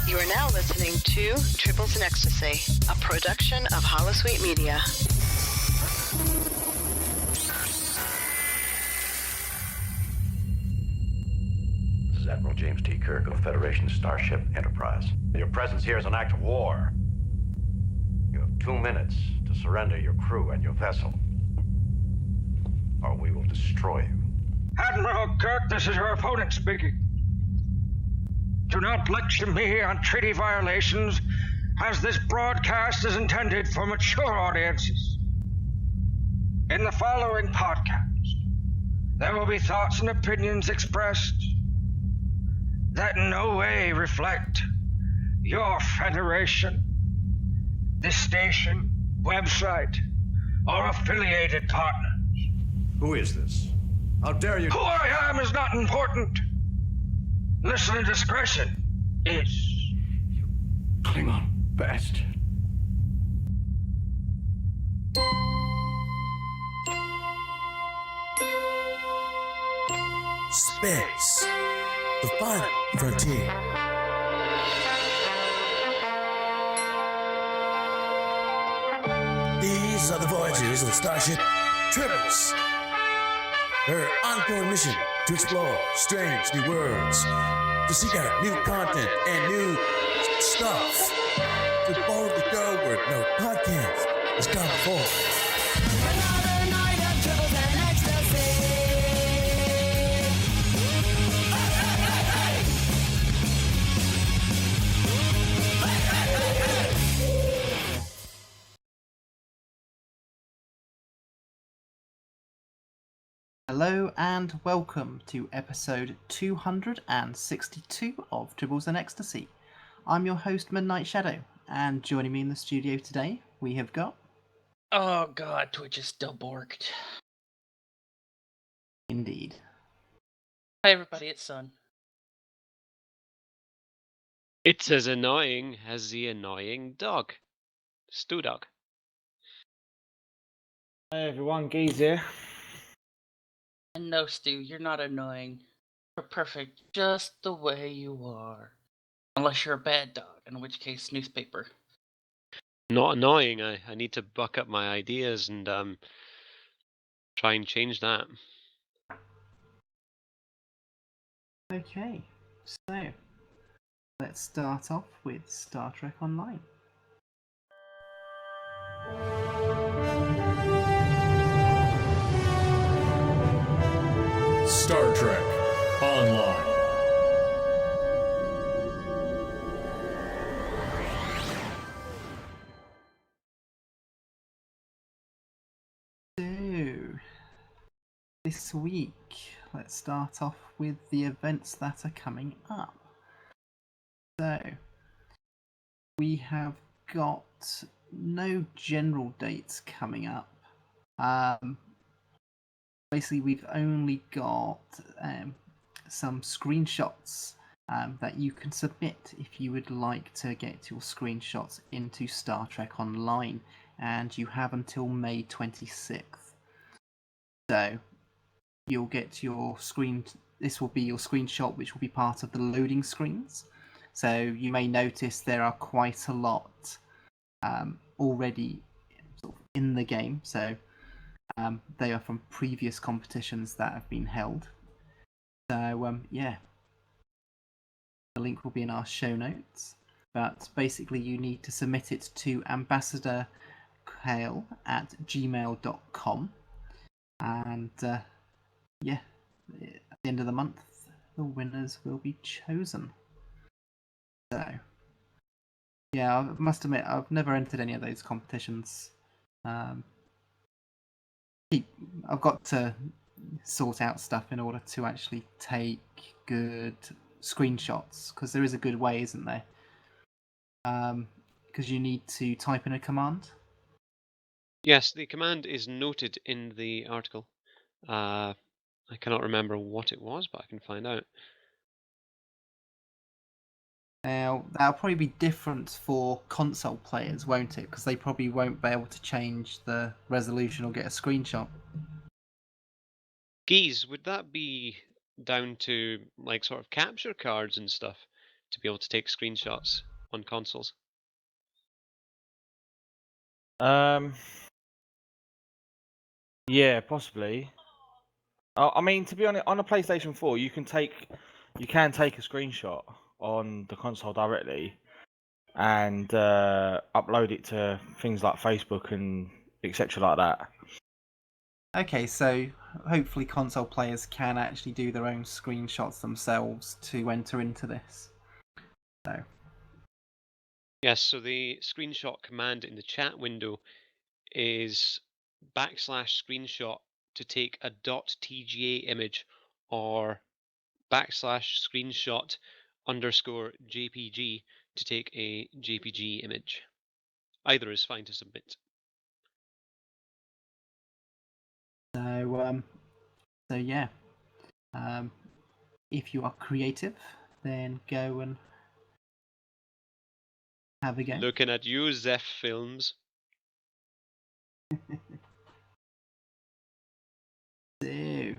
You are now listening to Tribbles and Ecstasy, a production of Holosuite Media. This is Admiral James T. Kirk of Federation Starship Enterprise. Your presence here is an act of war. You have 2 minutes to surrender your crew and your vessel, or we will destroy you. Admiral Kirk, this is your opponent speaking. Do not lecture me on treaty violations, as this broadcast is intended for mature audiences. In the following podcast, there will be thoughts and opinions expressed that in no way reflect your Federation, this station, website, or affiliated partners. Who is this? How dare you? Who I am is not important. Listener discretion is. You Klingon bastard. Space, the final frontier. These are the voyages of the starship Tribbles. Her ongoing mission to explore strange new worlds, to seek out new content and new stuff, to boldly go where no podcast has gone before. Another night of Tribbles and Ecstasy. Hello and welcome to episode 262 of Tribbles and Ecstasy. I'm your host Midnight Shadow, and joining me in the studio today we have got... Oh god, Twitch is still borked. Indeed. Hi everybody, it's Sun. It's as annoying as the annoying dog. Stu Dog. Hey everyone, Geez here. And no, Stu, you're not annoying. You're perfect just the way you are. Unless you're a bad dog, in which case, newspaper. Not annoying. I need to buck up my ideas and try and change that. Okay, so let's start off with Star Trek Online. Star Trek Online. So, this week, let's start off with the events that are coming up. So, we have got no general dates coming up. Basically, we've only got some screenshots that you can submit if you would like to get your screenshots into Star Trek Online, and you have until May 26th. So, you'll get your screen. This will be your screenshot, which will be part of the loading screens. So, you may notice there are quite a lot already sort of in the game. So, they are from previous competitions that have been held. So, yeah. The link will be in our show notes. But basically, you need to submit it to ambassadorkale@gmail.com. And, yeah, at the end of the month, the winners will be chosen. So, yeah, I must admit, I've never entered any of those competitions. I've got to sort out stuff in order to actually take good screenshots, because there is a good way, isn't there? Because you need to type in a command. Yes, the command is noted in the article. I cannot remember what it was, but I can find out. Now, that'll probably be different for console players, won't it? Because they probably won't be able to change the resolution or get a screenshot. Geez, would that be down to like sort of capture cards and stuff? to be able to take screenshots on consoles? Yeah, possibly. I mean, to be honest, on a PlayStation 4, you can take a screenshot on the console directly and upload it to things like Facebook and etc. like that. Okay, so hopefully console players can actually do their own screenshots themselves to enter into this. So Yes, so the screenshot command in the chat window is \screenshot to take a .tga image or \screenshot _ jpg to take a jpg image. Either is fine to submit. So yeah, if you are creative, then go and have a go. Looking at you, Zeph Films. So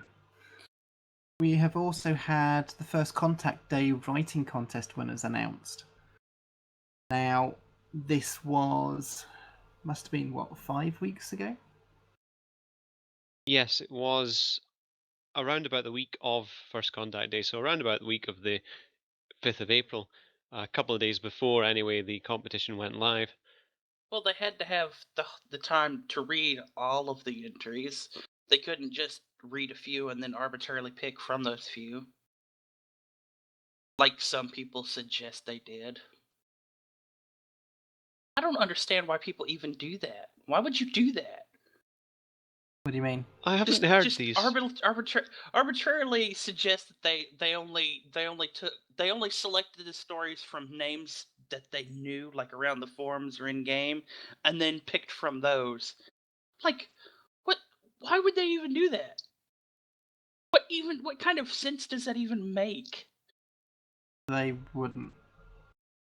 we have also had the first Contact Day writing contest winners announced. Now, this must have been, 5 weeks ago? Yes, it was around about the week of First Contact Day, so around about the week of the 5th of April, a couple of days before, anyway, the competition went live. Well, they had to have the time to read all of the entries. They couldn't just read a few and then arbitrarily pick from those few, like some people suggest they did. I don't understand why people even do that. Why would you do that? What do you mean? I haven't heard Just these. arbitrarily suggest that they only selected the stories from names that they knew, like around the forums or in game, and then picked from those. Like, what? Why would they even do that? What kind of sense does that even make? They wouldn't.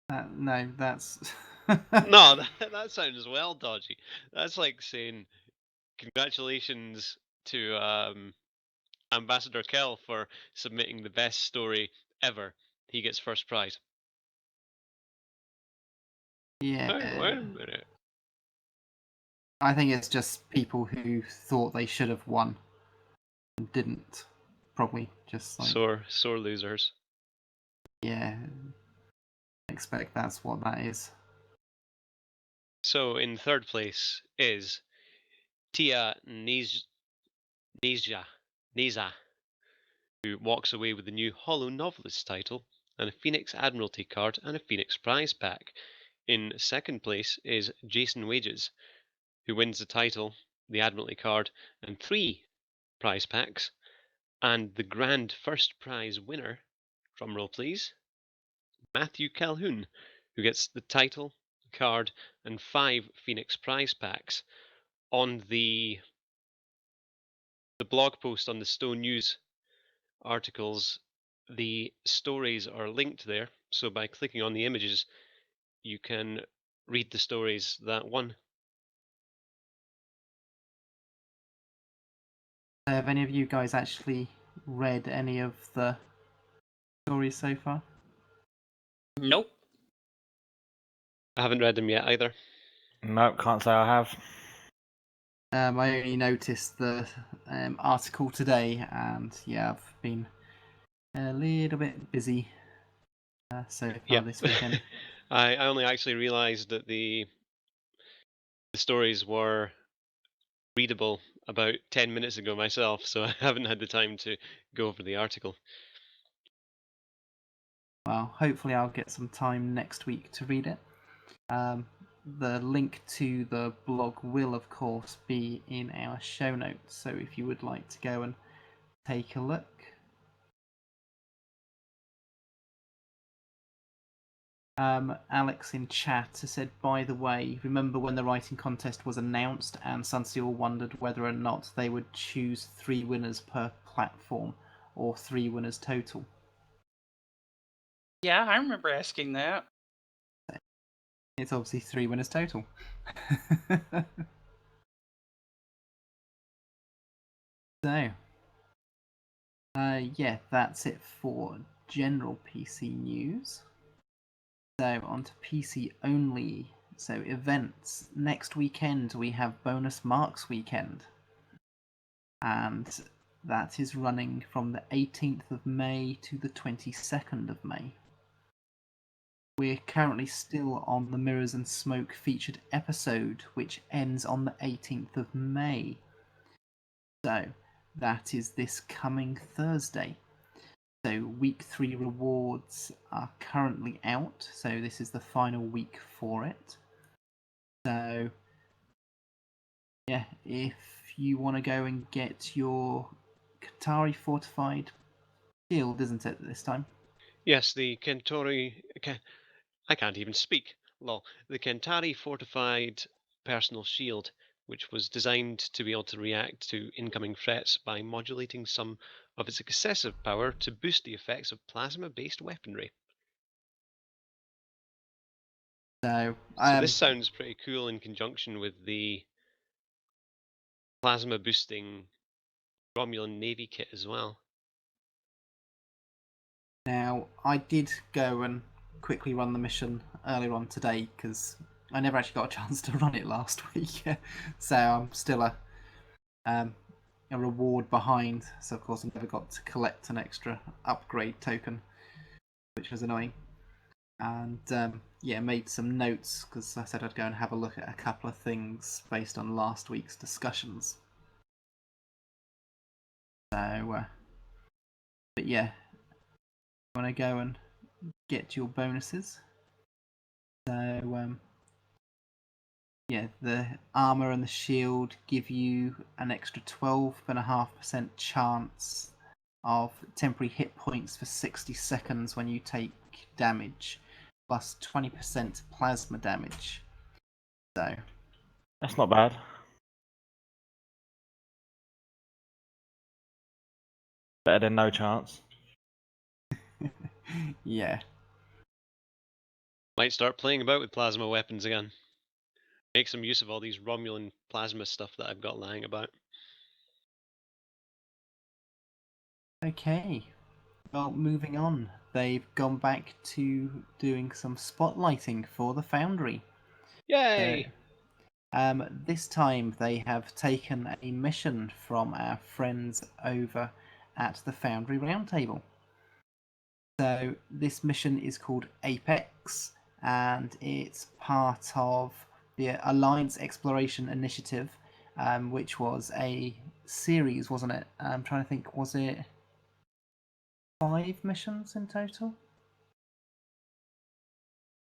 No, that's. No, that sounds well dodgy. That's like saying congratulations to Ambassador Kell for submitting the best story ever. He gets first prize. Yeah. Wait a minute. I think it's just people who thought they should have won and didn't. Probably just like. Sore losers. Yeah. I expect that's what that is. So in third place is Tia Neza, who walks away with the new Hollow Novelist title and a Phoenix Admiralty card and a Phoenix Prize pack. In second place is Jason Wages, who wins the title, the Admiralty card, and 3 prize packs. And the grand first prize winner, drumroll please, Matthew Calhoun, who gets the title, card, and 5 Phoenix prize packs. On the blog post on the Stone News articles, the stories are linked there, so by clicking on the images, you can read the stories that won. Have any of you guys actually read any of the stories so far? Nope. I haven't read them yet either. Nope, can't say I have. I only noticed the article today, and yeah, I've been a little bit busy so far this weekend. I only actually realised that the stories were readable about 10 minutes ago myself, so I haven't had the time to go over the article. Well, hopefully I'll get some time next week to read it. The link to the blog will, of course, be in our show notes, so if you would like to go and take a look. Alex in chat has said, by the way, remember when the writing contest was announced and Sunseal wondered whether or not they would choose 3 winners per platform or 3 winners total? Yeah, I remember asking that. It's obviously 3 winners total. So, yeah, that's it for general PC news. So on to PC only. So events. Next weekend we have Bonus Marks Weekend. And that is running from the 18th of May to the 22nd of May. We're currently still on the Mirrors and Smoke featured episode, which ends on the 18th of May. So that is this coming Thursday. So week 3 rewards are currently out, so this is the final week for it. So yeah, if you want to go and get your Qatari fortified shield, isn't it, this time? Yes, the Kentori. I can't even speak. Lol. The Kentari fortified personal shield, which was designed to be able to react to incoming threats by modulating some of its excessive power to boost the effects of plasma-based weaponry. So, So this sounds pretty cool in conjunction with the plasma boosting Romulan Navy kit as well. now, I did go and quickly run the mission earlier on today because I never actually got a chance to run it last week. So I'm still a reward behind. So of course I never got to collect an extra upgrade token, which was annoying. And yeah, made some notes because I said I'd go and have a look at a couple of things based on last week's discussions. So, but yeah, I want to go and get your bonuses. So, yeah, the armor and the shield give you an extra 12.5% chance of temporary hit points for 60 seconds when you take damage, plus 20% plasma damage. So That's not bad. Better than no chance. yeah. Might start playing about with plasma weapons again. Make some use of all these Romulan plasma stuff that I've got lying about. Okay. Well, moving on. They've gone back to doing some spotlighting for the Foundry. Yay! This time they have taken a mission from our friends over at the Foundry Roundtable. So this mission is called Apex, and it's part of the Alliance Exploration Initiative, which was a series, wasn't it? I'm trying to think, was it 5 missions in total?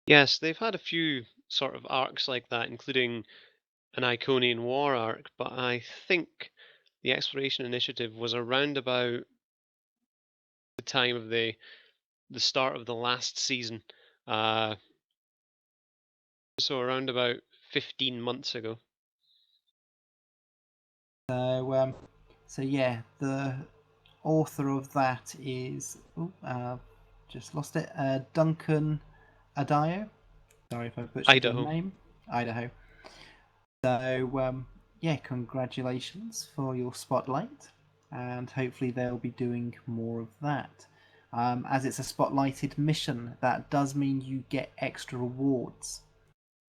Yes, they've had a few sort of arcs like that, including an Iconian War arc, but I think the Exploration Initiative was around about the time of the start of the last season. So around about 15 months ago. So yeah, the author of that is just lost it. Duncan Adayo. Sorry if I butchered your Idaho. name. Idaho. So yeah, congratulations for your spotlight, and hopefully they'll be doing more of that. As it's a spotlighted mission, that does mean you get extra rewards.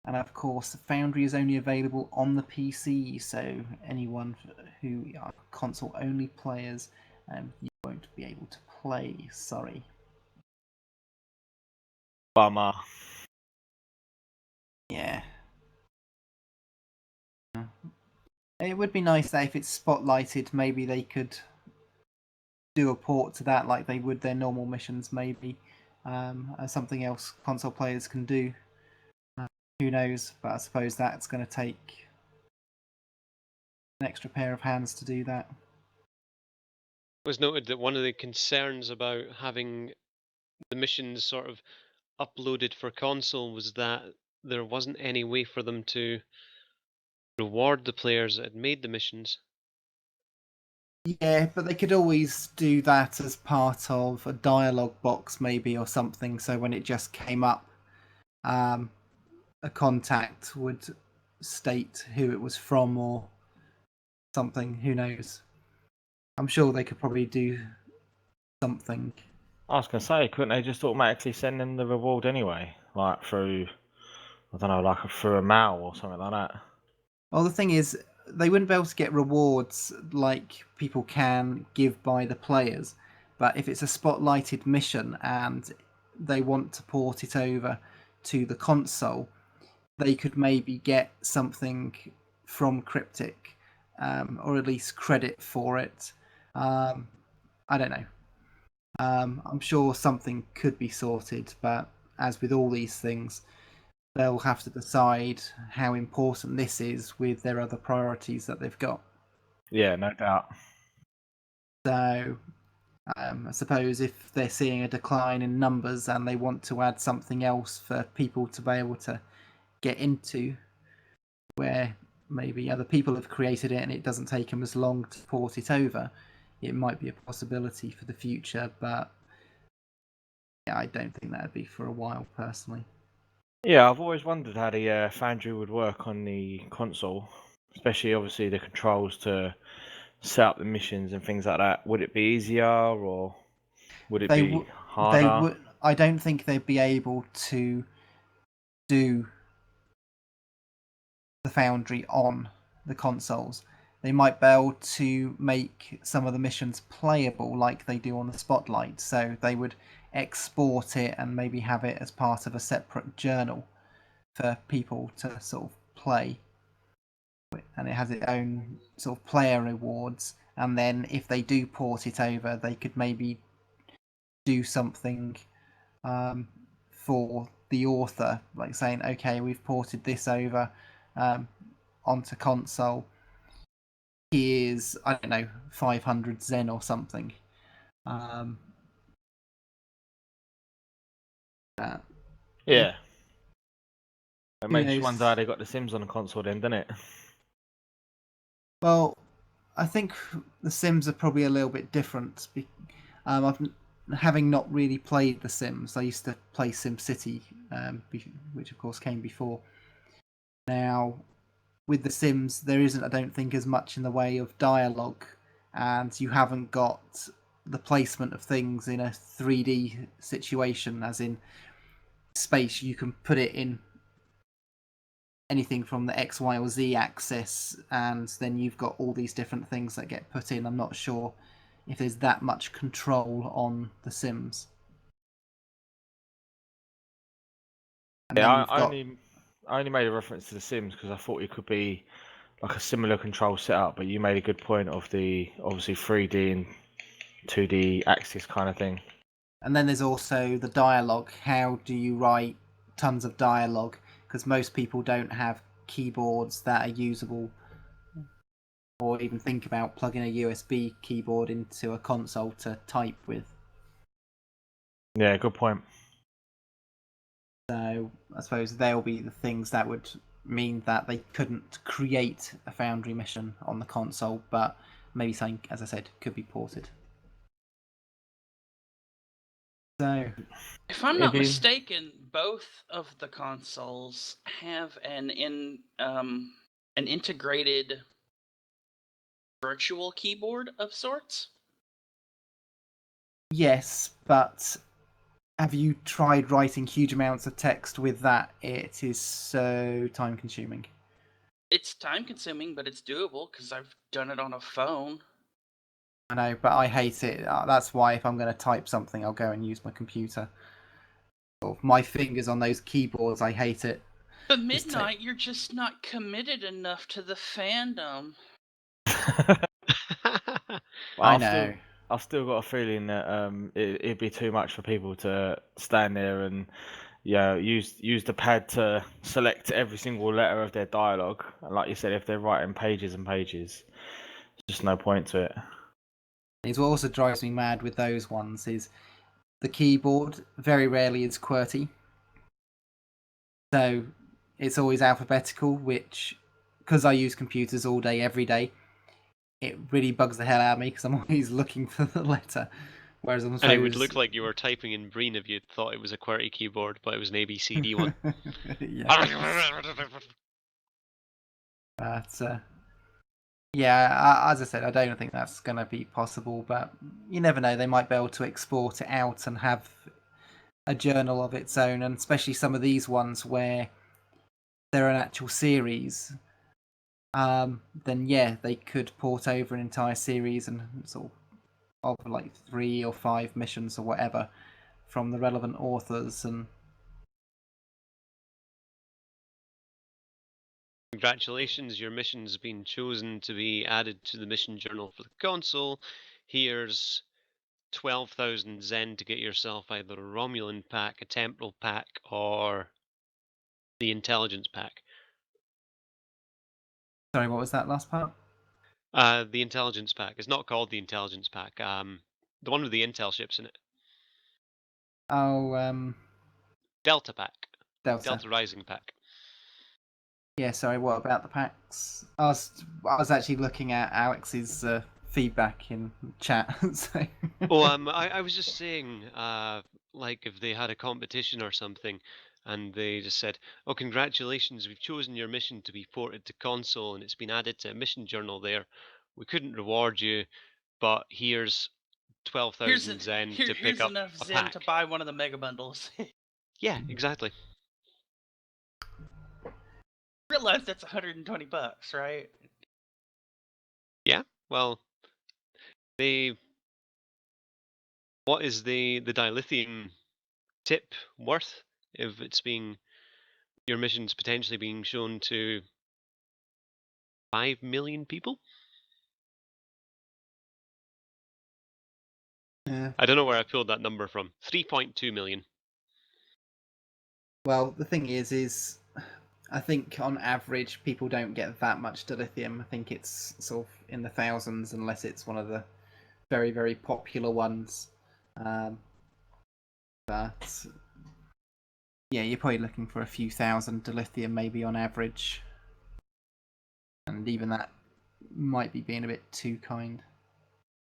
And of course, Foundry is only available on the PC, so anyone who are console-only players, you won't be able to play. Sorry. Bummer. Yeah. It would be nice that if it's spotlighted, maybe they could do a port to that like they would their normal missions, maybe. As something else console players can do. Who knows? But I suppose that's going to take an extra pair of hands to do that. It was noted that one of the concerns about having the missions sort of uploaded for console was that there wasn't any way for them to reward the players that had made the missions. Yeah, but they could always do that as part of a dialogue box, maybe, or something. So when it just came up, a contact would state who it was from or something. Who knows? I'm sure they could probably do something. I was gonna say, couldn't they just automatically send them the reward anyway, like through, I don't know, like through a mail or something like that? Well, the thing is, they wouldn't be able to get rewards like people can give by the players. But if it's a spotlighted mission and they want to port it over to the console, they could maybe get something from Cryptic, or at least credit for it. I don't know. I'm sure something could be sorted, but as with all these things, they'll have to decide how important this is with their other priorities that they've got. Yeah, no doubt. So, I suppose if they're seeing a decline in numbers and they want to add something else for people to be able to get into, where maybe other people have created it and it doesn't take them as long to port it over, it might be a possibility for the future, but yeah, I don't think that would be for a while personally. Yeah, I've always wondered how the Foundry would work on the console, especially obviously the controls to set up the missions and things like that. Would it be easier or would it They be would. They harder? would. I don't think they'd be able to do the Foundry on the consoles. They might be able to make some of the missions playable like they do on the Spotlight. So they would export it and maybe have it as part of a separate journal for people to sort of play. And it has its own sort of player rewards. And then if they do port it over, they could maybe do something for the author, like saying, okay, we've ported this over onto console. Here's, I don't know, 500 Zen or something. Yeah. It Who makes you wonder knows? how they got the Sims on the console then, doesn't it? Well, I think the Sims are probably a little bit different. Having not really played the Sims, I used to play SimCity, which of course came before. Now, with the Sims, there isn't, I don't think, as much in the way of dialogue, and you haven't got the placement of things in a 3D situation, as in space. You can put it in anything from the X, Y, or Z axis, and then you've got all these different things that get put in. I'm not sure if there's that much control on the Sims. And Yeah, then I, you've I got only I only made a reference to the Sims because I thought it could be like a similar control setup, but you made a good point of the obviously 3D and 2D axis kind of thing. and then there's also the dialogue. How do you write tons of dialogue? Because most people don't have keyboards that are usable, or even think about plugging a USB keyboard into a console to type with. Yeah, good point. So I suppose they'll be the things that would mean that they couldn't create a Foundry mission on the console, but maybe something, as I said, could be ported. So, If I'm It'd not be mistaken, both of the consoles have an integrated virtual keyboard of sorts. yes, but have you tried writing huge amounts of text with that? It is so time consuming. It's time consuming, but it's doable because I've done it on a phone. I know, but I hate it. That's why if I'm going to type something, I'll go and use my computer. My fingers on those keyboards, I hate it. But Midnight, you're just not committed enough to the fandom. I know. I've still got a feeling that it'd be too much for people to stand there and use the pad to select every single letter of their dialogue. And like you said, if they're writing pages and pages, there's just no point to it. It's what also drives me mad with those ones is the keyboard very rarely is QWERTY. So it's always alphabetical, which, because I use computers all day, every day, it really bugs the hell out of me because I'm always looking for the letter. Whereas I'm And it would look like you were typing in Breen if you thought it was a QWERTY keyboard, but it was an ABCD one. yeah. But Yeah, as I said, I don't think that's going to be possible, but you never know. They might be able to export it out and have a journal of its own, and especially some of these ones where they're an actual series. Then yeah, they could port over an entire series and sort of like 3 or 5 missions or whatever from the relevant authors. And Congratulations, your mission's been chosen to be added to the mission journal for the console. Here's 12,000 Zen to get yourself either a Romulan pack, a Temporal pack, or the Intelligence pack. sorry, what was that last part? The Intelligence pack. It's not called the Intelligence pack. The one with the Intel ships in it. Oh, Delta pack. Delta. Delta Rising pack. Yeah, sorry. What about the packs? I was actually looking at Alex's feedback in chat. So. Oh, I was just saying, like if they had a competition or something, and they just said, "Oh, congratulations, we've chosen your mission to be ported to console, and it's been added to a mission journal there. We couldn't reward you, but here's 12,000 Zen to pick here's up enough a Zen pack." to buy one of the mega bundles. Yeah, exactly. Realize that's $120, right? Yeah, well, what is the dilithium tip worth if it's being your mission's potentially being shown to 5 million people? Yeah. I don't know where I pulled that number from. 3.2 million. Well, the thing is I think on average people don't get that much dilithium. I think it's sort of in the thousands, unless it's one of the very, very popular ones. But yeah, you're probably looking for a few thousand dilithium maybe on average, and even that might be being a bit too kind.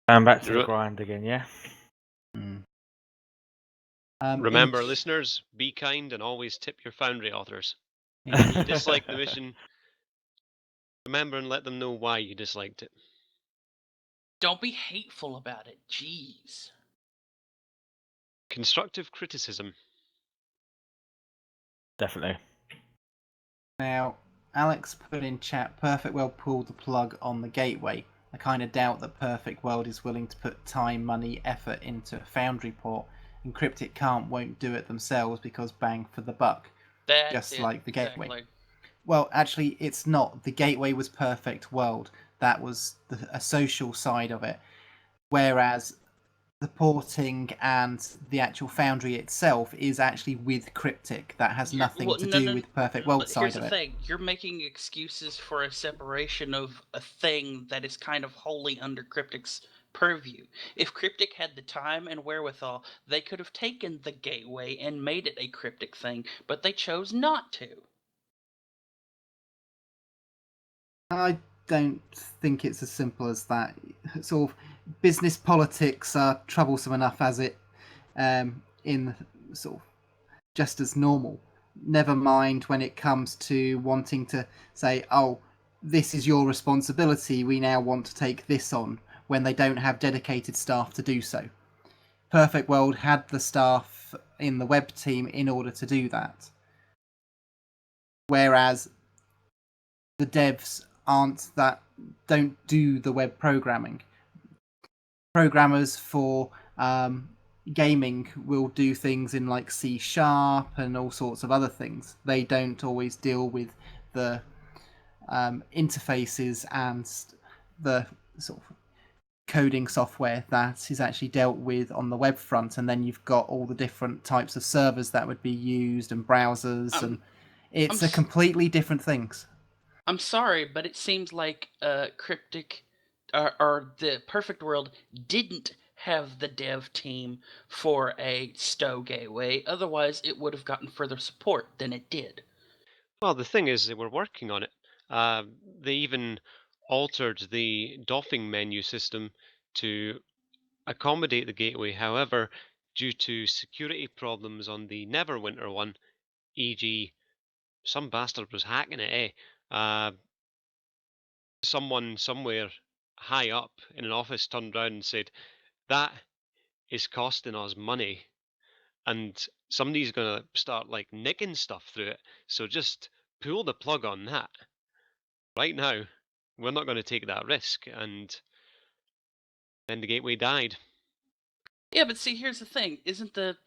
And back to the Re- grind again, yeah. Remember, listeners, be kind and always tip your Foundry authors. Yeah. If you dislike the mission, remember and let them know why you disliked it. Don't be hateful about it. Jeez. Constructive criticism. Definitely. Now, Alex put in chat, Perfect World pulled the plug on the gateway. I kind of doubt that Perfect World is willing to put time, money, effort into a Foundry port, and Cryptic won't do it themselves because bang for the buck. That's Just it, like the exactly. gateway. Well, actually, it's not. The gateway was Perfect World. That was a social side of it. Whereas the porting and the actual Foundry itself is actually with Cryptic. That has nothing to do with Perfect World But side here's of the it. thing: you're making excuses for a separation of a thing that is kind of wholly under Cryptic's purview. If Cryptic had the time and wherewithal, they could have taken the gateway and made it a Cryptic thing, but they chose not to. I don't think it's as simple as that. Sort of business politics are troublesome enough as it in sort of just as normal. Never mind when it comes to wanting to say, "Oh, this is your responsibility. We now want to take this on," when they don't have dedicated staff to do so. Perfect World had the staff in the web team in order to do that, whereas the devs don't do the web programming. Programmers for gaming will do things in like C# and all sorts of other things. They don't always deal with the interfaces and the sort of coding software that is actually dealt with on the web front. And then you've got all the different types of servers that would be used and browsers, and it's a completely different things. I'm sorry, but it seems like Cryptic or the Perfect World didn't have the dev team for a Stow gateway. Otherwise, it would have gotten further support than it did. Well, the thing is, they were working on it. They even altered the doffing menu system to accommodate the gateway. However, due to security problems on the Neverwinter one, e.g., some bastard was hacking it, someone somewhere high up in an office turned around and said, that is costing us money, and somebody's gonna start like nicking stuff through it. So just pull the plug on that right now. We're not going to take that risk, and then the gateway died. Yeah, but see, here's the thing: isn't the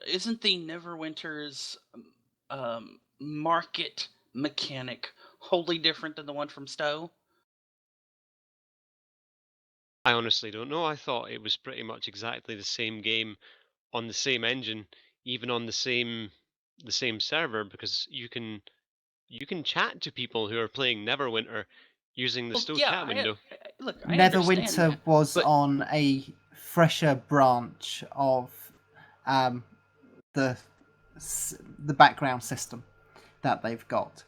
Neverwinter's market mechanic wholly different than the one from Stowe? I honestly don't know. I thought it was pretty much exactly the same game on the same engine, even on the same server, because you can chat to people who are playing Neverwinter using the Well, Stowe yeah, chat window. look, I understand Neverwinter that, was but on a fresher branch of um, the the background system that they've got,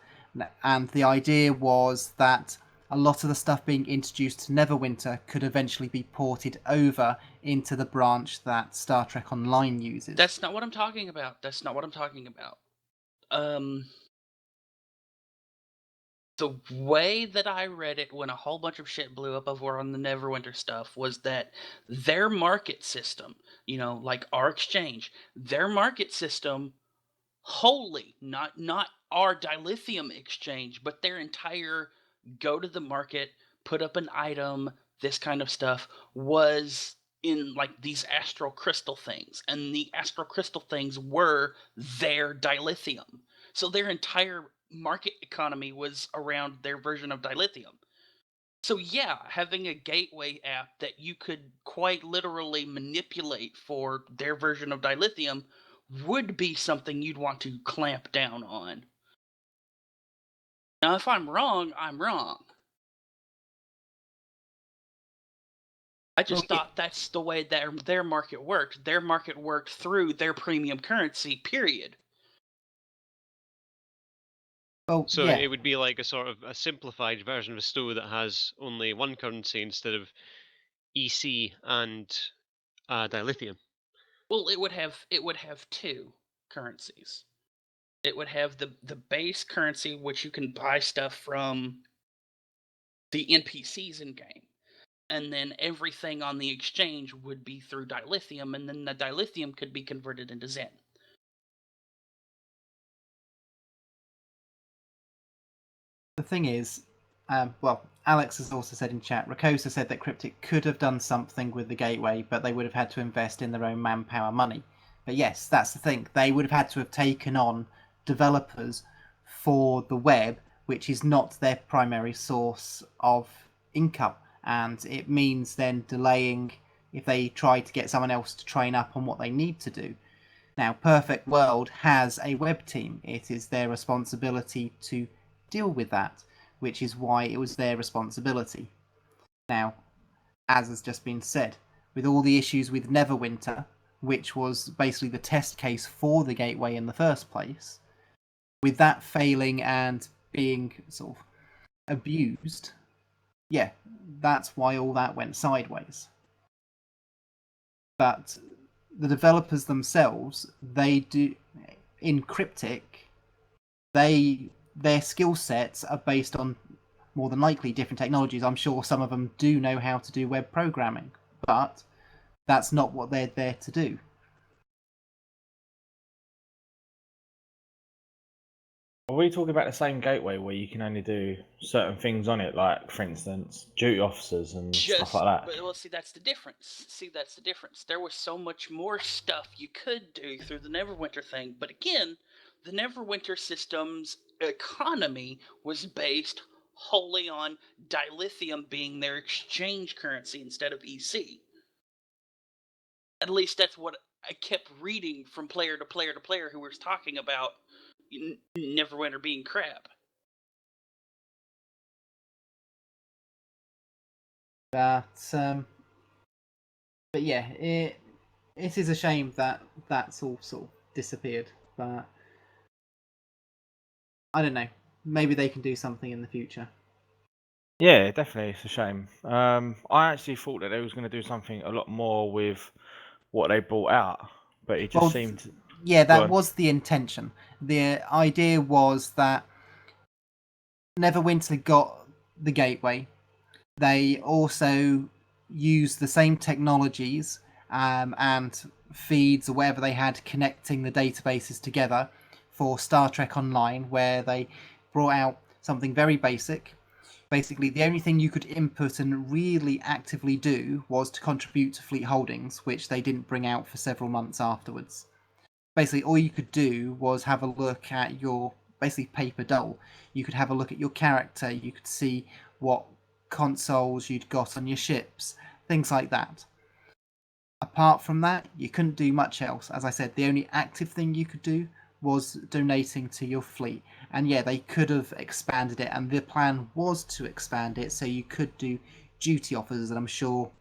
and the idea was that a lot of the stuff being introduced to Neverwinter could eventually be ported over into the branch that Star Trek Online uses. that's not what I'm talking about. That's not what I'm talking about. The way that I read it when a whole bunch of shit blew up over on the Neverwinter stuff was that their market system, like our exchange, their market system wholly, not our dilithium exchange, but their entire go to the market, put up an item, this kind of stuff, was in like these astral crystal things, and the astral crystal things were their dilithium. So their entire market economy was around their version of dilithium. So yeah, having a gateway app that you could quite literally manipulate for their version of dilithium would be something you'd want to clamp down on. Now, if I'm wrong, I'm wrong. I just thought that's the way their market worked. Their market worked through their premium currency, period. Oh, So yeah. it would be like a sort of a simplified version of a Stowe that has only one currency instead of EC and dilithium. Well, it would have two currencies. It would have the base currency, which you can buy stuff from the NPCs in game, and then everything on the exchange would be through dilithium, and then the dilithium could be converted into Zen. The thing is, well, Alex has also said in chat, Rakosa said that Cryptic could have done something with the gateway, but they would have had to invest in their own manpower money. But yes, that's the thing. They would have had to have taken on developers for the web, which is not their primary source of income. And it means then delaying if they try to get someone else to train up on what they need to do. Now, Perfect World has a web team. It is their responsibility to deal with that, which is why it was their responsibility. Now, as has just been said, with all the issues with Neverwinter, which was basically the test case for the gateway in the first place, with that failing and being sort of abused, yeah, that's why all that went sideways. But the developers themselves, they do in Cryptic, their skill sets are based on more than likely different technologies. I'm sure some of them do know how to do web programming, but that's not what they're there to do. Are we talking about the same gateway where you can only do certain things on it, like, for instance, duty officers and stuff like that? But well, see, that's the difference. There was so much more stuff you could do through the Neverwinter thing, but again, the Neverwinter system's economy was based wholly on dilithium being their exchange currency instead of EC. At least that's what I kept reading from player to player to player who was talking about Neverwinter being crap. But yeah, it is a shame that that's all sort of disappeared. But I don't know. Maybe they can do something in the future. Yeah, definitely, it's a shame. I actually thought that they was going to do something a lot more with what they brought out, but it just Well, seemed. yeah, Go that on. was the intention. The idea was that Neverwinter got the gateway. They also used the same technologies and feeds or whatever they had connecting the databases together for Star Trek Online, where they brought out something very basic. Basically, the only thing you could input and really actively do was to contribute to Fleet Holdings, which they didn't bring out for several months afterwards. Basically, all you could do was have a look at your basically paper doll. You could have a look at your character. You could see what consoles you'd got on your ships, things like that. Apart from that, you couldn't do much else. As I said, the only active thing you could do was donating to your fleet. And yeah, they could have expanded it, and the plan was to expand it so you could do duty offers. And I'm sure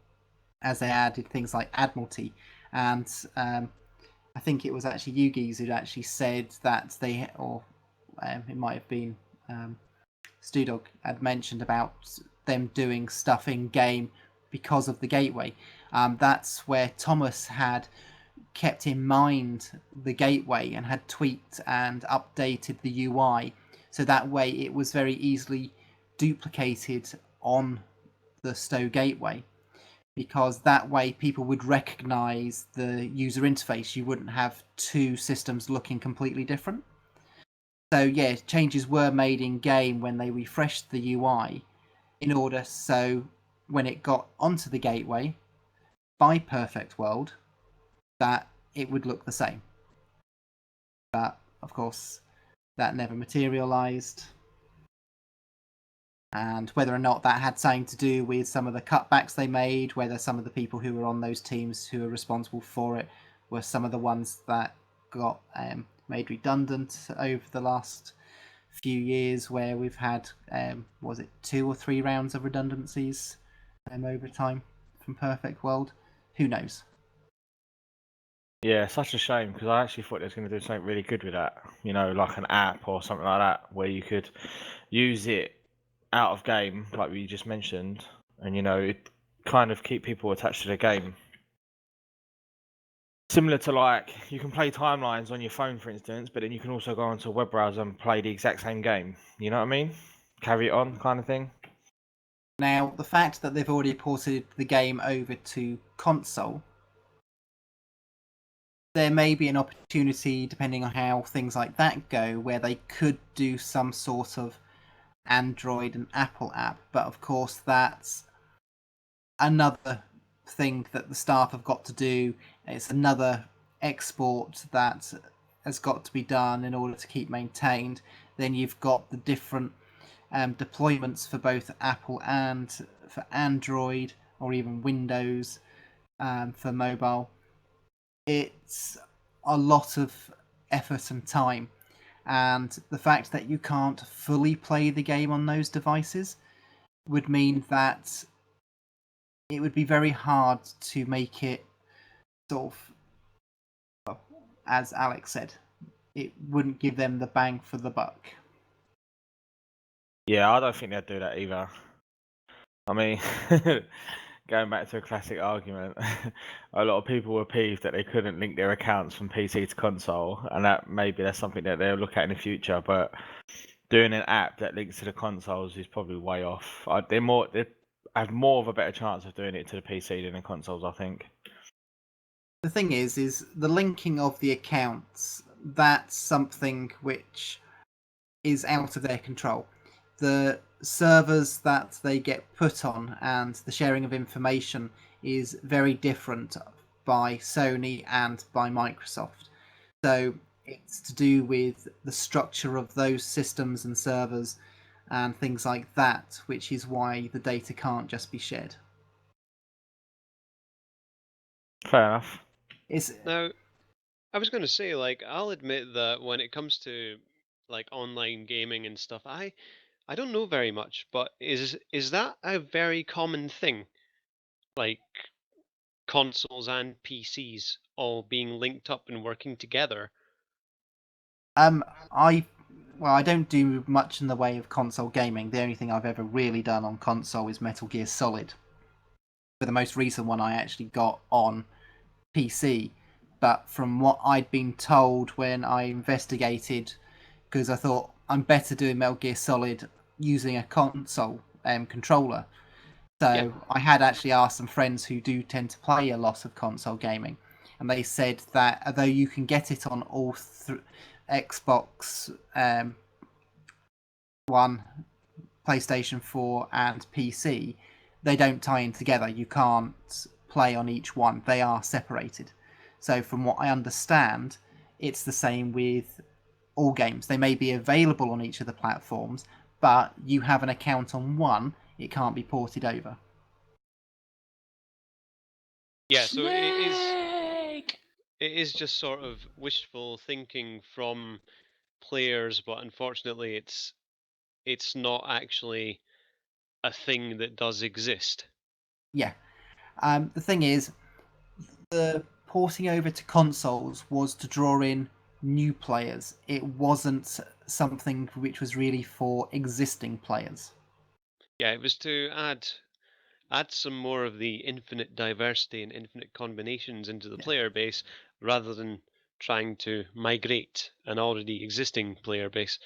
as they added things like Admiralty, and I think it was actually Yugi's who'd actually said that they, or it might have been Studog had mentioned about them doing stuff in game because of the gateway. That's where Thomas had kept in mind the gateway and had tweaked and updated the UI, so that way it was very easily duplicated on the Stowe gateway, because that way people would recognize the user interface. You wouldn't have two systems looking completely different. So yeah, changes were made in game when they refreshed the UI in order so when it got onto the gateway by Perfect World, that it would look the same. But of course, that never materialized. And whether or not that had something to do with some of the cutbacks they made, whether some of the people who were on those teams who were responsible for it were some of the ones that got made redundant over the last few years, where we've had, was it 2 or 3 rounds of redundancies over time from Perfect World? Who knows? Yeah, such a shame, because I actually thought they was going to do something really good with that. You know, like an app or something like that, where you could use it out of game, like we just mentioned, and you know, it kind of keep people attached to the game. Similar to like you can play timelines on your phone, for instance, but then you can also go onto a web browser and play the exact same game. You know what I mean? Carry it on, kind of thing. Now, the fact that they've already ported the game over to console, there may be an opportunity, depending on how things like that go, where they could do some sort of Android and Apple app. But of course, that's another thing that the staff have got to do. It's another export that has got to be done in order to keep maintained. Then you've got the different deployments for both Apple and for Android, or even Windows for mobile. It's a lot of effort and time, and the fact that you can't fully play the game on those devices would mean that it would be very hard to make it sort of, well, as Alex said, it wouldn't give them the bang for the buck. Yeah, I don't think they'd do that either. I mean, going back to a classic argument, a lot of people were peeved that they couldn't link their accounts from PC to console, and that maybe that's something that they'll look at in the future. But doing an app that links to the consoles is probably way off. They have more of a better chance of doing it to the PC than the consoles, I think. The thing is the linking of the accounts, that's something which is out of their control. The servers that they get put on and the sharing of information is very different by Sony and by Microsoft. So it's to do with the structure of those systems and servers and things like that, which is why the data can't just be shared. Fair enough. Now, I was going to say, like, I'll admit that when it comes to like online gaming and stuff, I don't know very much, but is that a very common thing? Like consoles and PCs all being linked up and working together? I don't do much in the way of console gaming. The only thing I've ever really done on console is Metal Gear Solid. For the most recent one, I actually got on PC. But from what I'd been told when I investigated, because I thought I'm better doing Metal Gear Solid using a console controller. So Yeah. I had actually asked some friends who do tend to play a lot of console gaming, and they said that although you can get it on all Xbox One, PlayStation 4, and PC, they don't tie in together. You can't play on each one. They are separated. So from what I understand, it's the same with all games. They may be available on each of the platforms, but you have an account on one, it can't be ported over. Yeah, so Snake! it is just sort of wishful thinking from players, but unfortunately it's not actually a thing that does exist. Yeah. The thing is, the porting over to consoles was to draw in new players. It wasn't something which was really for existing players. Yeah, it was to add some more of the infinite diversity and infinite combinations into the player base rather than trying to migrate an already existing player base.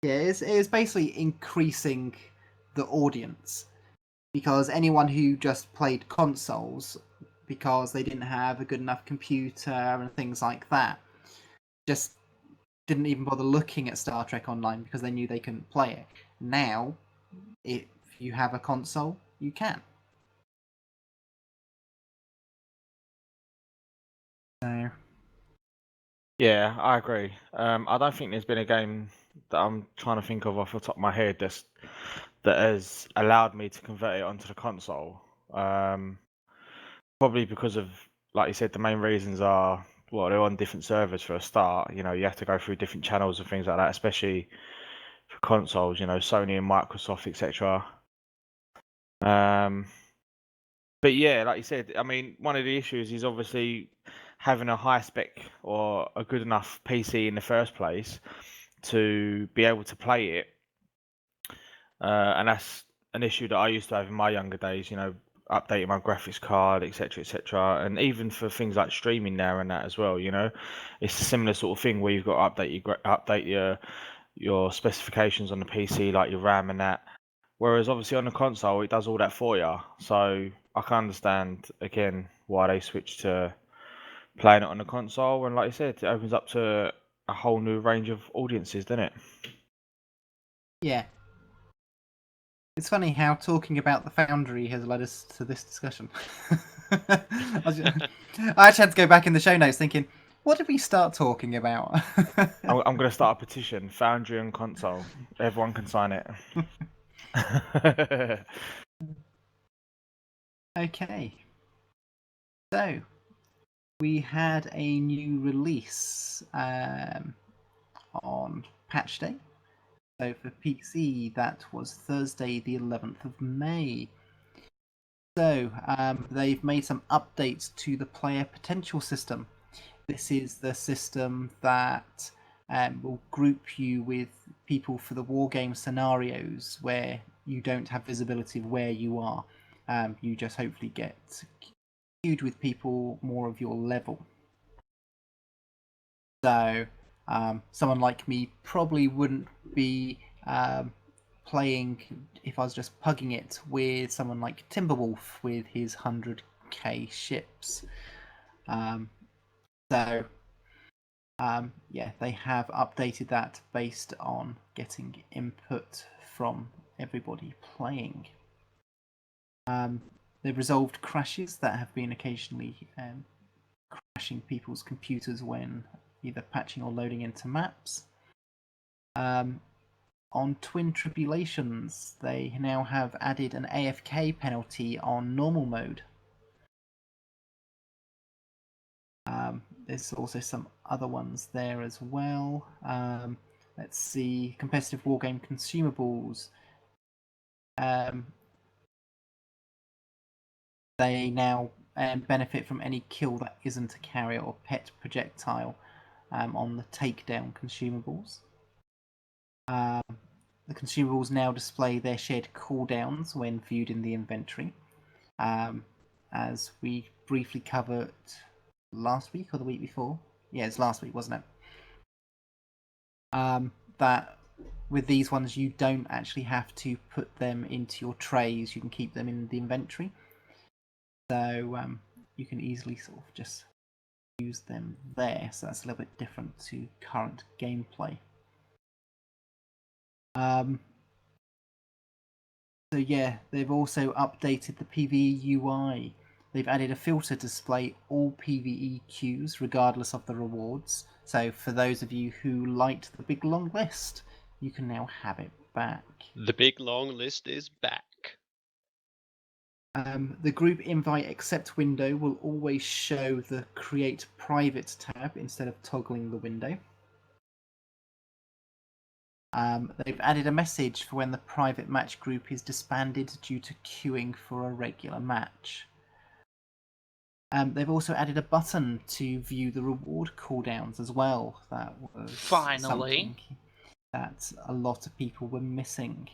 Yeah, it's basically increasing the audience, because anyone who just played consoles because they didn't have a good enough computer and things like that just didn't even bother looking at Star Trek Online because they knew they couldn't play it. Now, if you have a console, you can. So, Yeah, I agree. I don't think there's been a game that I'm trying to think of off the top of my head that has allowed me to convert it onto the console. Probably because of, like you said, the main reasons are, well, they're on different servers for a start. You know, you have to go through different channels and things like that, especially for consoles. You know, Sony and Microsoft, etc. But yeah, like you said, I mean, one of the issues is obviously having a high spec or a good enough PC in the first place to be able to play it. And that's an issue that I used to have in my younger days, you know, updating my graphics card, etc., etc. And even for things like streaming now and that as well, you know, it's a similar sort of thing where you've got to update your specifications on the PC, like your RAM and that. Whereas obviously on the console, it does all that for you. So I can understand again why they switched to playing it on the console. And like you said, it opens up to a whole new range of audiences, doesn't it? yeah. It's funny how talking about the Foundry has led us to this discussion. I actually had to go back in the show notes thinking, what did we start talking about? I'm going to start a petition, Foundry and console. Everyone can sign it. Okay. So, we had a new release on patch day. So for PC, that was Thursday, the 11th of May. So they've made some updates to the player potential system. This is the system that will group you with people for the wargame scenarios where you don't have visibility of where you are. You just hopefully get queued with people more of your level. So someone like me probably wouldn't be playing if I was just pugging it with someone like Timberwolf with his 100k ships. So yeah, they have updated that based on getting input from everybody playing. They've resolved crashes that have been occasionally crashing people's computers when either patching or loading into maps. On Twin Tribulations, they now have added an AFK penalty on normal mode. There's also some other ones there as well. Let's see, competitive wargame consumables. They now benefit from any kill that isn't a carrier or pet projectile on the takedown consumables. The consumables now display their shared cooldowns when viewed in the inventory. As we briefly covered last week or the week before. Yeah, it's last week, wasn't it? That with these ones, you don't actually have to put them into your trays. You can keep them in the inventory. So you can easily sort of just use them there. So that's a little bit different to current gameplay. So yeah, they've also updated the PvE UI. They've added a filter to display all PvE queues regardless of the rewards. So for those of you who liked the big long list, you can now have it back. The big long list is back. The group invite accept window will always show the create private tab instead of toggling the window. They've added a message for when the private match group is disbanded due to queuing for a regular match. They've also added a button to view the reward cooldowns as well. That was Finally. something that a lot of people were missing.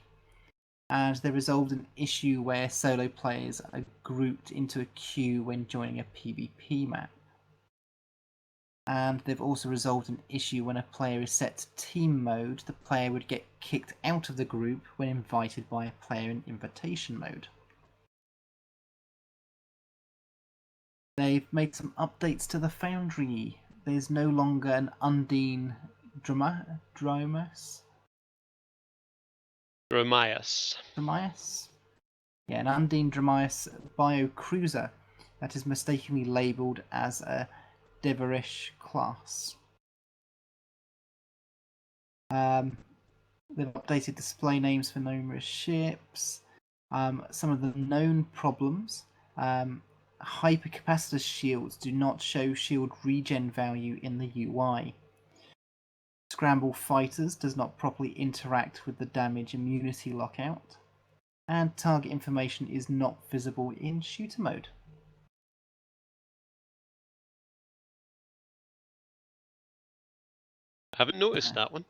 And they resolved an issue where solo players are grouped into a queue when joining a PvP map. And they've also resolved an issue when a player is set to team mode, the player would get kicked out of the group when invited by a player in invitation mode. They've made some updates to the Foundry. There's no longer an Undine Dromius. Yeah, an Undine Dromius Biocruiser that is mistakenly labelled as a Deverish class. They've updated display names for numerous ships. Some of the known problems. Hypercapacitor shields do not show shield regen value in the UI. Scramble Fighters does not properly interact with the damage immunity lockout. And target information is not visible in shooter mode. I haven't noticed that one.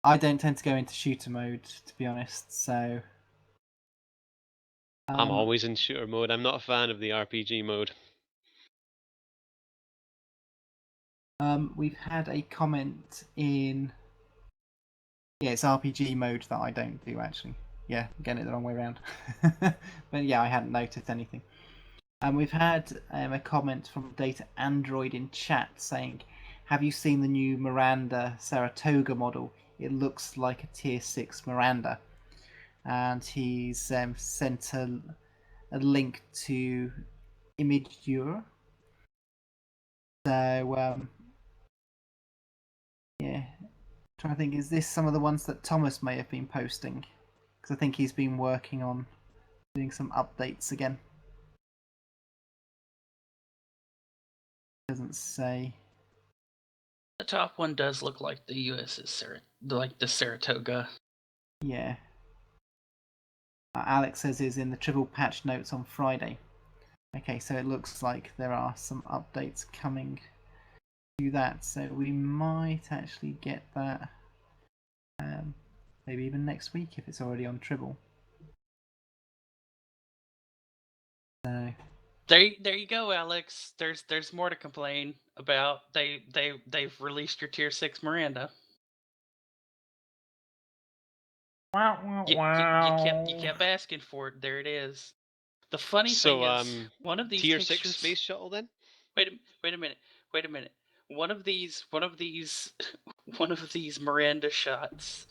I don't tend to go into shooter mode, to be honest, so... I'm always in shooter mode. I'm not a fan of the RPG mode. We've had a comment in... Yeah, it's RPG mode that I don't do, actually. Yeah, I'm getting it the wrong way around. But yeah, I hadn't noticed anything. We've had a comment from Data Android in chat saying, have you seen the new Miranda Saratoga model? It looks like a tier 6 Miranda. And he's sent a link to Imageur. So, yeah. Trying to think, is this some of the ones that Thomas may have been posting? Because I think he's been working on doing some updates again. Doesn't say. The top one does look like the USS like the Saratoga. Yeah. Alex says is in the Tribble patch notes on Friday. Okay, so it looks like there are some updates coming to that, so we might actually get that maybe even next week if it's already on Tribble. So there you go, Alex. There's more to complain about. They've released your tier 6 Miranda. You kept asking for it. There it is. The funny thing is, one of these tier pictures... 6 space shuttle then? Wait a minute. One of these Miranda shots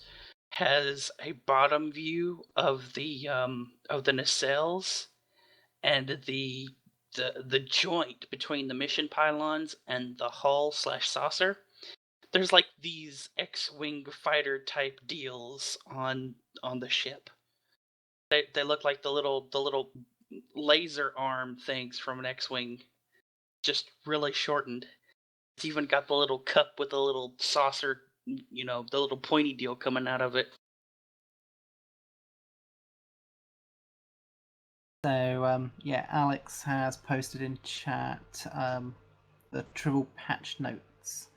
has a bottom view of the nacelles and the joint between the mission pylons and the hull/saucer. There's like these X-wing fighter type deals on the ship. They look like the little laser arm things from an X-wing, just really shortened. It's even got the little cup with the little saucer, the little pointy deal coming out of it. So yeah, Alex has posted in chat the Tribble patch notes.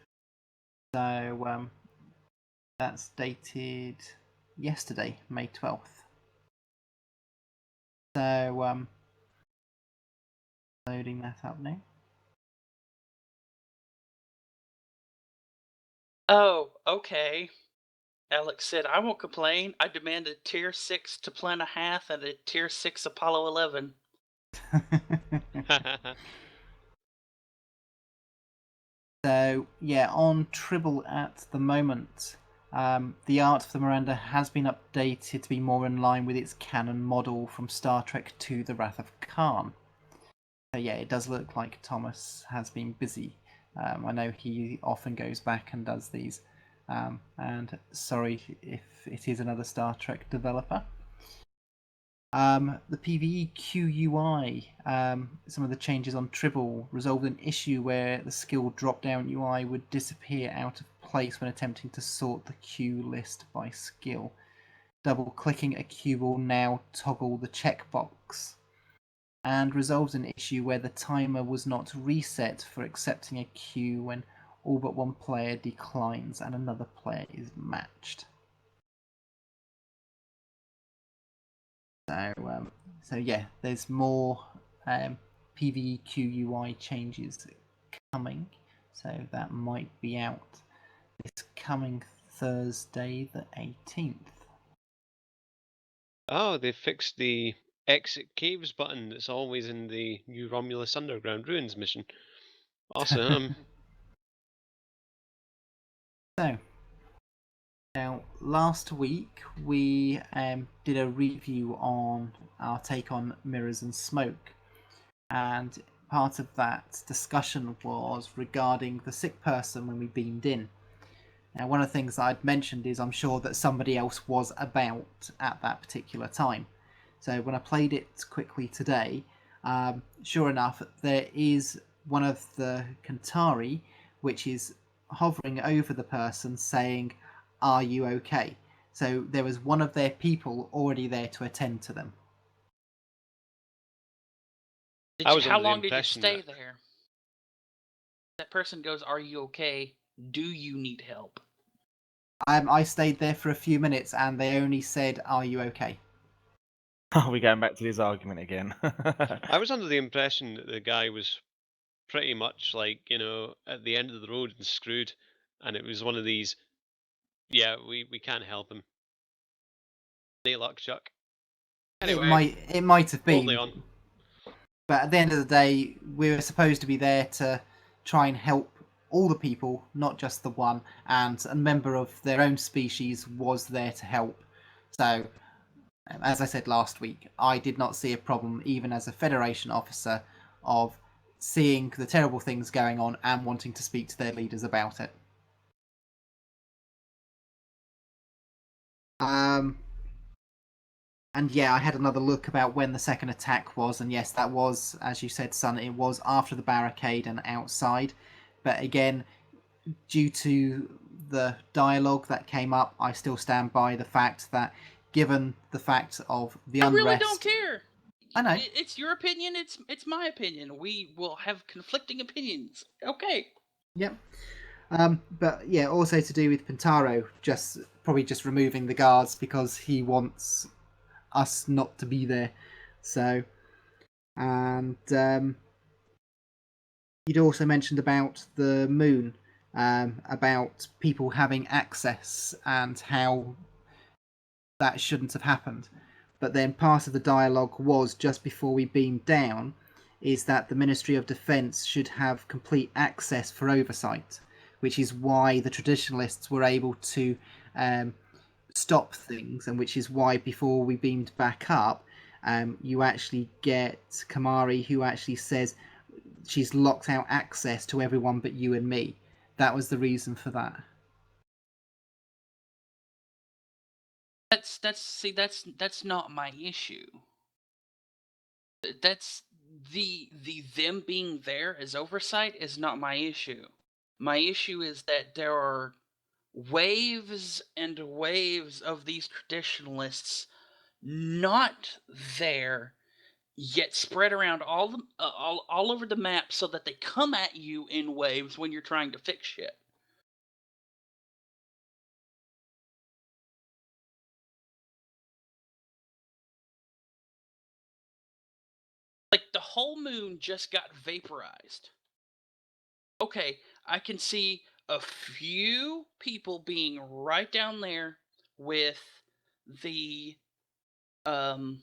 So that's dated yesterday, May 12th. So loading that up now. Oh, okay. Alex said, I won't complain. I demand a tier 6 to plan a half and a tier 6 Apollo 11. So yeah, on Tribble at the moment, the art of the Miranda has been updated to be more in line with its canon model from Star Trek II: The Wrath of Khan. So yeah, it does look like Thomas has been busy. I know he often goes back and does these. And sorry if it is another Star Trek developer. The PvE QUI, some of the changes on Tribble resolved an issue where the skill drop-down UI would disappear out of place when attempting to sort the queue list by skill. Double-clicking a queue will now toggle the checkbox, and resolves an issue where the timer was not reset for accepting a queue when all but one player declines and another player is matched. So yeah, there's more PvE QUI changes coming, so that might be out this coming Thursday, the 18th. Oh, they fixed the exit caves button that's always in the new Romulus Underground Ruins mission. Awesome. So, now last week we did a review on our take on Mirrors and Smoke, and part of that discussion was regarding the sick person when we beamed in. Now, one of the things that I'd mentioned is I'm sure that somebody else was about at that particular time. So when I played it quickly today, sure enough, there is one of the Kantari, which is hovering over the person saying, "Are you okay?" So there was one of their people already there to attend to them. How long did you stay there? That person goes, "Are you okay? Do you need help?" I stayed there for a few minutes and they only said, "Are you okay?" Are we going back to this argument again? I was under the impression that the guy was pretty much like, at the end of the road and screwed, and it was one of these, yeah, we can't help him. Day luck, Chuck. Anyway, it might have boldly been, on. but at the end of the day, we were supposed to be there to try and help all the people, not just the one, and a member of their own species was there to help. So, as I said last week, I did not see a problem, even as a Federation officer, of seeing the terrible things going on and wanting to speak to their leaders about it. And yeah, I had another look about when the second attack was, and yes, that was, as you said, son, it was after the barricade and outside. But again, due to the dialogue that came up, I still stand by the fact that, given the fact of the unrest, I really don't care. I know. It's your opinion. It's my opinion. We will have conflicting opinions. Okay. Yep. But yeah, also to do with Pintaro, probably just removing the guards because he wants us not to be there. So, and you'd also mentioned about the moon, about people having access and how that shouldn't have happened. But then part of the dialogue was just before we beamed down, is that the Ministry of Defence should have complete access for oversight, which is why the traditionalists were able to stop things, and which is why before we beamed back up, you actually get Kamari, who actually says she's locked out access to everyone but you and me. That was the reason for that. That's not my issue. That's the them being there as oversight is not my issue. My issue is that there are waves and waves of these traditionalists not there, yet spread around all over the map so that they come at you in waves when you're trying to fix shit. Like, the whole moon just got vaporized. Okay, I can see a few people being right down there with the um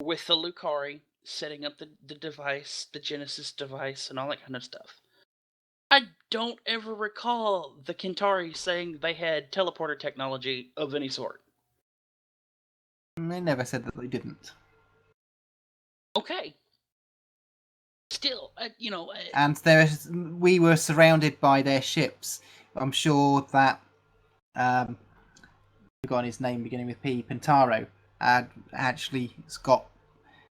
with the Lucari, setting up the device, the Genesis device, and all that kind of stuff. I don't ever recall the Kintari saying they had teleporter technology of any sort. They never said that they didn't. Okay. Still, And we were surrounded by their ships. I'm sure that I've forgotten his name beginning with P. Pentaro had actually got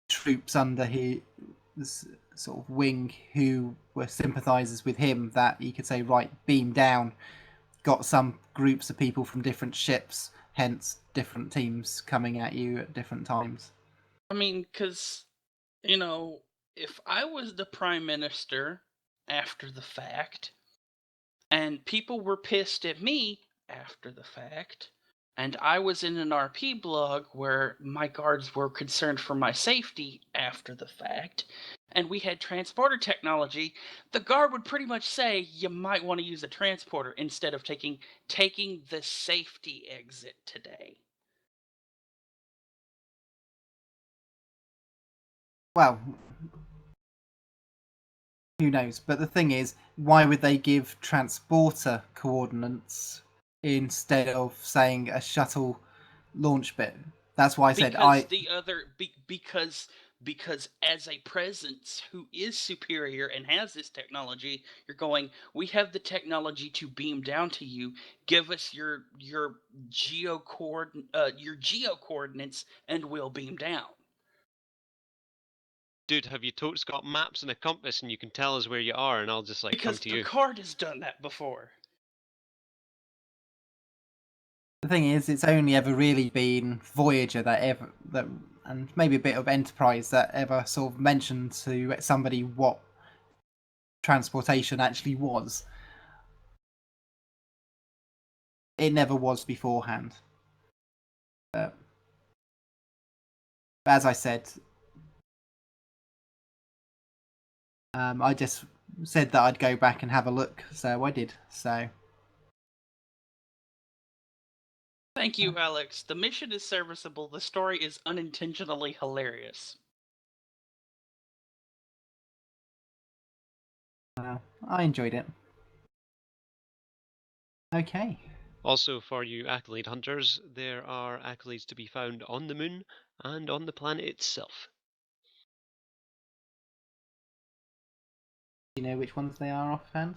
troops under his sort of wing who were sympathisers with him, that he could say, right, beam down. Got some groups of people from different ships, hence different teams coming at you at different times. I mean, because, if I was the prime minister after the fact, and people were pissed at me after the fact, and I was in an RP blog where my guards were concerned for my safety after the fact, and we had transporter technology, the guard would pretty much say you might want to use a transporter instead of taking the safety exit today. Well, who knows? But the thing is, why would they give transporter coordinates instead of saying a shuttle launch bit? That's why I said because as a presence who is superior and has this technology, you're going, we have the technology to beam down to you. Give us your geo coordinates and we'll beam down. Dude, have you totes got maps and a compass and you can tell us where you are and I'll just come to you? Because Picard has done that before. the thing is, it's only ever really been Voyager and maybe a bit of Enterprise that ever sort of mentioned to somebody what transportation actually was. It never was beforehand. But as I said, I just said that I'd go back and have a look, so I did. So thank you, Alex. The mission is serviceable. The story is unintentionally hilarious. I enjoyed it. Okay. Also, for you accolade hunters, there are accolades to be found on the moon and on the planet itself. Do you know which ones they are offhand?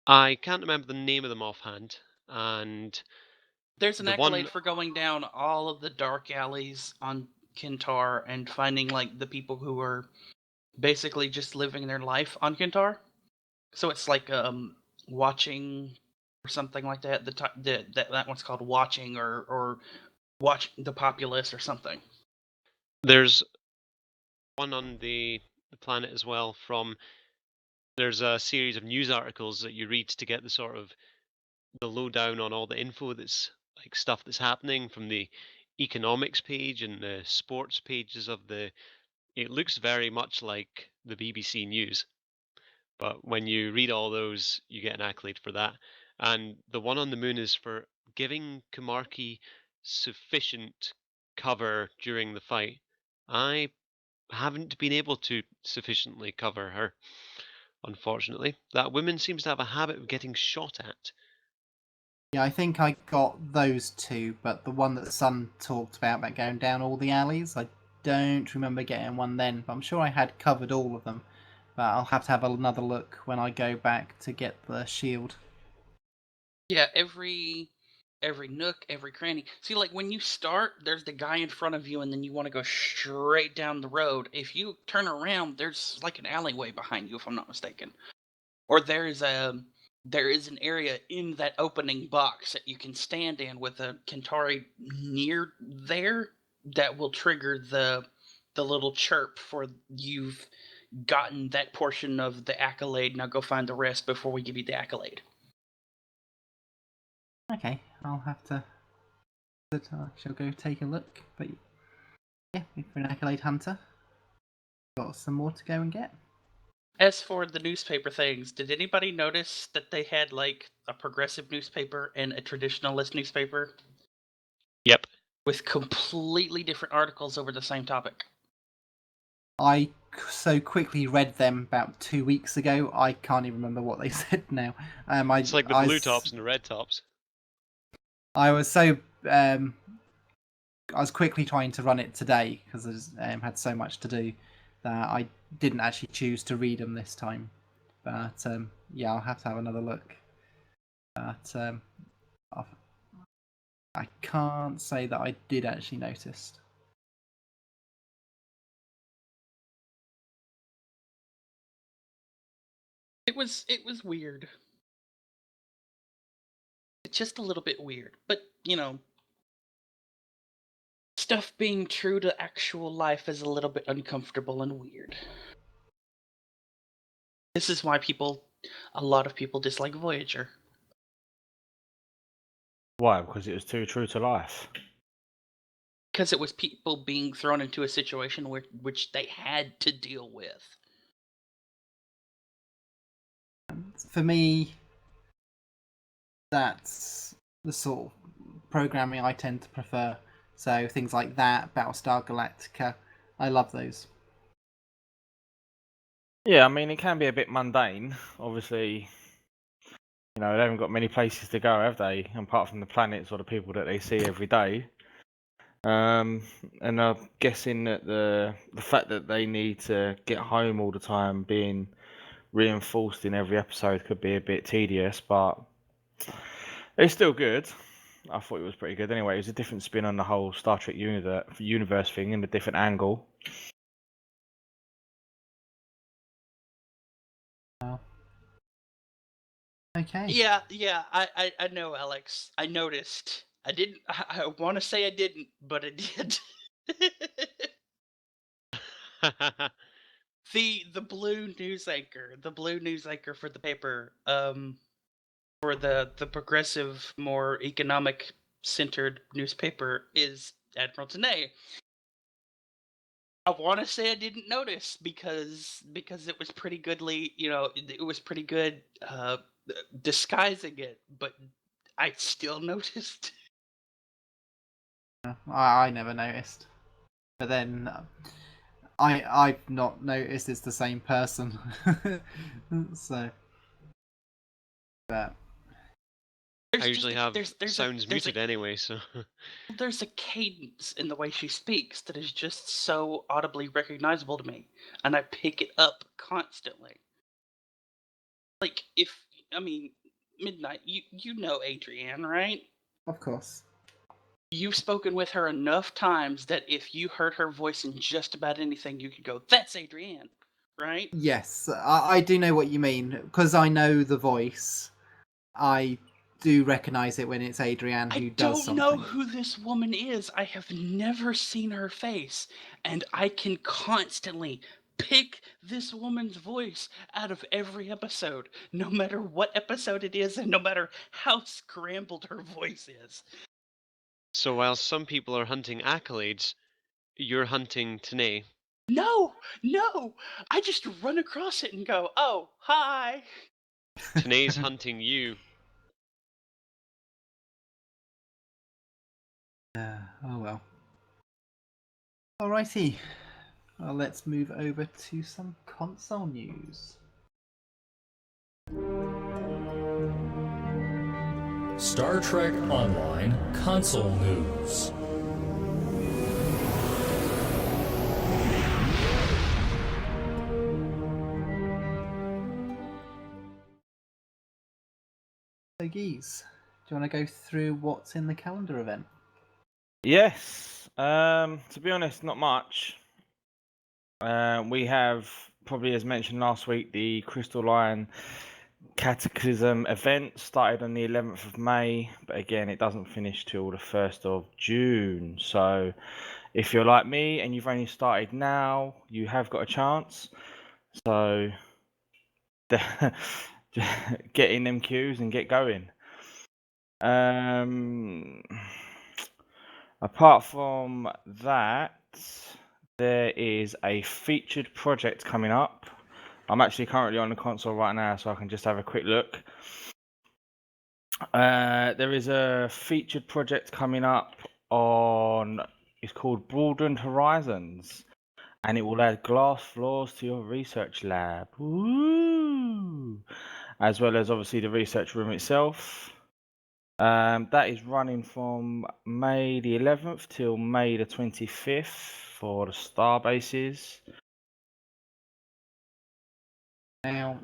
I can't remember the name of them offhand, and there's an the accolade one for going down all of the dark alleys on Kintar and finding like the people who are basically just living their life on Kintar. So it's like watching or something like that. That one's called watching or watch the populace or something. there's one on the planet as well. There's a series of news articles that you read to get the sort of the lowdown on all the info that's like stuff that's happening from the economics page and the sports pages of the. It looks very much like the BBC News, but when you read all those, you get an accolade for that. And the one on the moon is for giving Kumarki sufficient cover during the fight. I haven't been able to sufficiently cover her, unfortunately. That woman seems to have a habit of getting shot at. Yeah, I think I got those two, but the one that Sun talked about going down all the alleys, I don't remember getting one then, but I'm sure I had covered all of them. But I'll have to have another look when I go back to get the shield. Yeah, every nook, every cranny. See, like when you start, there's the guy in front of you, and then you want to go straight down the road. If you turn around, there's like an alleyway behind you, if I'm not mistaken. Or there is an area in that opening box that you can stand in with a Kintari near there that will trigger the little chirp for you've gotten that portion of the accolade. Now go find the rest before we give you the accolade. Okay, I'll have to. I shall go take a look. But yeah, if you're an accolade hunter, got some more to go and get. As for the newspaper things, did anybody notice that they had like a progressive newspaper and a traditionalist newspaper Yep. with completely different articles over the same topic? I so quickly read them about 2 weeks ago. I can't even remember what they said now. It's like the blue tops and the red tops. I was so I was quickly trying to run it today because I had so much to do that I didn't actually choose to read them this time. But yeah, I'll have to have another look. But I can't say that I did actually notice. It was weird. It's just a little bit weird, but you know, stuff being true to actual life is a little bit uncomfortable and weird. This is why a lot of people dislike Voyager. Why? Because it was too true to life. Because it was people being thrown into a situation which they had to deal with. For me, that's the sort of programming I tend to prefer. So things like that, Battlestar Galactica, I love those. Yeah, I mean, it can be a bit mundane. Obviously, they haven't got many places to go, have they? Apart from the planets or the people that they see every day. And I'm guessing that the fact that they need to get home all the time, being reinforced in every episode, could be a bit tedious, but it's still good. I thought it was pretty good. Anyway, it was a different spin on the whole Star Trek universe thing and a different angle. Okay. Yeah, I know, Alex. I noticed. I didn't. I want to say I didn't, but I did. the blue news anchor, for the paper, for the progressive, more economic centered newspaper is Admiral Tanay. I want to say I didn't notice because it was pretty goodly, it was pretty good disguising it, but I still noticed. I never noticed. But then I've not noticed it's the same person. So, but I usually have sounds muted a, anyway, so. there's a cadence in the way she speaks that is just so audibly recognizable to me, and I pick it up constantly. Like Midnight, you know Adrienne, right? of course. You've spoken with her enough times that if you heard her voice in just about anything, you could go, "That's Adrienne," right? Yes, I do know what you mean because I know the voice. I do recognize it when it's Adrienne who I does don't know something. who this woman is. I have never seen her face, and I can constantly pick this woman's voice out of every episode, no matter what episode it is, and no matter how scrambled her voice is. So while some people are hunting accolades, you're hunting Tanay. No, I just run across it and go, "Oh, hi." Tanay's hunting you. Oh well. Alrighty. Well, let's move over to some console news. Star Trek Online console news. So, Geese, do you want to go through what's in the calendar event? Yes. To be honest, not much. We have, probably as mentioned last week, the Crystal Lion Cataclysm event started on the 11th of May, but again, it doesn't finish till the 1st of June. So if you're like me and you've only started now, you have got a chance. So get in them queues and get going. Apart from that, there is a featured project coming up. I'm actually currently on the console right now, so I can just have a quick look. There is a featured project coming up on. It's called Broadened Horizons, and it will add glass floors to your research lab. Woo! As well as obviously the research room itself. That is running from May the 11th till May the 25th for the star bases. Now,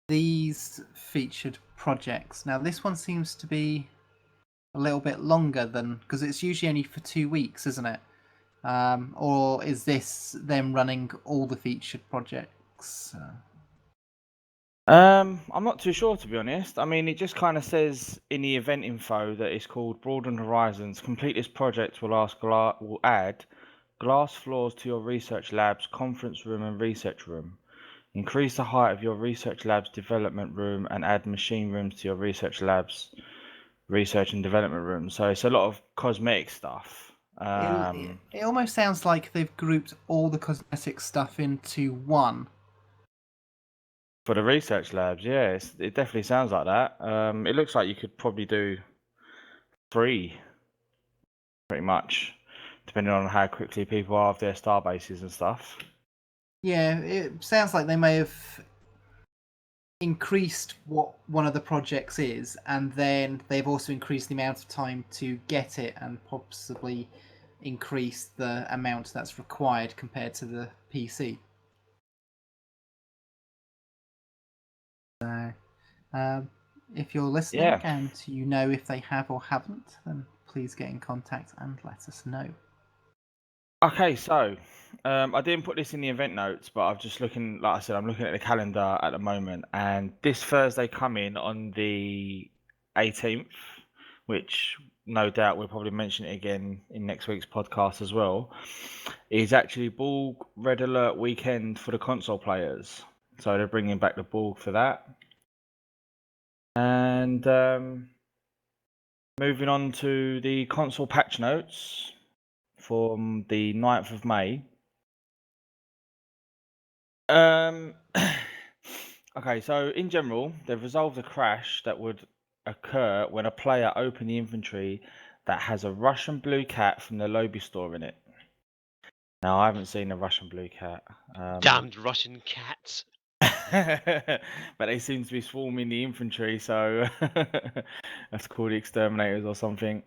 these featured projects. Now, this one seems to be a little bit longer than, because it's usually only for 2 weeks, isn't it? Or is this them running all the featured projects? I'm not too sure, to be honest. I mean, it just kind of says in the event info that it's called Broadened Horizons. Complete this project will add glass floors to your research labs, conference room, and research room. Increase the height of your research lab's development room and add machine rooms to your research lab's research and development room. So it's a lot of cosmetic stuff. It almost sounds like they've grouped all the cosmetic stuff into one. For the research labs, yeah, it definitely sounds like that. It looks like you could probably do 3, pretty much, depending on how quickly people are of their star bases and stuff. Yeah, it sounds like they may have increased what one of the projects is, and then they've also increased the amount of time to get it, and possibly increased the amount that's required compared to the PC. So, if you're listening Yeah. and you know if they have or haven't, then please get in contact and let us know. Okay, so I didn't put this in the event notes, but I'm just looking, like I said, I'm looking at the calendar at the moment, and this Thursday coming on the 18th, which no doubt we'll probably mention it again in next week's podcast as well, is actually Borg Red Alert weekend for the console players. So they're bringing back the Borg for that. And moving on to the console patch notes from the 9th of May. Okay, so in general, they've resolved a crash that would occur when a player opened the inventory that has a Russian blue cat from the Lobby store in it. Now, I haven't seen a Russian blue cat. Damned Russian cats. But they seem to be swarming the infantry, so that's called the exterminators or something.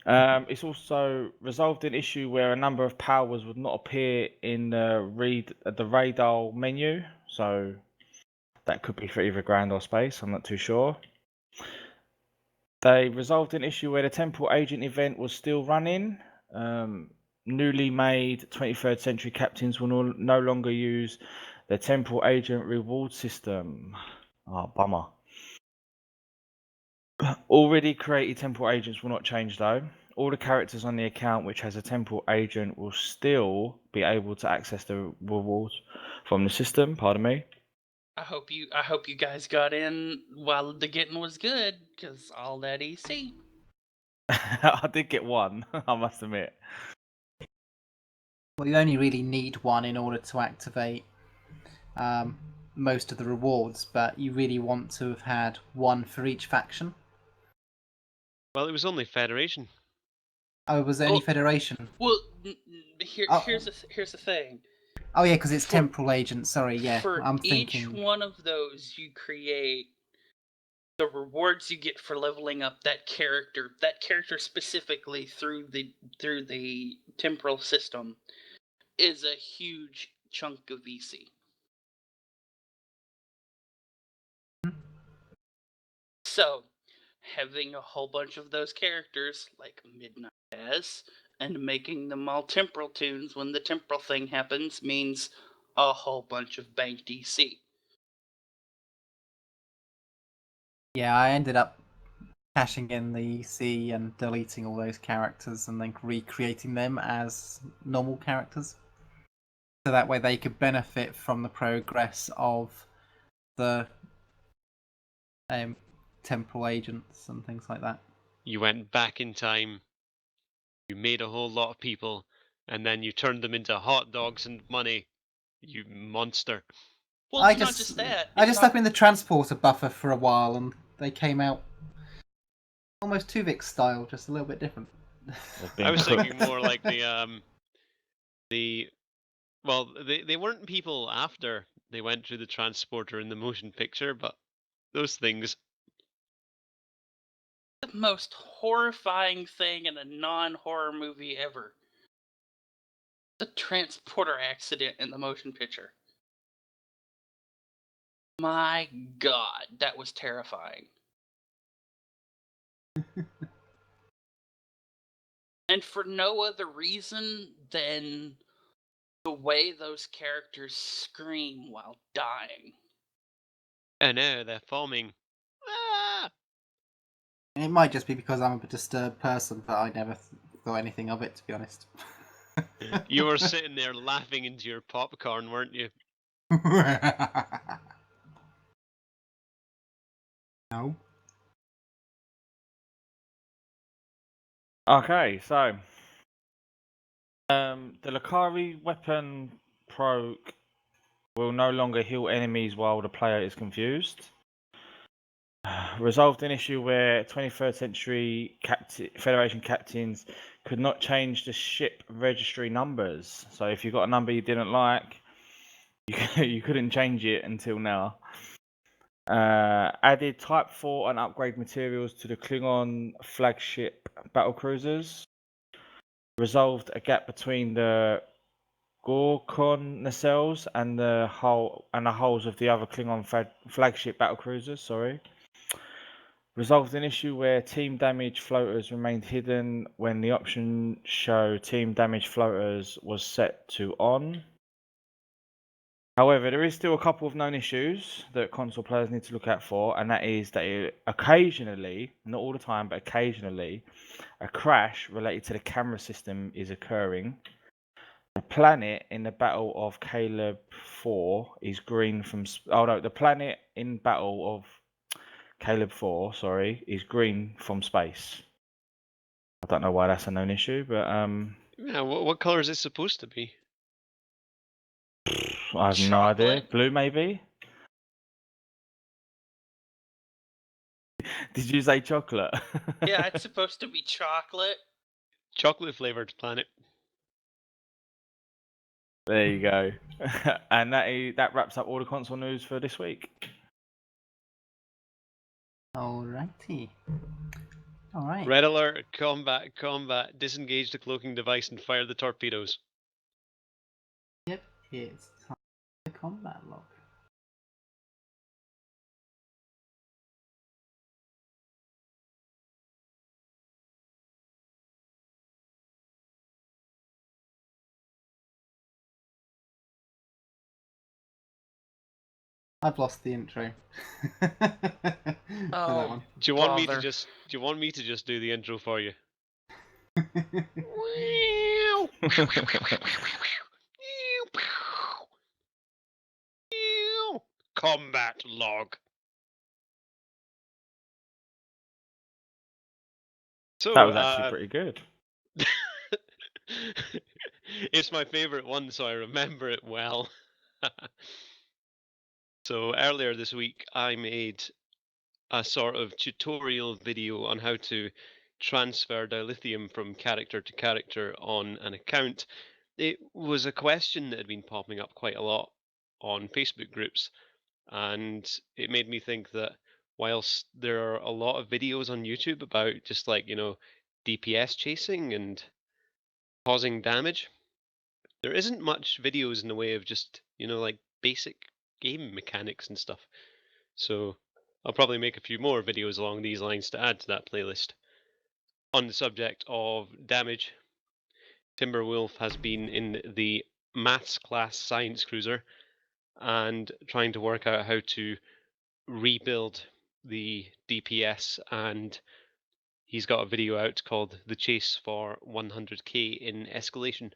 It's also resolved an issue where a number of powers would not appear in the radar menu, so that could be for either ground or space, I'm not too sure. They resolved an issue where the Temple Agent event was still running. Newly made 23rd century captains will no longer use the Temple Agent reward system. Oh, bummer. Already created Temple Agents will not change though. All the characters on the account which has a Temple Agent will still be able to access the rewards from the system, pardon me. I hope you guys got in while the getting was good, because all that EC. I did get one, I must admit. Well, you only really need one in order to activate most of the rewards, but you really want to have had one for each faction. Well, it was only Federation. Oh, was there any Federation? Well, here's the thing. Oh yeah, because it's Temporal Agent. Sorry, yeah, For I'm each thinking. one of those, you create the rewards you get for leveling up that character specifically through the temporal system is a huge chunk of VC. So, having a whole bunch of those characters, like Midnight has, and making them all temporal tunes when the temporal thing happens means a whole bunch of bank DC. Yeah, I ended up cashing in the EC and deleting all those characters and then recreating them as normal characters. So that way they could benefit from the progress of the temporal agents and things like that. You went back in time, you made a whole lot of people, and then you turned them into hot dogs and money. You monster. Well, I it's not just, just that. I it's just not- stuck in the transporter buffer for a while, and they came out almost Tuvix style, just a little bit different. They've I been was thinking cooked. more like well, they weren't people after they went through the transporter in the motion picture, but those things. the most horrifying thing in a non-horror movie ever. The transporter accident in the motion picture. My God, that was terrifying. And for no other reason than the way those characters scream while dying. And now they're foaming. Ah! It might just be because I'm a disturbed person, but I never thought anything of it, to be honest. You were sitting there laughing into your popcorn, weren't you? No. Okay, so the Lakari weapon proc will no longer heal enemies while the player is confused. Resolved an issue where 23rd century Federation captains could not change the ship registry numbers. So if you got a number you didn't like, you couldn't change it until now. Added Type 4 and upgrade materials to the Klingon flagship battlecruisers. Resolved a gap between the Gorkon nacelles and the hulls of the other Klingon flagship battlecruisers. Sorry. Resolved an issue where team damage floaters remained hidden when the option show team damage floaters was set to on. However, there is still a couple of known issues that console players need to look out for, and that is that occasionally, not all the time, but occasionally, a crash related to the camera system is occurring. The planet in the Battle of Caleb 4 is green from... Oh no, the planet in Battle of Caleb 4, sorry, is green from space. I don't know why that's a known issue, but Yeah, what color is it supposed to be? I have no idea. Chocolate? Blue, maybe? Did you say chocolate? Yeah, it's supposed to be chocolate. Chocolate flavored planet. There you go. And that wraps up all the console news for this week. Alrighty. Alright. Red alert, combat, disengage the cloaking device and fire the torpedoes. Yep, it's time for the combat log. I've lost the intro. For that Oh, one. Do you want me bother. to just do the intro for you? Combat log. So That was actually pretty good. it's my favorite one, so I remember it well. So earlier this week, I made a sort of tutorial video on how to transfer dilithium from character to character on an account. It was a question that had been popping up quite a lot on Facebook groups, and it made me think that whilst there are a lot of videos on YouTube about just like, DPS chasing and causing damage, there isn't much videos in the way of just, like basic game mechanics and stuff. So I'll probably make a few more videos along these lines to add to that playlist. On the subject of damage, Timberwolf has been in the maths class science cruiser and trying to work out how to rebuild the DPS, and he's got a video out called The Chase for 100k in Escalation.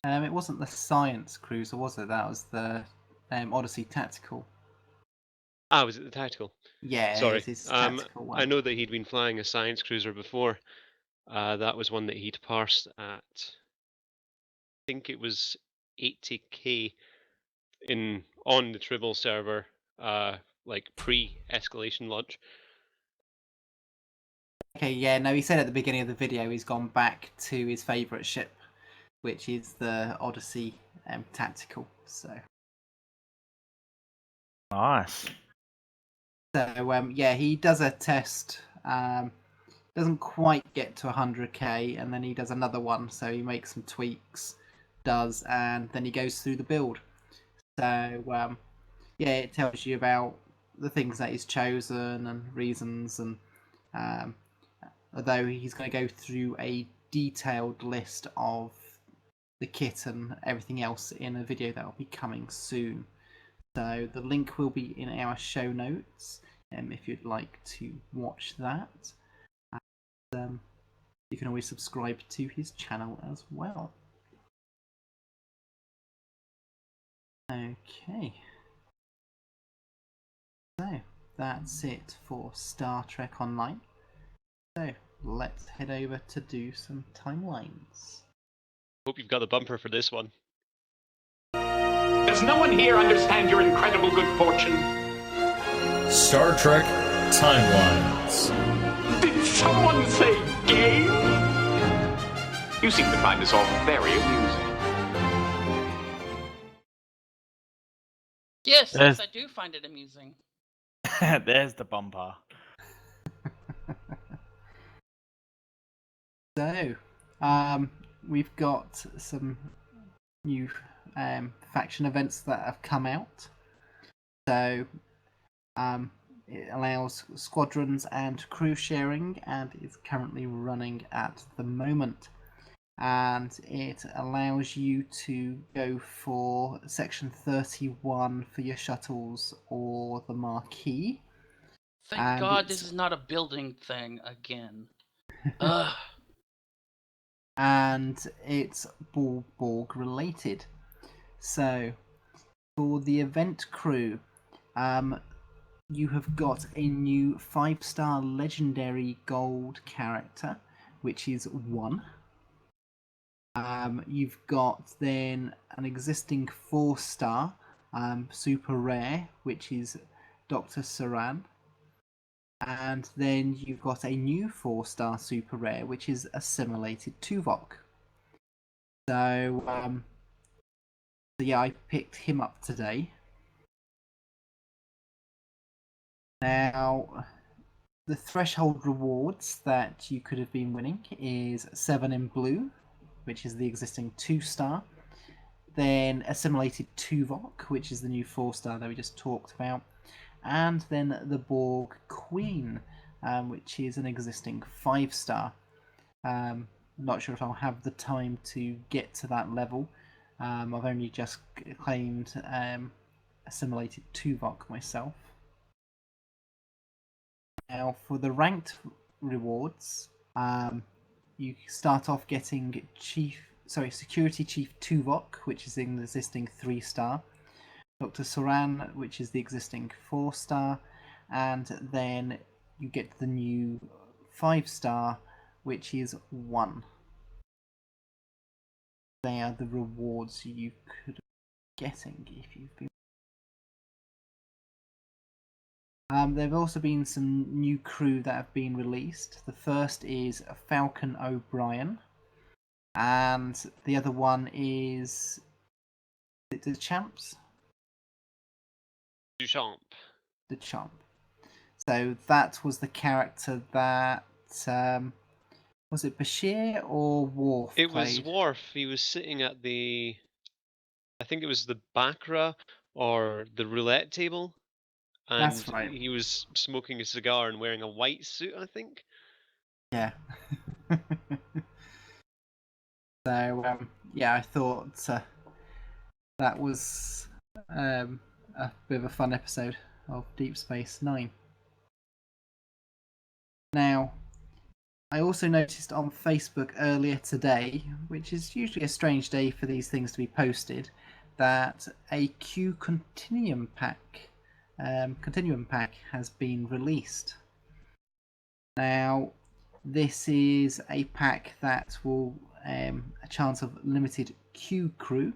It wasn't the Science Cruiser, was it? That was the Odyssey Tactical. Ah, was it the tactical? Yeah, Sorry. it's his tactical one. I know that he'd been flying a science cruiser before. That was one that he'd parsed at, I think it was 80k in on the Tribble server, like pre-escalation launch. Okay, yeah, no, he said at the beginning of the video he's gone back to his favourite ship, which is the Odyssey Tactical. So Nice. yeah, he does a test. Doesn't quite get to 100k, and then he does another one. So he makes some tweaks, and then he goes through the build. So yeah, it tells you about the things that he's chosen and reasons, and although he's going to go through a detailed list of the kit and everything else in a video that will be coming soon. So the link will be in our show notes if you'd like to watch that. And, you can always subscribe to his channel as well. Okay. So that's it for Star Trek Online. So let's head over to do some timelines. Hope you've got the bumper for this one. Does no one here understand your incredible good fortune? Star Trek Timelines. Did someone say game? You seem to find this all very amusing. Yes, There's- yes, I do find it amusing. There's the bumper. So, we've got some new faction events that have come out. So, it allows squadrons and crew sharing, and is currently running at the moment. And it allows you to go for Section 31 for your shuttles or the Marquee. Thank And God it's- this is not a building thing again. Ugh. And it's Borg related. So, for the event crew, you have got a new 5-star legendary gold character, which is 1. You've got then an existing 4-star super rare, which is Dr. Saran. And then you've got a new 4-star super rare, which is Assimilated Tuvok. So, yeah, I picked him up today. Now, the threshold rewards that you could have been winning is 7 in blue, which is the existing 2-star. Then Assimilated Tuvok, which is the new 4-star that we just talked about. And then the Borg Queen, which is an existing 5-star. I'm not sure if I'll have the time to get to that level. I've only just claimed Assimilated Tuvok myself. Now, for the ranked rewards, you start off getting Security Chief Tuvok, which is an existing 3-star. Dr. Saran, which is the existing 4-star, and then you get the new 5-star, which is 1. They are the rewards you could be getting if you've been. There have also been some new crew that have been released. The first is Falcon O'Brien, and the other one is the Champs. Duchamp. The Champ. So that was the character that was it Bashir or Worf? It was played? Worf. He was sitting at the, I think it was the Baccarat or the roulette table, and That's right. he was smoking a cigar and wearing a white suit, I think. Yeah. So yeah, I thought that was a bit of a fun episode of Deep Space Nine. Now, I also noticed on Facebook earlier today, which is usually a strange day for these things to be posted, that a Q Continuum pack has been released. Now, this is a pack that will a chance of limited Q crew.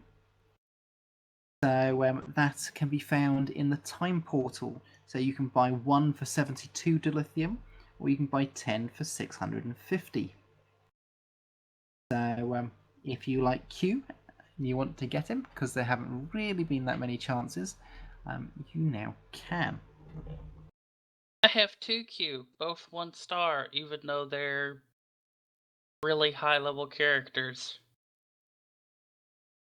So that can be found in the time portal. So you can buy 1 for 72 dilithium, or you can buy 10 for 650. So if you like Q and you want to get him, because there haven't really been that many chances, you now can. I have 2Q, both 1 star, even though they're really high level characters.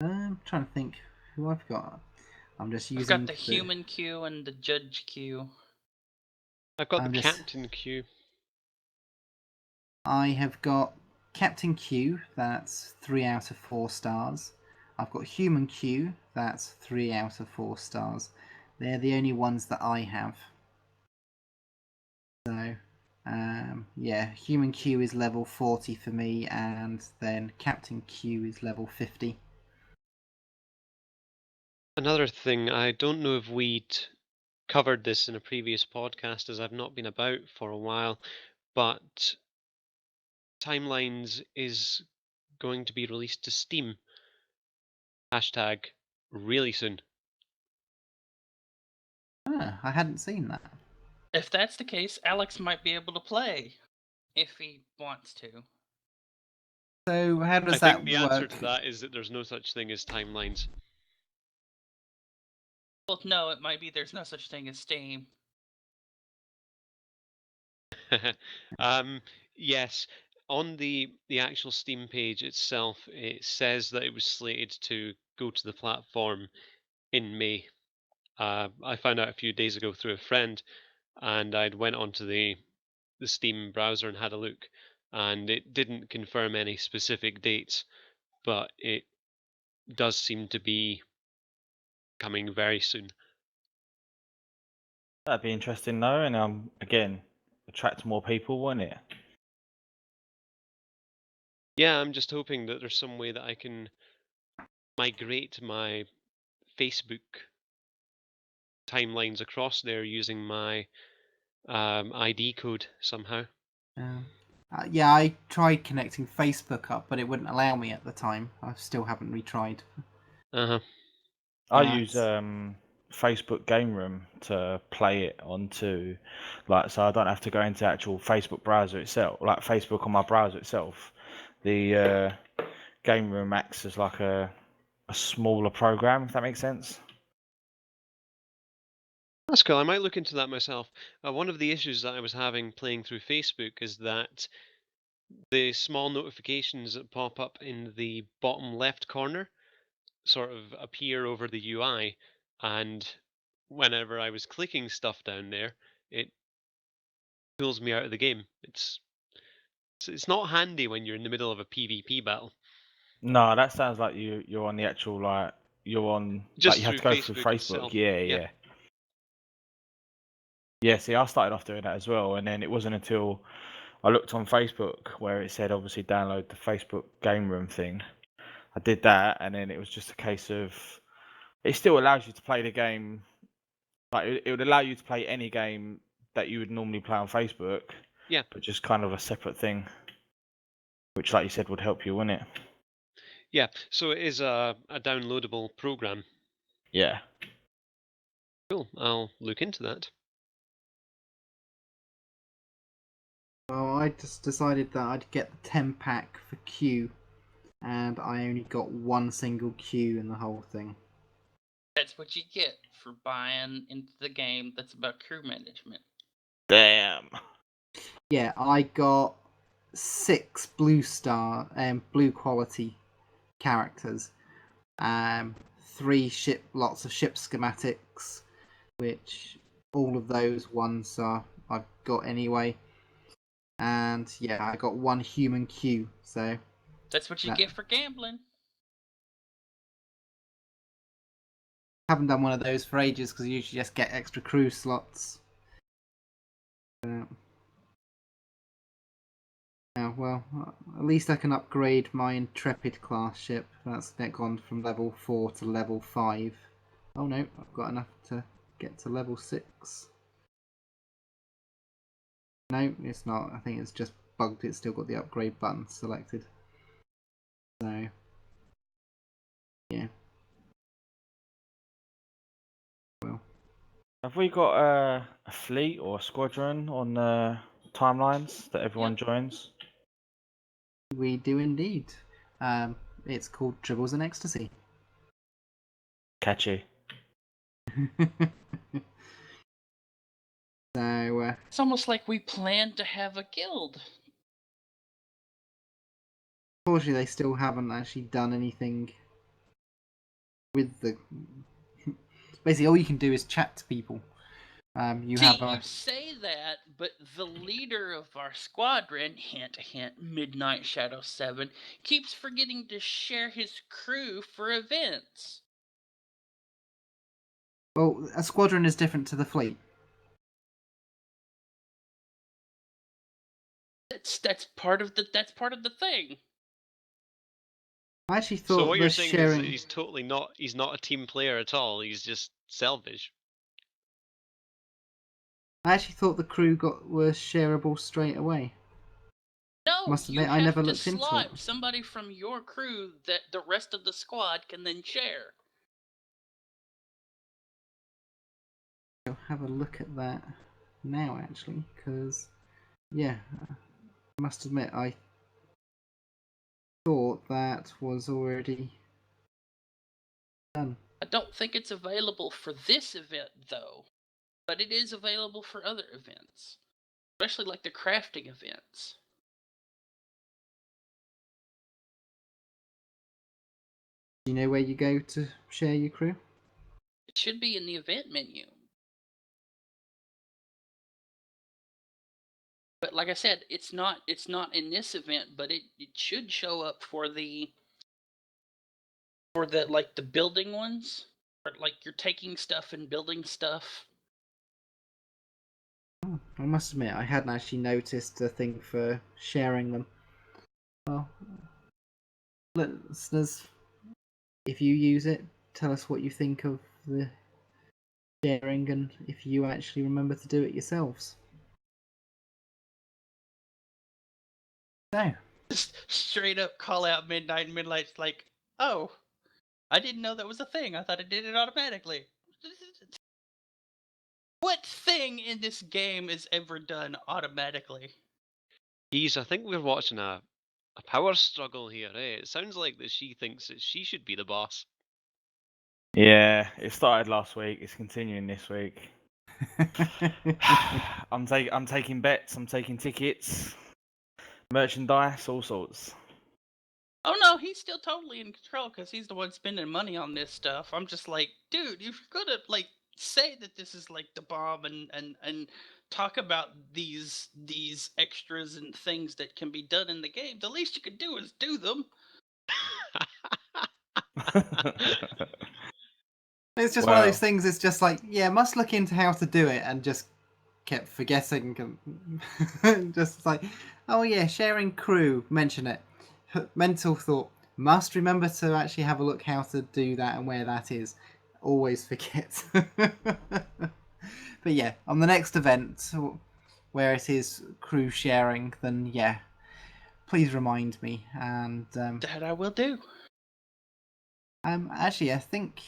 I'm trying to think who I've got. I'm just using I've got the human Q and the judge Q. I've got the Captain Q. I have got Captain Q, that's 3 out of 4 stars. I've got Human Q, that's 3 out of 4 stars. They're the only ones that I have. So, yeah, Human Q is level 40 for me, and then Captain Q is level 50. Another thing, I don't know if we'd covered this in a previous podcast, as I've not been about for a while, but Timelines is going to be released to Steam. Hashtag really soon. Ah, I hadn't seen that. If that's the case, Alex might be able to play. If he wants to. So how does I that think the work? answer to that is that there's no such thing as Timelines. Well, no, it might be there's no such thing as Steam. Yes, on the actual Steam page itself, it says that it was slated to go to the platform in May. I found out a few days ago through a friend, and I'd went onto the Steam browser and had a look, and it didn't confirm any specific dates, but it does seem to be coming very soon. That'd be interesting though, and again, attract more people, wouldn't it? Yeah, I'm just hoping that there's some way that I can migrate my Facebook timelines across there using my ID code somehow. Yeah, I tried connecting Facebook up, but it wouldn't allow me at the time. I still haven't retried. Uh-huh. I use Facebook Game Room to play it onto, so I don't have to go into actual Facebook browser itself, like Facebook on my browser itself. The Game Room acts as like a smaller program, if that makes sense. That's cool. I might look into that myself. One of the issues that I was having playing through Facebook is that the small notifications that pop up in the bottom left corner sort of appear over the UI, and whenever I was clicking stuff down there, it pulls me out of the game. It's not handy when you're in the middle of a PvP battle. No, that sounds like you're on the actual you're on Just you have to through go through Facebook Facebook. itself. Yeah. Yeah, see, I started off doing that as well, and then it wasn't until I looked on Facebook where it said obviously download the Facebook Game Room thing. I did that, and then it was just a case of it still allows you to play the game. Like it would allow you to play any game that you would normally play on Facebook. Yeah. But just kind of a separate thing, which, like you said, would help you, wouldn't it? Yeah. So it is a downloadable program. Yeah. Cool. I'll look into that. Well, I just decided that I'd get the 10 pack for Q, and I only got one single Q in the whole thing. That's what you get for buying into the game that's about crew management. Damn. Yeah, I got 6 blue blue quality characters. 3 lots of ship schematics, which all of those ones I've got anyway. And yeah, I got 1 human Q, so that's what you get for gambling. Haven't done one of those for ages because you usually just get extra crew slots. Yeah, well, at least I can upgrade my Intrepid class ship. That's gone from level 4 to level 5. Oh no, I've got enough to get to level 6. No, it's not. I think it's just bugged. It's still got the upgrade button selected. So, yeah. Have we got a fleet or a squadron on timelines that everyone joins? We do indeed. It's called Tribbles and Ecstasy. Catchy. So It's almost like we planned to have a guild. unfortunately, they still haven't actually done anything with the. Basically, all you can do is chat to people. You See, have a. you say that, but the leader of our squadron, hint hint, Midnight Shadow 7, keeps forgetting to share his crew for events. Well, a squadron is different to the fleet. That's part of the thing. I actually So thought what the you're saying is that sharing. he's totally not. He's not a team player at all. He's just selfish. I actually thought the crew were shareable straight away. No, Must you admit, I have never to looked into slot it. somebody from your crew that the rest of the squad can then share. I'll have a look at that now, actually, because yeah, I must admit I thought that was already done. I don't think it's available for this event though, but it is available for other events, especially like the crafting events. Do you know where you go to share your crew? It should be in the event menu. But like I said, it's not in this event, but it should show up for the like the building ones. Or like you're taking stuff and building stuff. Oh, I must admit I hadn't actually noticed the thing for sharing them. Well, listeners, if you use it, tell us what you think of the sharing and if you actually remember to do it yourselves. So, Just straight up call out Midnight, and Midnight's like, oh, I didn't know that was a thing. I thought it did it automatically. What thing in this game is ever done automatically? Geez, I think we're watching a power struggle here. Eh? It sounds like that she thinks that she should be the boss. Yeah, it started last week. It's continuing this week. I'm taking bets. I'm taking tickets, merchandise, all sorts. Oh no, he's still totally in control because he's the one spending money on this stuff. I'm just like, dude, if you're gonna like say that this is like the bomb and talk about these extras and things that can be done in the game, the least you could do is do them. it's just one of those things. It's just like, yeah, must look into how to do it, and just kept forgetting. Just like, oh yeah, sharing crew. Mention it. Mental thought. Must remember to actually have a look how to do that and where that is. Always forget. But yeah, on the next event where it is crew sharing, then yeah, please remind me. And That I will do. actually, I think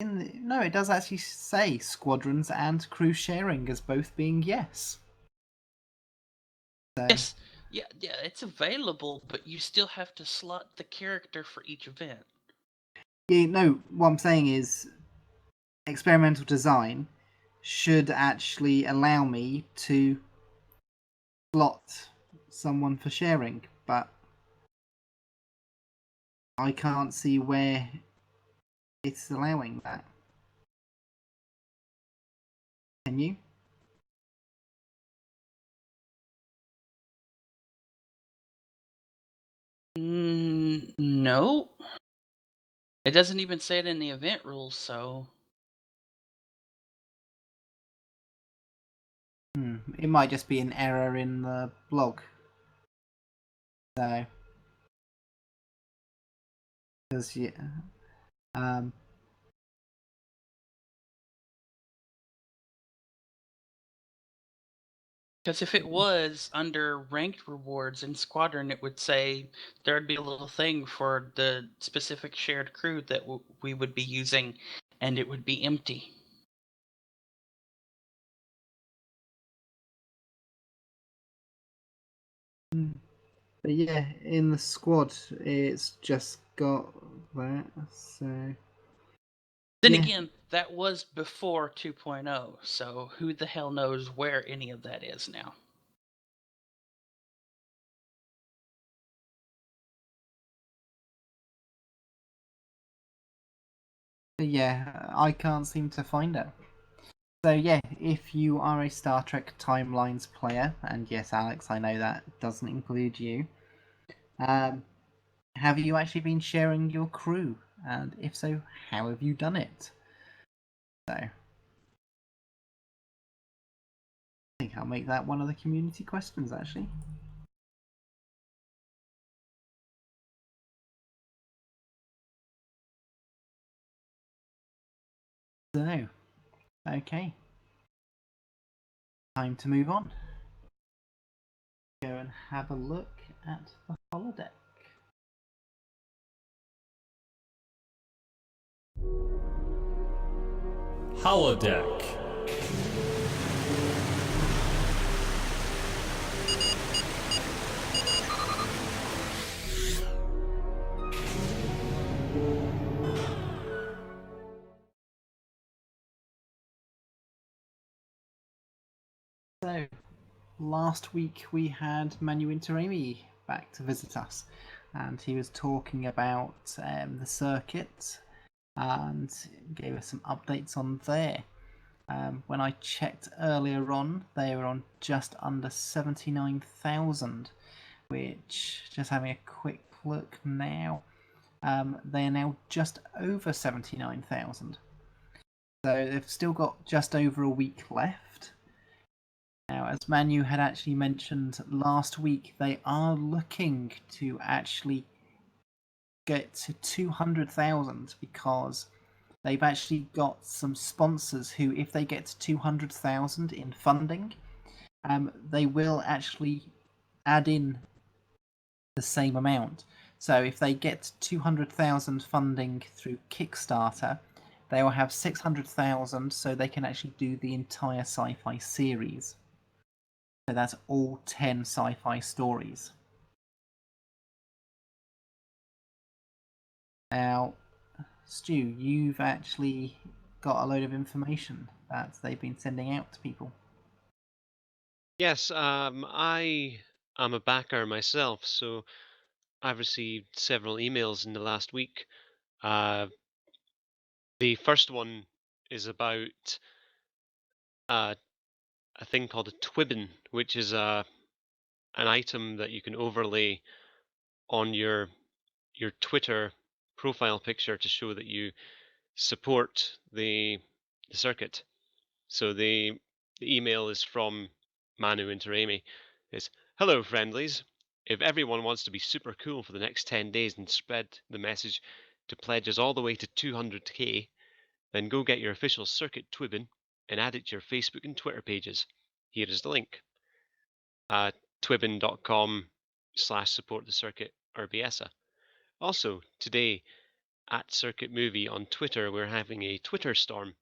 no, it does actually say squadrons and crew sharing as both being yes. So, Yes, yeah, it's available, but you still have to slot the character for each event. yeah, no, what I'm saying is experimental design should actually allow me to slot someone for sharing, but I can't see where it's allowing that. Can you? No. It doesn't even say it in the event rules, so. It might just be an error in the blog. So, because yeah, um, Because if it was under ranked rewards in Squadron, it would say there'd be a little thing for the specific shared crew that we would be using, and it would be empty. But yeah, in the squad, it's just got that. So Then yeah. again, that was before 2.0, so who the hell knows where any of that is now? But yeah, I can't seem to find it. So yeah, if you are a Star Trek Timelines player, and yes, Alex, I know that doesn't include you, have you actually been sharing your crew? And if so, how have you done it? So I think I'll make that one of the community questions, actually. So, okay. Time to move on. Go and have a look at the holodeck. Holodeck. So, last week we had Manu Interami back to visit us, and he was talking about the circuit and gave us some updates on there. When I checked earlier on, they were on just under 79,000, which, just having a quick look now, they are now just over 79,000. So they've still got just over a week left. Now, as Manu had actually mentioned last week, they are looking to actually get to 200,000 because they've actually got some sponsors who, if they get to 200,000 in funding, they will actually add in the same amount. So if they get 200,000 funding through Kickstarter, they will have 600,000 so they can actually do the entire sci-fi series. So that's all 10 sci-fi stories. Now, Stu, you've actually got a load of information that they've been sending out to people. Yes, I am a backer myself, so I've received several emails in the last week. The first one is about a thing called a twibbon, which is an item that you can overlay on your Twitter profile picture to show that you support the circuit. So the email is from Manu Interami. It's, hello friendlies. If everyone wants to be super cool for the next 10 days and spread the message to pledges all the way to 200k, then go get your official circuit twibbon and add it to your Facebook and Twitter pages. Here is the link. Twibbon.com/support the circuit RBSA. Also, today at Circuit Movie on Twitter, we're having a Twitter storm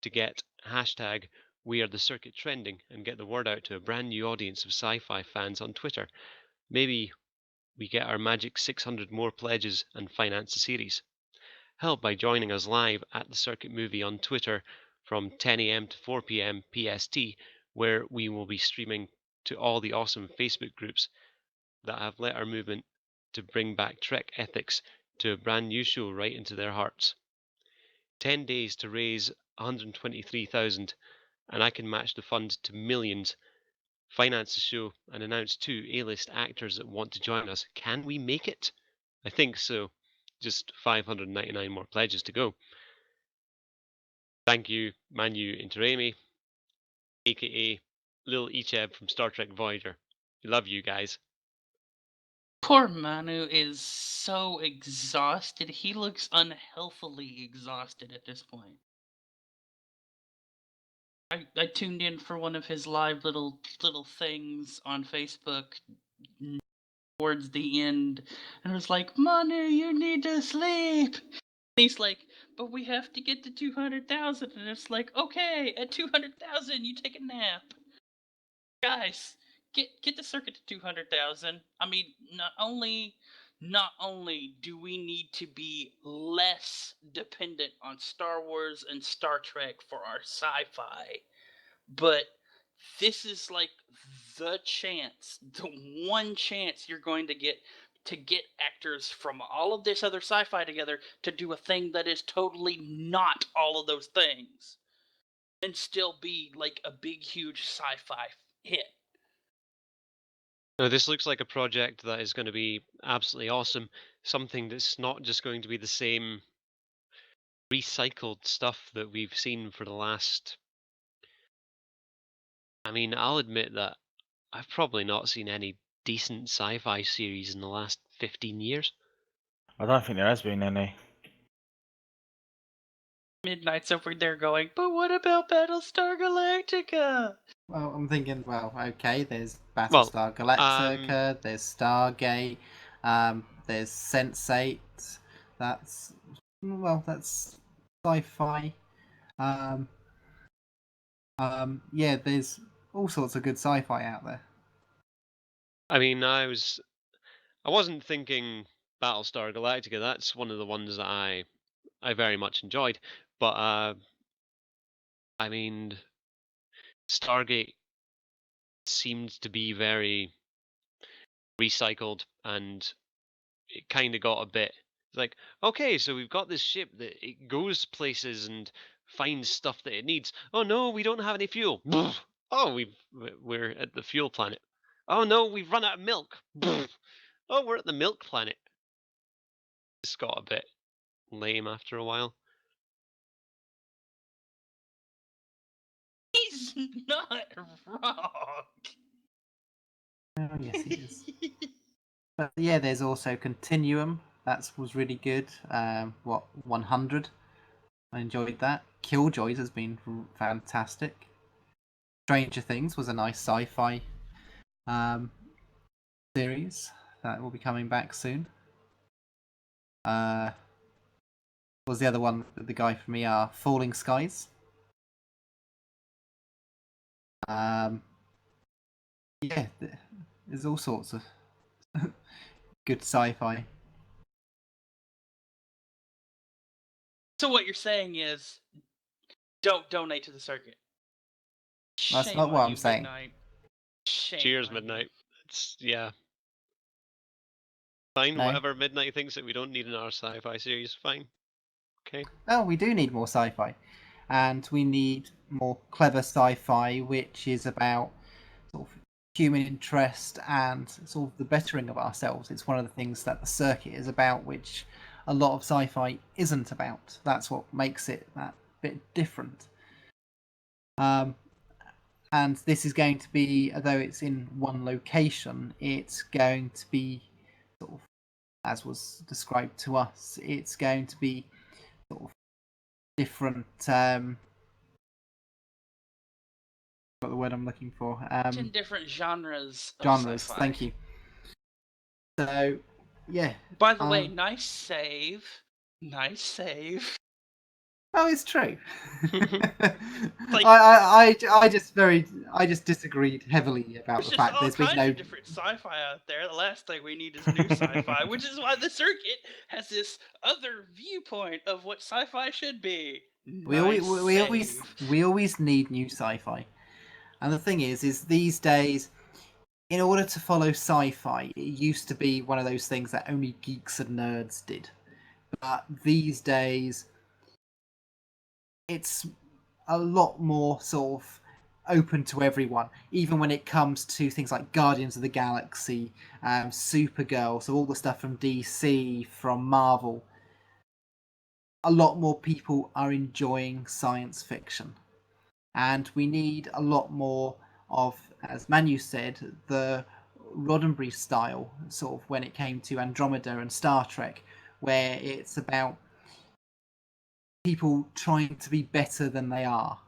to get hashtag We Are the Circuit trending and get the word out to a brand new audience of sci-fi fans on Twitter. Maybe we get our magic 600 more pledges and finance the series. Help by joining us live at the Circuit Movie on Twitter from 10 a.m. to 4 p.m. PST, where we will be streaming to all the awesome Facebook groups that have led our movement to bring back Trek ethics to a brand new show right into their hearts. 10 days to raise 123,000, and I can match the fund to millions. Finance the show and announce 2 A-list actors that want to join us. Can we make it? I think so. Just 599 more pledges to go. Thank you, Manu Interami, aka Lil Icheb from Star Trek Voyager. Love you guys. Poor Manu is so exhausted. He looks unhealthily exhausted at this point. I tuned in for one of his live little things on Facebook towards the end, and it was like, Manu, you need to sleep. And he's like, but we have to get to 200,000, and it's like, okay, at 200,000, you take a nap. Guys, get the circuit to 200,000. I mean, not only do we need to be less dependent on Star Wars and Star Trek for our sci-fi, but this is like the chance, the one chance you're going to get actors from all of this other sci-fi together to do a thing that is totally not all of those things and still be like a big huge sci-fi hit. No, this looks like a project that is going to be absolutely awesome. Something that's not just going to be the same recycled stuff that we've seen for the last... I mean, I'll admit that I've probably not seen any decent sci-fi series in the last 15 years. I don't think there has been any. Midnight's over there going, but what about Battlestar Galactica? Well, I'm thinking, well, okay, there's Battlestar Galactica, there's Stargate, there's Sense8. That's sci-fi. Yeah, there's all sorts of good sci-fi out there. I mean, I wasn't thinking Battlestar Galactica. That's one of the ones that I very much enjoyed. But I mean, Stargate seemed to be very recycled, and it kind of got a bit like, okay, so we've got this ship that it goes places and finds stuff that it needs. Oh no, we don't have any fuel. Oh, we're at the fuel planet. Oh no, we've run out of milk. Oh, we're at the milk planet. It's got a bit lame after a while. He's not wrong. Oh, yes, he is. But yeah, there's also Continuum. That was really good. 100? I enjoyed that. Killjoys has been fantastic. Stranger Things was a nice sci-fi series that will be coming back soon. What was the other one with the guy from ER? Falling Skies. Yeah, there's all sorts of good sci-fi. So what you're saying is, don't donate to the circuit. That's Shame not on what I'm you, saying. Midnight. Shame Cheers, on you. Midnight. It's fine. No. Whatever Midnight thinks that we don't need in our sci-fi series, fine. Okay. Oh, we do need more sci-fi, and we need more clever sci-fi, which is about sort of human interest and sort of the bettering of ourselves. It's one of the things that the circuit is about, which a lot of sci-fi isn't about. That's what makes it that bit different. And this is going to be, although it's in one location, it's going to be sort of, as was described to us, it's going to be sort of different. Got the word I'm looking for. 10 different genres of Genres. sci-fi. Thank you. So, yeah. By the way, nice save. Nice save. Oh, it's true. Like, I just disagreed heavily about the fact there's there's been no of different sci-fi out there. The last thing we need is new sci-fi, which is why the circuit has this other viewpoint of what sci-fi should be. We always need new sci-fi, and the thing is these days, in order to follow sci-fi, it used to be one of those things that only geeks and nerds did, but these days, it's a lot more sort of open to everyone, even when it comes to things like Guardians of the Galaxy, Supergirl, so all the stuff from DC, from Marvel. A lot more people are enjoying science fiction, and we need a lot more of, as Manu said, the Roddenberry style, sort of when it came to Andromeda and Star Trek, where it's about people trying to be better than they are.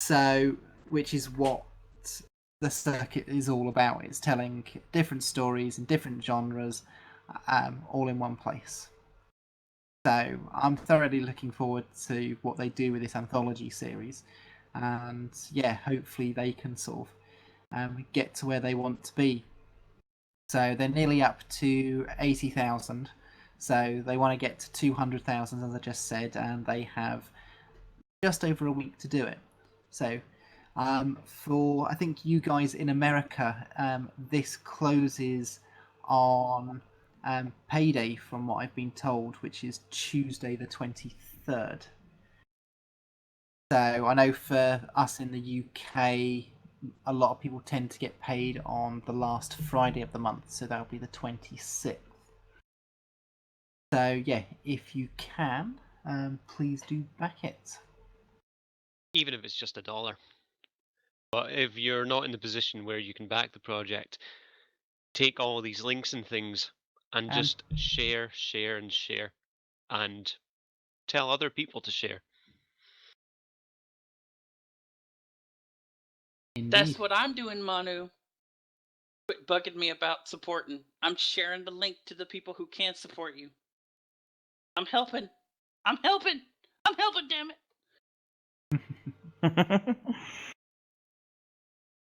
So, which is what the circuit is all about. It's telling different stories in different genres, all in one place. So I'm thoroughly looking forward to what they do with this anthology series, and yeah, hopefully they can sort get to where they want to be. So they're nearly up to 80,000. So they want to get to 200,000, as I just said, and they have just over a week to do it. So for, I think, you guys in America, this closes on payday, from what I've been told, which is Tuesday the 23rd. So I know for us in the UK, a lot of people tend to get paid on the last Friday of the month, so that'll be the 26th. So yeah, if you can, please do back it. Even if it's just $1. But if you're not in the position where you can back the project, take all these links and things and just share, and share, and tell other people to share. Indeed. That's what I'm doing, Manu. Quit bugging me about supporting. I'm sharing the link to the people who can't support you. I'm helping. I'm helping. I'm helping, damn it.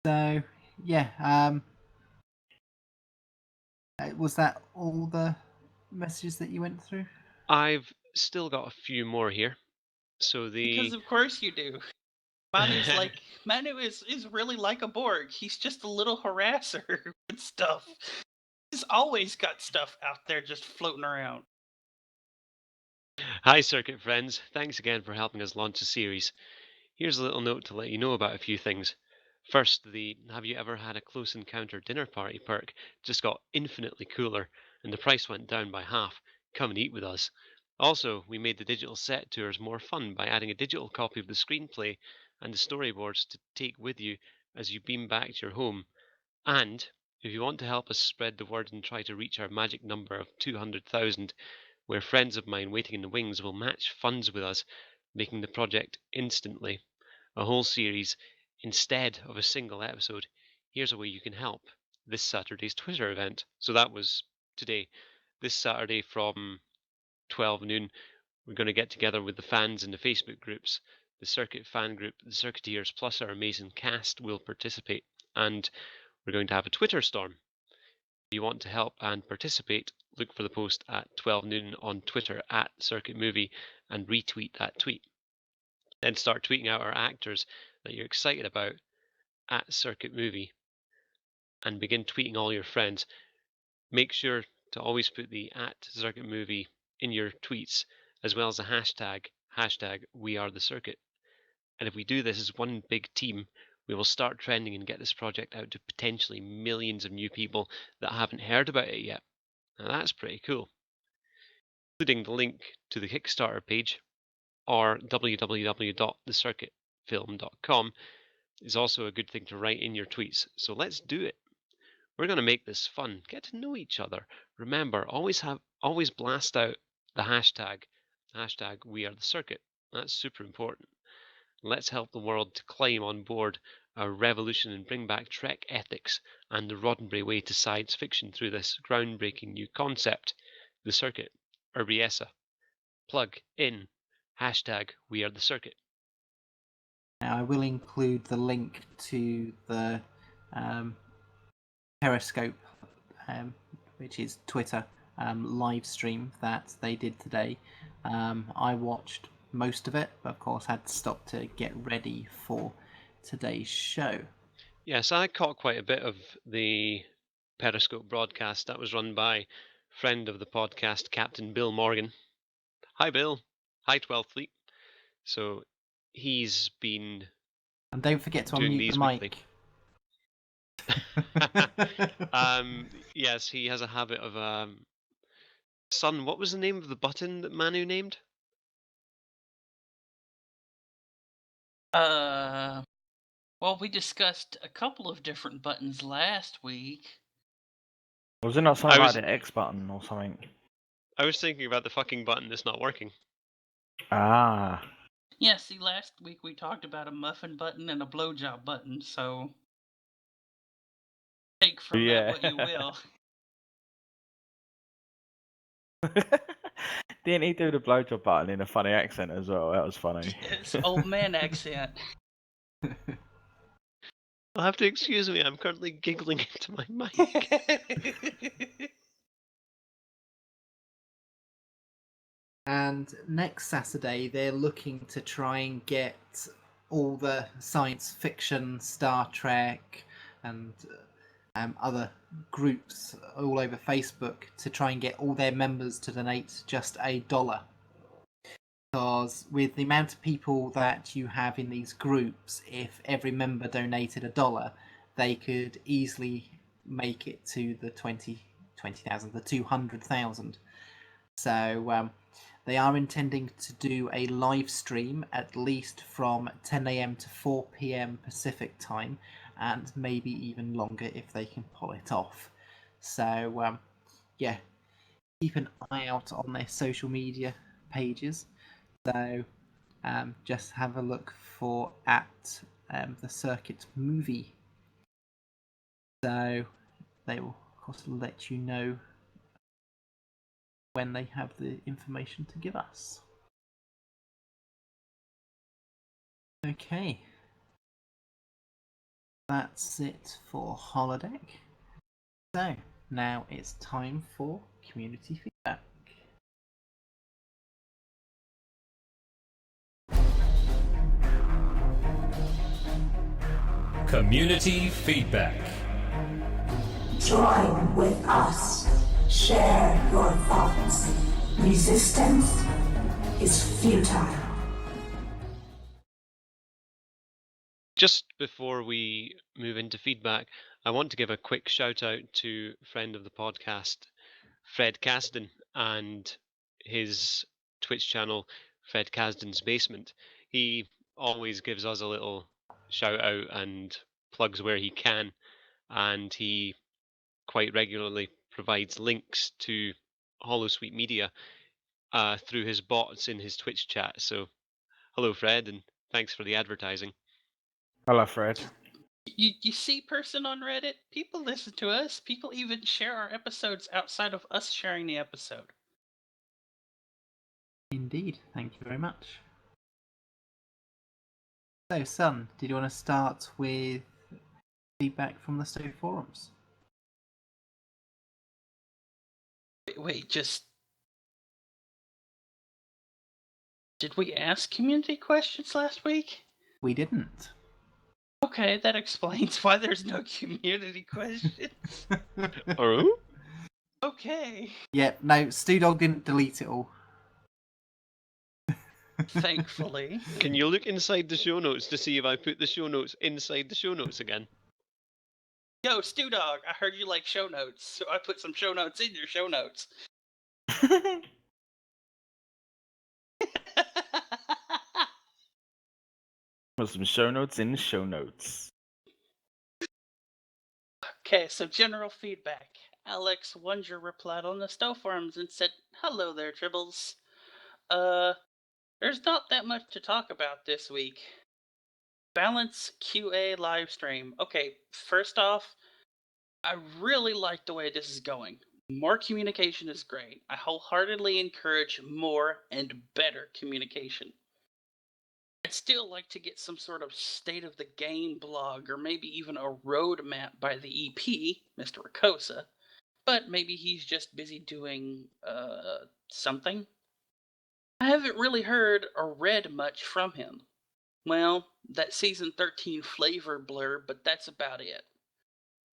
So yeah, was that all the messages that you went through? I've still got a few more here. So Because of course you do. Manu's like, Manu is really like a Borg. He's just a little harasser with stuff. He's always got stuff out there just floating around. Hi, Circuit friends. Thanks again for helping us launch a series. Here's a little note to let you know about a few things. First, the Have You Ever Had a Close Encounter Dinner Party perk just got infinitely cooler, and the price went down by half. Come and eat with us. Also, we made the digital set tours more fun by adding a digital copy of the screenplay and the storyboards to take with you as you beam back to your home. And if you want to help us spread the word and try to reach our magic number of 200,000, where friends of mine waiting in the wings will match funds with us, making the project instantly a whole series instead of a single episode, here's a way you can help. This Saturday's Twitter event. So that was today. This Saturday from 12 noon, we're going to get together with the fans in the Facebook groups. The Circuit fan group, the Circuiteers, plus our amazing cast will participate. And we're going to have a Twitter storm. If you want to help and participate, look for the post at 12 noon on Twitter at Circuit Movie and retweet that tweet. Then start tweeting out our actors that you're excited about at Circuit Movie and begin tweeting all your friends. Make sure to always put the at Circuit Movie in your tweets, as well as the hashtag #WeAreTheCircuit. And if we do this as one big team, we will start trending and get this project out to potentially millions of new people that haven't heard about it yet. Now that's pretty cool. Including the link to the Kickstarter page or www.thecircuitfilm.com is also a good thing to write in your tweets. So let's do it. We're going to make this fun. Get to know each other. Remember, always blast out the hashtag #WeAreTheCircuit. That's super important. Let's help the world to climb on board a revolution and bring back Trek ethics and the Roddenberry way to science fiction through this groundbreaking new concept, the Circuit, Urbiesa. Plug in #WeAreTheCircuit. Now, I will include the link to the Periscope, which is Twitter, live stream that they did today. I watched most of it, but of course had to stop to get ready for today's show. Yes, I caught quite a bit of the Periscope broadcast that was run by friend of the podcast, Captain Bill Morgan. Hi, Bill. Hi, 12th Fleet. So he's been And don't forget to doing unmute these the mic. weekly. Yes, he has a habit of Son, what was the name of the button that Manu named? Well, we discussed a couple of different buttons last week. Was it not something like the X button or something? I was thinking about the fucking button that's not working. Ah. Yeah, see, last week we talked about a muffin button and a blowjob button, so take from that what you will. Didn't he do the blowjob button in a funny accent as well? That was funny. It's old man accent. You'll have to excuse me, I'm currently giggling into my mic. And next Saturday, they're looking to try and get all the science fiction, Star Trek, and other groups all over Facebook to try and get all their members to donate just $1. Because with the amount of people that you have in these groups, if every member donated $1, they could easily make it to the 20,000, the 200,000. So they are intending to do a live stream at least from 10 a.m. to 4 p.m. Pacific time, and maybe even longer if they can pull it off. So yeah, keep an eye out on their social media pages. So just have a look for at the Circuit Movie. So they will, of course, let you know when they have the information to give us. Okay. That's it for Holodeck. So now it's time for community feedback. Community feedback. Join with us. Share your thoughts. Resistance is futile. Just before we move into feedback, I want to give a quick shout out to friend of the podcast, Fred Kasdan, and his Twitch channel, Fred Kasdan's Basement. He always gives us a little shout out and plugs where he can, and he quite regularly provides links to Holosuite Media through his bots in his Twitch chat. So, hello, Fred, and thanks for the advertising. Hello, Fred. You see, person on Reddit, people listen to us. People even share our episodes outside of us sharing the episode. Indeed, thank you very much. So, Sun, did you want to start with feedback from the Stove forums? Wait, just... Did we ask community questions last week? We didn't. Okay, that explains why there's no community questions. Oh? Okay. Yeah, no, Stu Dog didn't delete it all. Thankfully. Can you look inside the show notes to see if I put the show notes inside the show notes again? Yo, Stu Dog, I heard you like show notes, so I put some show notes in your show notes. Put some show notes in the show notes. Okay, so general feedback. Alex Wunger replied on the Stowe forums and said, "Hello there, Tribbles. There's not that much to talk about this week. Balance QA live stream. Okay, first off, I really like the way this is going. More communication is great. I wholeheartedly encourage more and better communication. I'd still like to get some sort of state of the game blog or maybe even a roadmap by the EP, Mr. Rakosa, but maybe he's just busy doing, something. I haven't really heard or read much from him. Well, that season 13 flavor blurb, but that's about it.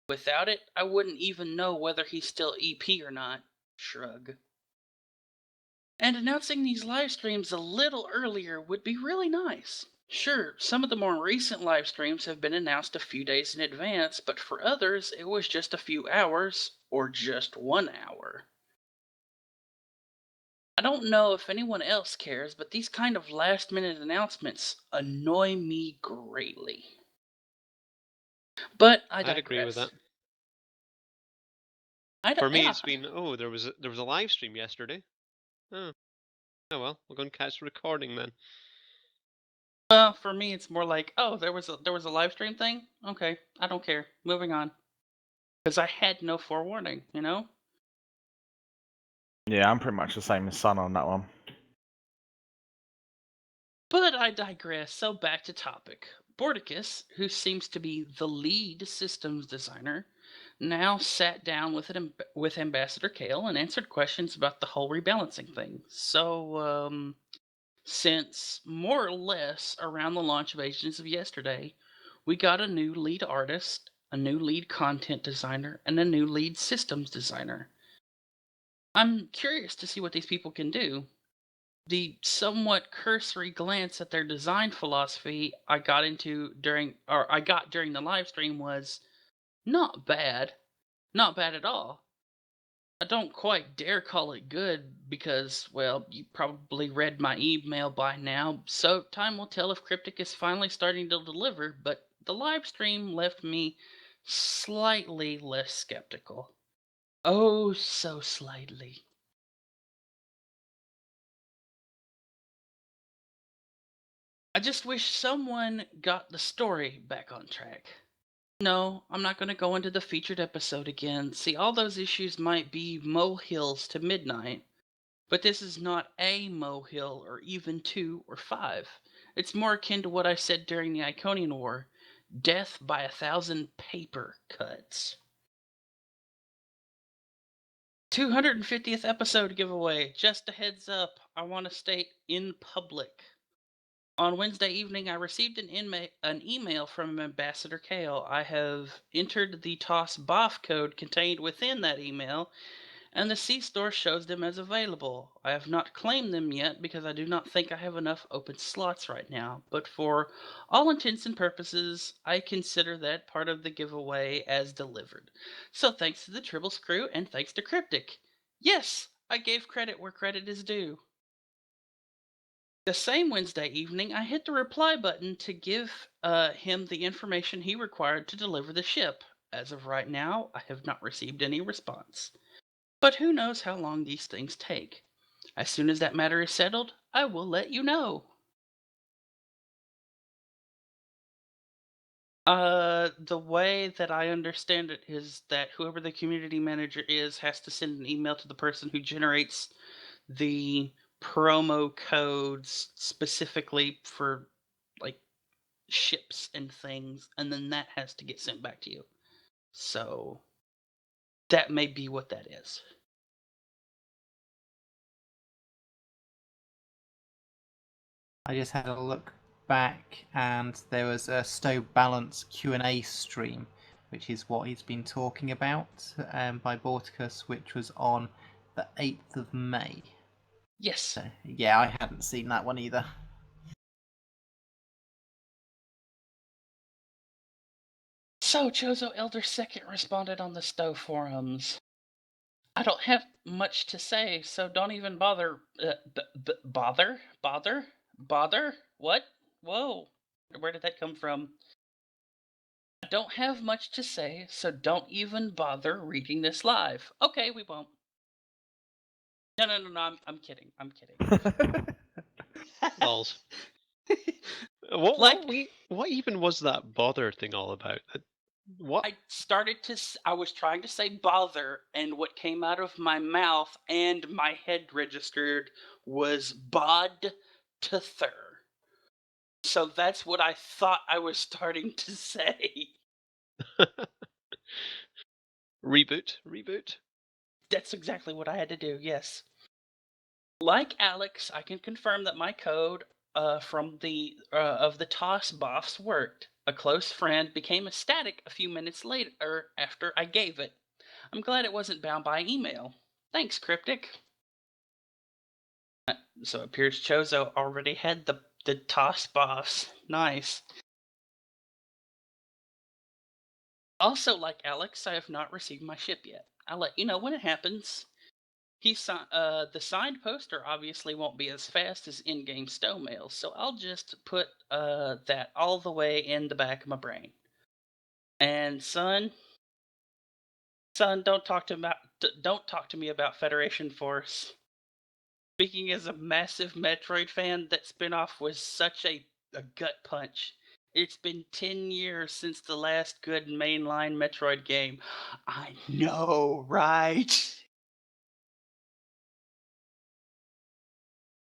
Without it, I wouldn't even know whether he's still EP or not. Shrug. And announcing these live streams a little earlier would be really nice. Sure, some of the more recent live streams have been announced a few days in advance, but for others, it was just a few hours, or just 1 hour. I don't know if anyone else cares, but these kind of last-minute announcements annoy me greatly. But I digress. I'd agree with that. For me, it's been, oh, there was a live stream yesterday. Oh well, we're going to catch the recording then. Well, for me, it's more like, oh, there was a live stream thing. Okay, I don't care. Moving on, because I had no forewarning, you know. Yeah, I'm pretty much the same as Sun on that one. But I digress. So back to topic. Bordicus, who seems to be the lead systems designer, now sat down with Ambassador Kale and answered questions about the whole rebalancing thing. So, since more or less around the launch of Agents of Yesterday, we got a new lead artist, a new lead content designer, and a new lead systems designer. I'm curious to see what these people can do. The somewhat cursory glance at their design philosophy I got during the live stream was not bad. Not bad at all. I don't quite dare call it good because, well, you probably read my email by now, so time will tell if Cryptic is finally starting to deliver, but the live stream left me slightly less skeptical. Oh, so slightly. I just wish someone got the story back on track. No, I'm not going to go into the featured episode again. See, all those issues might be molehills to midnight, but this is not a molehill or even 2 or 5. It's more akin to what I said during the Iconian War, death by 1,000 paper cuts. 250th episode giveaway. Just a heads up, I want to state in public. On Wednesday evening, I received an email from Ambassador Kale. I have entered the TOS BOF code contained within that email, and the C-Store shows them as available. I have not claimed them yet because I do not think I have enough open slots right now, but for all intents and purposes, I consider that part of the giveaway as delivered. So thanks to the Tribbles crew, and thanks to Cryptic. Yes, I gave credit where credit is due. The same Wednesday evening, I hit the reply button to give him the information he required to deliver the ship. As of right now, I have not received any response. But who knows how long these things take. As soon as that matter is settled, I will let you know. The way that I understand it is that whoever the community manager is has to send an email to the person who generates the promo codes specifically for, like, ships and things, and then that has to get sent back to you. So that may be what that is. I just had a look back, and there was a Stowe Balance Q&A stream, which is what he's been talking about, by Borticus, which was on the 8th of May. Yes. So, yeah, I hadn't seen that one either. So Chozo Elder II responded on the Stowe forums. I don't have much to say, so don't even bother. Bother? What? Whoa. Where did that come from? I don't have much to say, so don't even bother reading this live. Okay, we won't. No, I'm kidding. I'm kidding. Balls. What even was that bother thing all about? What? I was trying to say bother, and what came out of my mouth and my head registered was bod to thur. So that's what I thought I was starting to say. Reboot. That's exactly what I had to do, yes. Like Alex, I can confirm that my code from the of the TOS buffs worked. A close friend became ecstatic a few minutes later after I gave it. I'm glad it wasn't bound by email. Thanks, Cryptic. So it appears Chozo already had the TOS buffs. Nice. Also, like Alex, I have not received my ship yet. I'll let you know when it happens. The signed poster obviously won't be as fast as in-game Stowe mail, so I'll just put that all the way in the back of my brain. And son, don't talk to me about Federation Force. Speaking as a massive Metroid fan, that spinoff was such a gut punch. It's been 10 years since the last good mainline Metroid game. I know, right?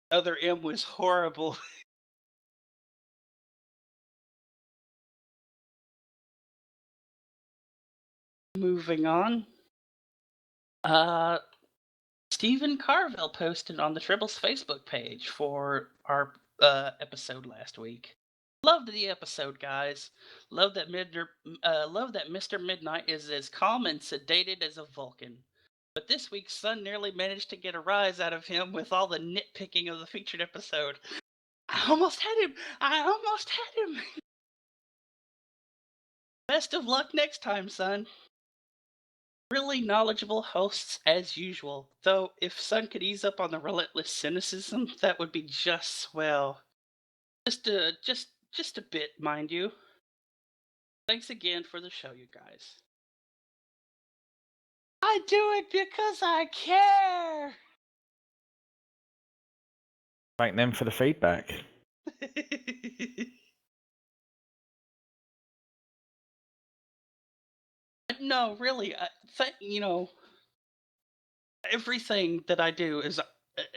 Other M was horrible. moving on. Stephen Carville posted on the Tribbles Facebook page for our episode last week. Loved the episode, guys. Love that Mr. Midnight is as calm and sedated as a Vulcan. But this week's Sun nearly managed to get a rise out of him with all the nitpicking of the featured episode. I almost had him! Best of luck next time, Sun. Really knowledgeable hosts as usual, though if Sun could ease up on the relentless cynicism, that would be just swell. Just a bit, mind you. Thanks again for the show, you guys. I do it because I care! Thank them for the feedback. No, really, everything that I do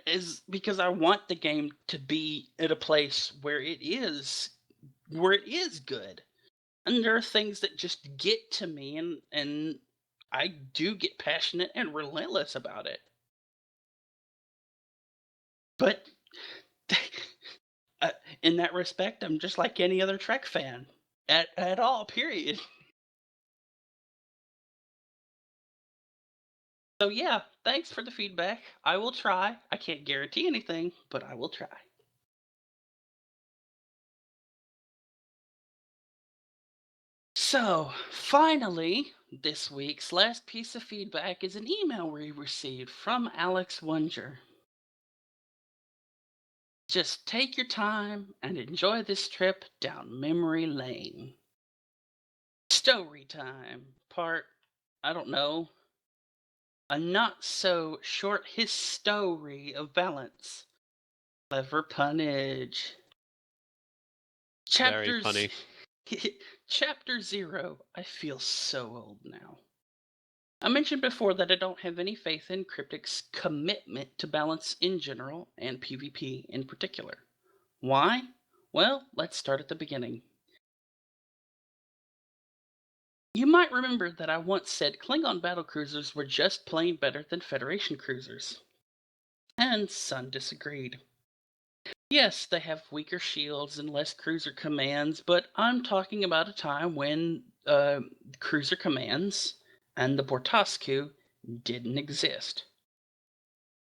is because I want the game to be at a place where it is good. And there are things that just get to me, and I do get passionate and relentless about it. But in that respect, I'm just like any other Trek fan. At all, period. So yeah, thanks for the feedback. I will try. I can't guarantee anything, but I will try. So, finally, this week's last piece of feedback is an email we received from Alex Wunger. Just take your time and enjoy this trip down memory lane. Story time, part, I don't know, a not so short history of balance. Clever punnage. Very funny. Chapter 0. I feel so old now. I mentioned before that I don't have any faith in Cryptic's commitment to balance in general and PvP in particular. Why? Well, let's start at the beginning. You might remember that I once said Klingon battlecruisers were just plain better than Federation cruisers. And Sun disagreed. Yes, they have weaker shields and less cruiser commands, but I'm talking about a time when cruiser commands and the Bortasku didn't exist.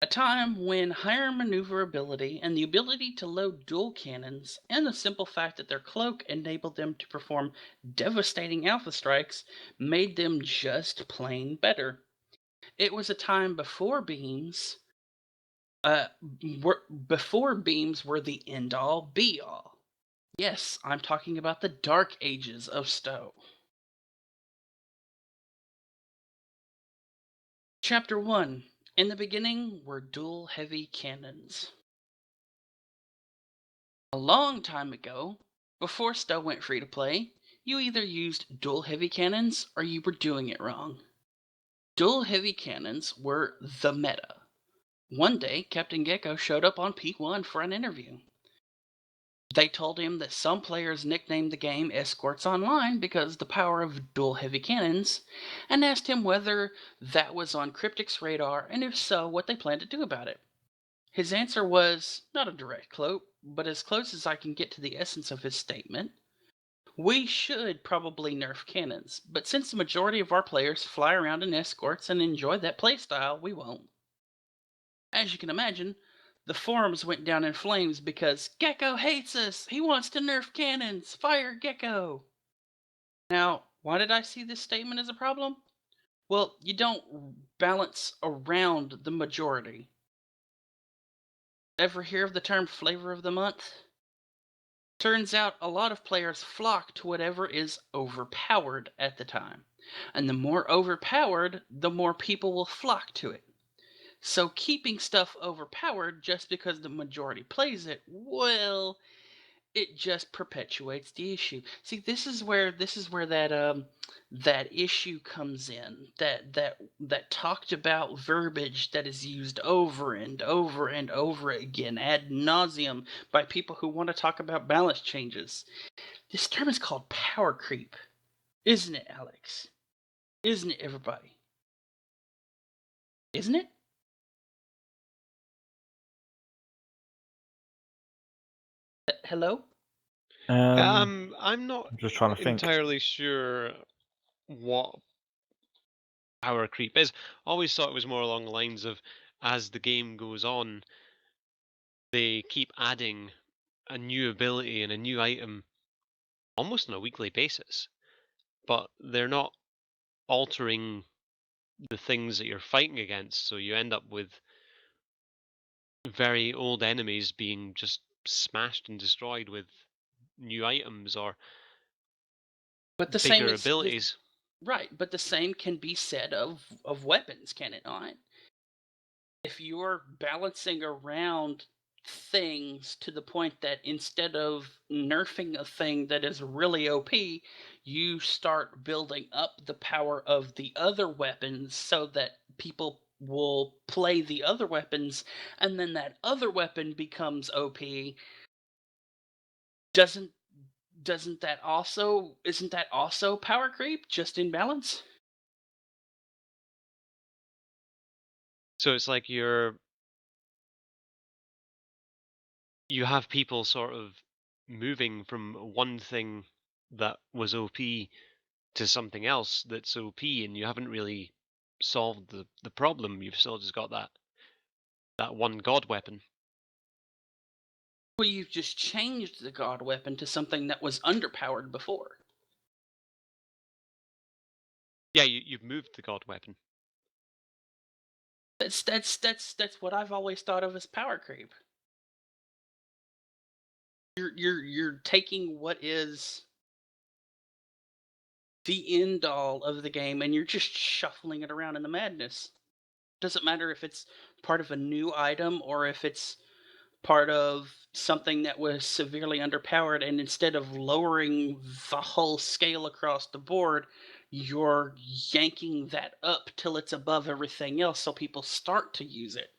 A time when higher maneuverability and the ability to load dual cannons and the simple fact that their cloak enabled them to perform devastating alpha strikes made them just plain better. It was a time before beams were the end-all, be-all. Yes, I'm talking about the dark ages of STO. Chapter 1. In the beginning were dual heavy cannons. A long time ago, before STO went free to play, you either used dual heavy cannons or you were doing it wrong. Dual heavy cannons were the meta. One day, Captain Gecko showed up on P1 for an interview. They told him that some players nicknamed the game Escorts Online because the power of dual heavy cannons, and asked him whether that was on Cryptic's radar, and if so, what they planned to do about it. His answer was not a direct quote, but as close as I can get to the essence of his statement. We should probably nerf cannons, but since the majority of our players fly around in escorts and enjoy that playstyle, we won't. As you can imagine, the forums went down in flames because Gecko hates us! He wants to nerf cannons! Fire Gecko! Now, why did I see this statement as a problem? Well, you don't balance around the majority. Ever hear of the term flavor of the month? Turns out a lot of players flock to whatever is overpowered at the time. And the more overpowered, the more people will flock to it. So keeping stuff overpowered just because the majority plays it, well, it just perpetuates the issue. See, this is where that issue comes in. That talked about verbiage that is used over and over and over again ad nauseum by people who want to talk about balance changes. This term is called power creep, isn't it, Alex? Isn't it, everybody? Isn't it? Hello? I'm not I'm just trying to think. entirely sure what power creep is. Always thought it was more along the lines of, as the game goes on, they keep adding a new ability and a new item almost on a weekly basis, but they're not altering the things that you're fighting against, so you end up with very old enemies being just smashed and destroyed with new items or But the same bigger is abilities. right, but the same can be said of weapons, can it not? If you're balancing around things to the point that instead of nerfing a thing that is really OP, you start building up the power of the other weapons so that people will play the other weapons, and then that other weapon becomes OP. Doesn't doesn't that also isn't that also power creep, just in balance? So it's like you have people sort of moving from one thing that was OP to something else that's OP, and you haven't really solved the problem. You've still just got that one god weapon. Well, you've just changed the god weapon to something that was underpowered before. Yeah, you've moved the god weapon. That's what I've always thought of as power creep. You're taking what is the end all of the game and you're just shuffling it around in the madness. Doesn't matter if it's part of a new item or if it's part of something that was severely underpowered, and instead of lowering the whole scale across the board, you're yanking that up till it's above everything else so people start to use it.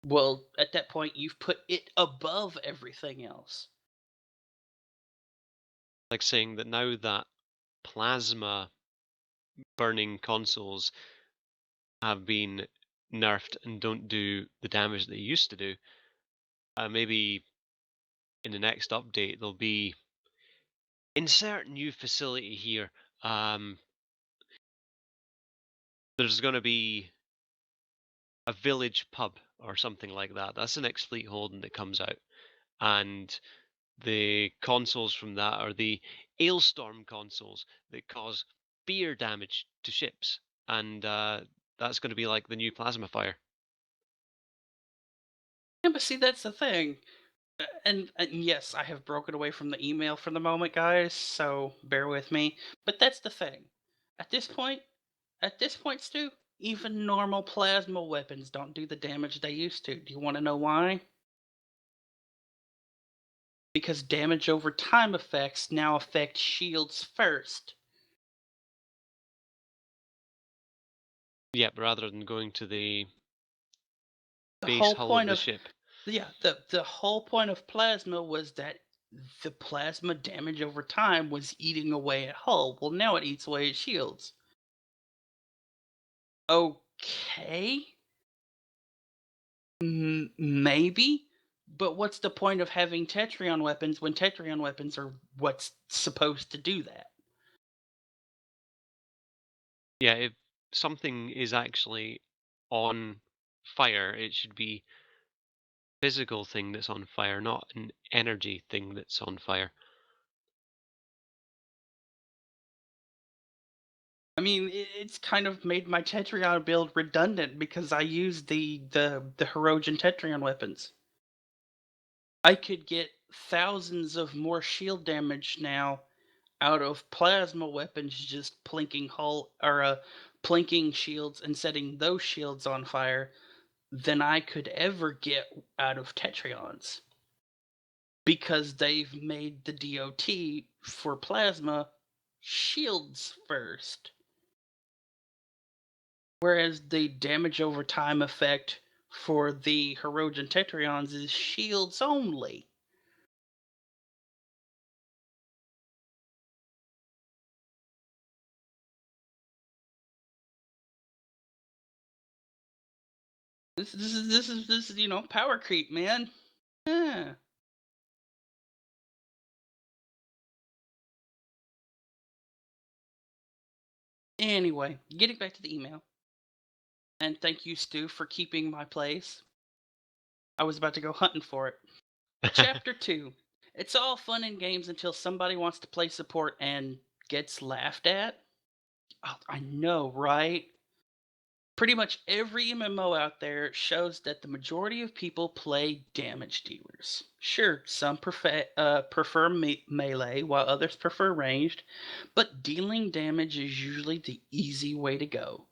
Well, at that point, you've put it above everything else. Like saying that now that plasma burning consoles have been nerfed and don't do the damage they used to do, maybe in the next update there'll be insert new facility here. There's going to be a village pub or something like that. That's the next Fleet Holden that comes out, and the consoles from that are the Ailstorm consoles that cause beer damage to ships, and that's going to be like the new plasma fire. Yeah, but see, that's the thing. And yes, I have broken away from the email for the moment, guys, so bear with me. But that's the thing. At this point, Stu, even normal plasma weapons don't do the damage they used to. Do you want to know why? Because damage over time effects now affect shields first. Yep, rather than going to the The base whole hull of point the of ship. Yeah, the whole point of plasma was that the plasma damage over time was eating away at hull. Well, now it eats away at shields. Okay, maybe, but what's the point of having Tetrion weapons when Tetrion weapons are what's supposed to do that? Yeah, if something is actually on fire, it should be a physical thing that's on fire, not an energy thing that's on fire. I mean, it's kind of made my Tetrion build redundant because I use the Hirogen Tetrion weapons. I could get thousands of more shield damage now out of plasma weapons just plinking hull or plinking shields and setting those shields on fire than I could ever get out of Tetrions. Because they've made the DOT for plasma shields first. Whereas the damage over time effect for the Hirogen Tetrions is shields only. This is power creep, man. Yeah. Anyway, getting back to the email. And thank you, Stu, for keeping my place. I was about to go hunting for it. Chapter 2. It's all fun and games until somebody wants to play support and gets laughed at. Oh, I know, right? Pretty much every MMO out there shows that the majority of people play damage dealers. Sure, some prefer melee, while others prefer ranged, but dealing damage is usually the easy way to go.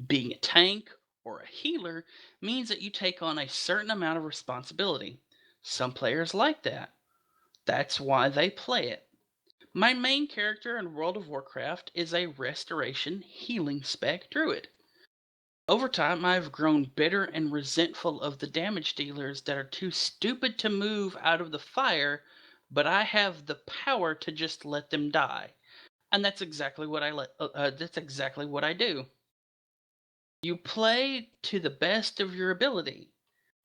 Being a tank or a healer means that you take on a certain amount of responsibility. Some players like that. That's why they play it. My main character in World of Warcraft is a restoration healing spec druid. Over time, I have grown bitter and resentful of the damage dealers that are too stupid to move out of the fire, but I have the power to just let them die. And that's exactly what that's exactly what I do. You play to the best of your ability,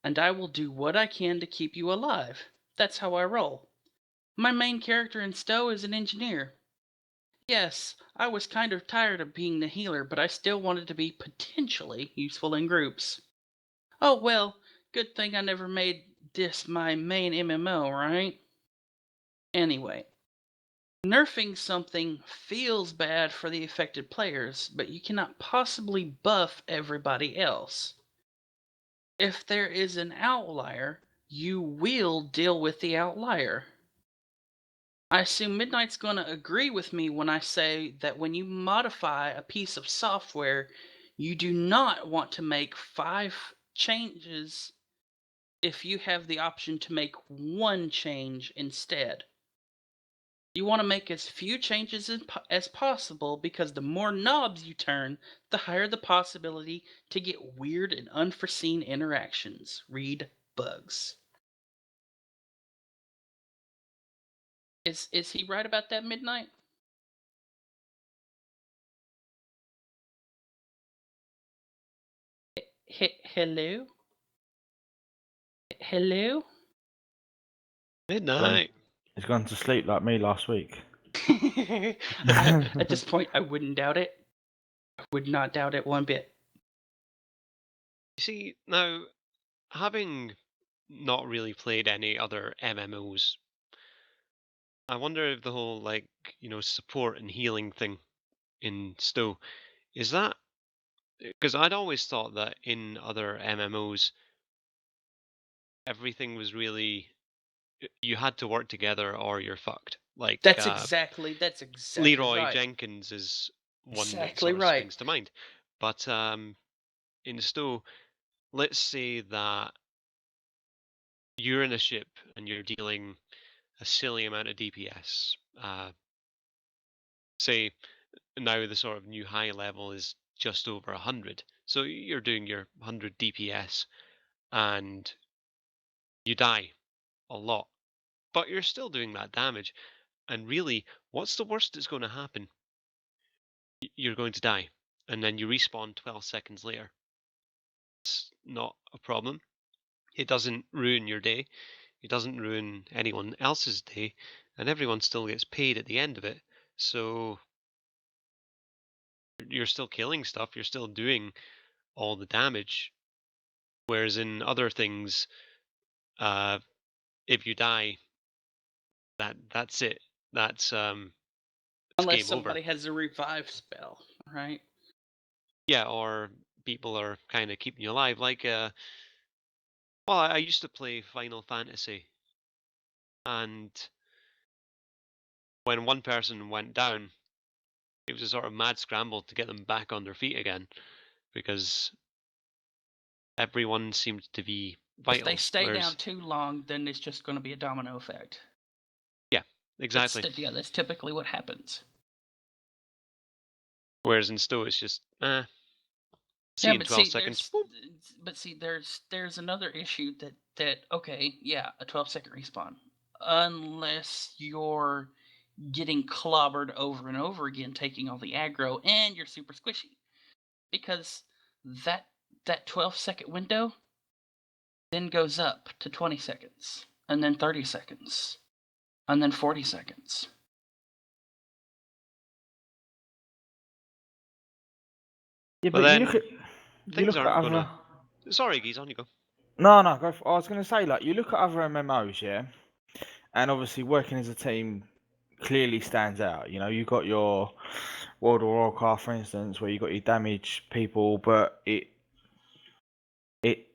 and I will do what I can to keep you alive. That's how I roll. My main character in Stowe is an engineer. Yes, I was kind of tired of being the healer, but I still wanted to be potentially useful in groups. Oh well, good thing I never made this my main MMO, right? Anyway, nerfing something feels bad for the affected players, but you cannot possibly buff everybody else. If there is an outlier, you will deal with the outlier. I assume Midnight's going to agree with me when I say that when you modify a piece of software, you do not want to make 5 changes if you have the option to make 1 change instead. You want to make as few changes as possible because the more knobs you turn, the higher the possibility to get weird and unforeseen interactions. Read bugs. Is he right about that, Midnight? Hello? Hello? Midnight. He's gone to sleep like me last week. At this point, I wouldn't doubt it. I would not doubt it one bit. You see, now, having not really played any other MMOs, I wonder if the whole, support and healing thing in Stowe, is that... Because I'd always thought that in other MMOs, everything was really... You had to work together or you're fucked. Like, That's exactly Leroy right. Jenkins is one that Exactly sort of right. springs to mind. But in Stowe, let's say that you're in a ship and you're dealing a silly amount of DPS. Say now the sort of new high level is just over 100. So you're doing your 100 DPS and you die a lot, but you're still doing that damage. And really, what's the worst that's going to happen? You're going to die, and then you respawn 12 seconds later. It's not a problem. It doesn't ruin your day. It doesn't ruin anyone else's day, and everyone still gets paid at the end of it. So you're still killing stuff. You're still doing all the damage. Whereas in other things, if you die, that's it. That's Unless game over. somebody has a revive spell, right? Yeah, or people are kind of keeping you alive. Like, well, I used to play Final Fantasy, and when one person went down, it was a sort of mad scramble to get them back on their feet again, because everyone seemed to be vital. If they stay whereas, down too long, then it's just going to be a domino effect. Yeah, exactly. That's typically what happens. Whereas in Stowe, it's just, see in 12 seconds. There's another issue that okay, yeah, a 12-second respawn. Unless you're getting clobbered over and over again, taking all the aggro, and you're super squishy. Because that 12-second window then goes up to 20 seconds, and then 30 seconds, and then 40 seconds. Yeah, But but you then look at things aren't other. gonna. Sorry, Geese, on you go. No, no, go. I was going to say, like, you look at other MMOs, yeah, and obviously working as a team clearly stands out. You know, you got your World of Warcraft, for instance, where you got your damage people, but it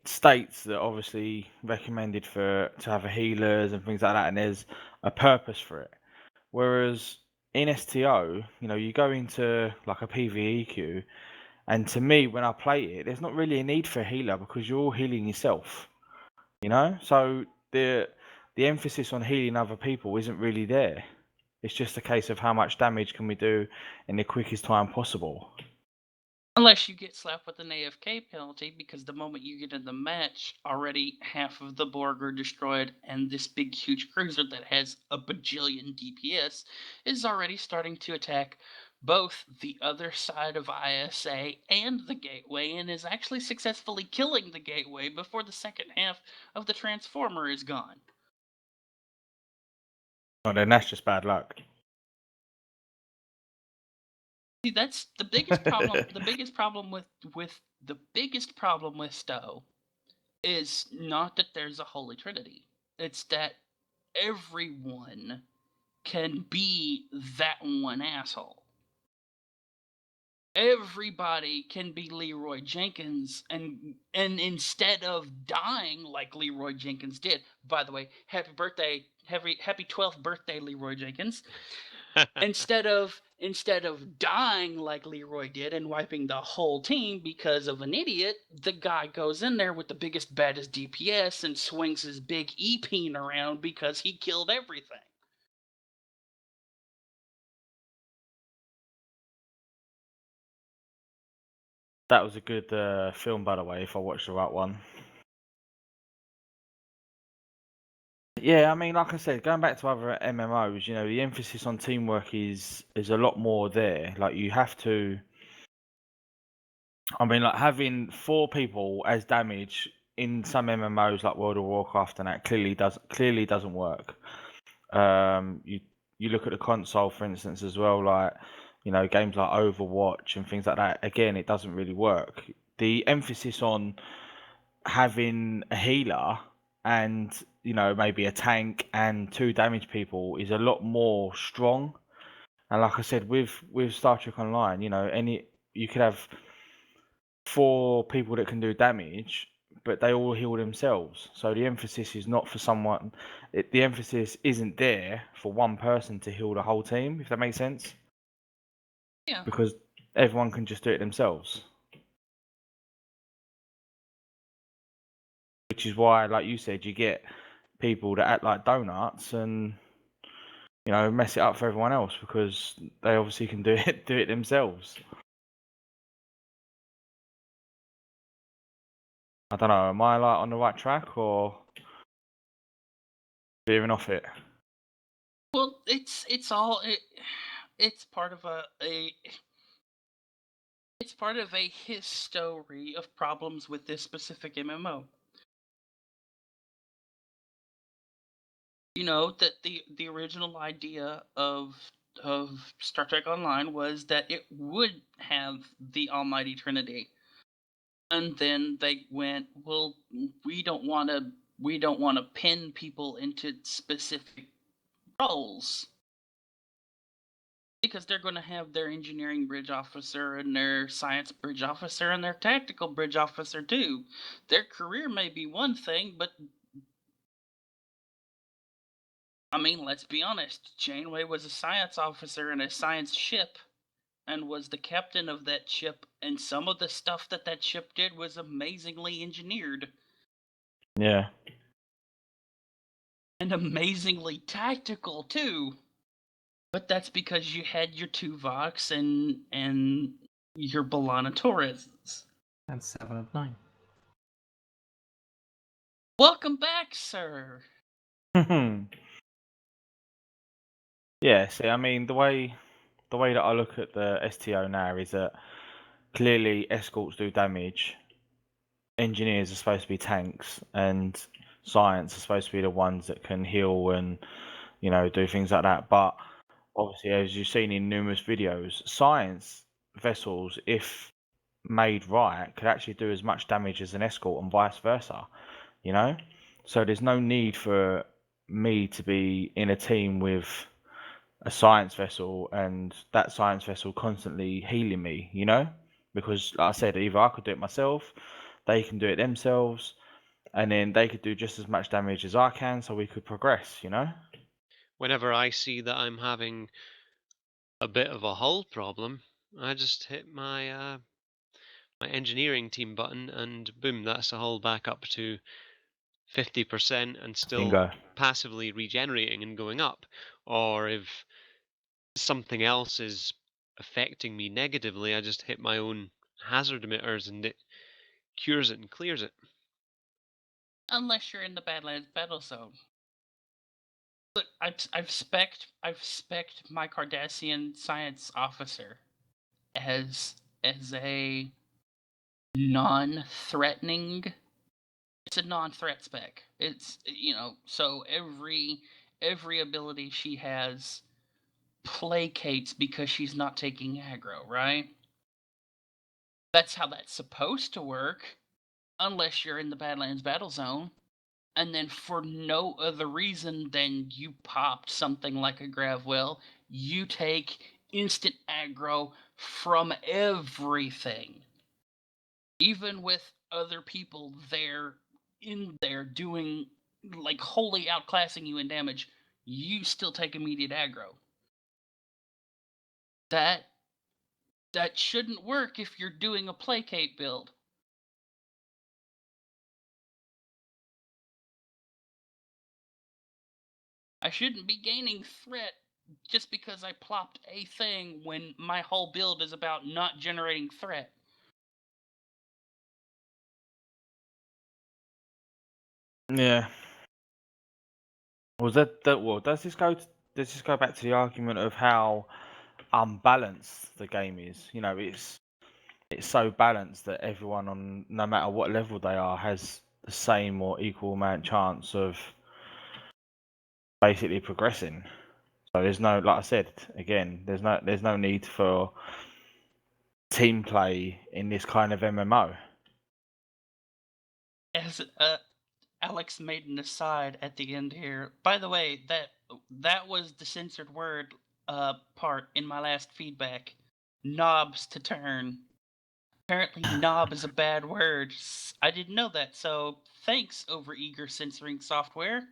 states that obviously recommended to have a healers and things like that, and there's a purpose for it. Whereas in STO, you know, you go into like a PvE queue, and to me, when I play it, there's not really a need for a healer because you're all healing yourself. You know, so the emphasis on healing other people isn't really there. It's just a case of how much damage can we do in the quickest time possible. Unless you get slapped with an AFK penalty, because the moment you get in the match, already half of the Borg are destroyed, and this big, huge cruiser that has a bajillion DPS is already starting to attack both the other side of ISA and the gateway, and is actually successfully killing the gateway before the second half of the transformer is gone. Oh, then that's just bad luck. See, that's the biggest problem. The biggest problem with Stowe is not that there's a holy trinity. It's that everyone can be that one asshole. Everybody can be Leroy Jenkins, and instead of dying like Leroy Jenkins did. By the way, happy 12th birthday, Leroy Jenkins. Instead of dying like Leroy did and wiping the whole team because of an idiot, the guy goes in there with the biggest, baddest DPS and swings his big E-peen around because he killed everything. That was a good film, by the way, if I watched the right one. Yeah, I mean, like I said, going back to other MMOs, you know, the emphasis on teamwork is a lot more there. Like you have to. I mean, like having 4 people as damage in some MMOs like World of Warcraft and that clearly doesn't work. You look at the console, for instance, as well, like you know, games like Overwatch and things like that. Again, it doesn't really work. The emphasis on having a healer and you know maybe a tank and 2 damage people is a lot more strong. And like I said, with Star Trek Online, you know, you could have 4 people that can do damage, but they all heal themselves. So the emphasis is not for someone. The emphasis isn't there for one person to heal the whole team, if that makes sense. Yeah. Because everyone can just do it themselves. Which is why, like you said, you get people that act like donuts and you know mess it up for everyone else because they obviously can do it themselves. I don't know. Am I like on the right track or veering off it? Well, it's part of it's part of a history of problems with this specific MMO. You know that the original idea of Star Trek Online was that it would have the Almighty Trinity, and then they went, well, we don't want to pin people into specific roles because they're going to have their engineering bridge officer and their science bridge officer and their tactical bridge officer too. Their career may be one thing, but I mean, let's be honest. Janeway was a science officer in a science ship and was the captain of that ship, and some of the stuff that ship did was amazingly engineered. Yeah. And amazingly tactical too. But that's because you had your Tuvox and your B'Elanna Torres. And 7 of 9. Welcome back, sir. Yeah, see, I mean, the way that I look at the STO now is that clearly escorts do damage engineers are supposed to be tanks and science are supposed to be the ones that can heal and, you know, do things like that. But obviously, as you've seen in numerous videos, science vessels, if made right, could actually do as much damage as an escort and vice versa, you know? So there's no need for me to be in a team with a science vessel and that science vessel constantly healing me, you know? Because, like I said, either I could do it myself, they can do it themselves, and then they could do just as much damage as I can, so we could progress, you know? Whenever I see that I'm having a bit of a hull problem, I just hit my my engineering team button, and boom, that's the hull back up to 50% and still Bingo. passively regenerating and going up. Or if something else is affecting me negatively, I just hit my own hazard emitters and it cures it and clears it. Unless you're in the Badlands battle zone. Look, I've spec'd my Cardassian science officer as a non-threatening. It's a non-threat spec. It's, you know, so every ability she has placates because she's not taking aggro, right? That's how that's supposed to work, unless you're in the Badlands battle zone. And then for no other reason than you popped something like a Gravwell, you take instant aggro from everything. Even with other people there in there doing, like, wholly outclassing you in damage, you still take immediate aggro. That shouldn't work if you're doing a placate build. I shouldn't be gaining threat just because I plopped a thing when my whole build is about not generating threat. Yeah. Was that well, does this go back to the argument of how unbalanced the game is? You know, it's so balanced that everyone on no matter what level they are has the same or equal amount chance of basically progressing. So there's no, like I said again, there's no need for team play in this kind of MMO. As Alex made an aside at the end here. By the way, that was the censored word part in my last feedback. Knobs to turn. Apparently, knob is a bad word. I didn't know that, so thanks, overeager censoring software.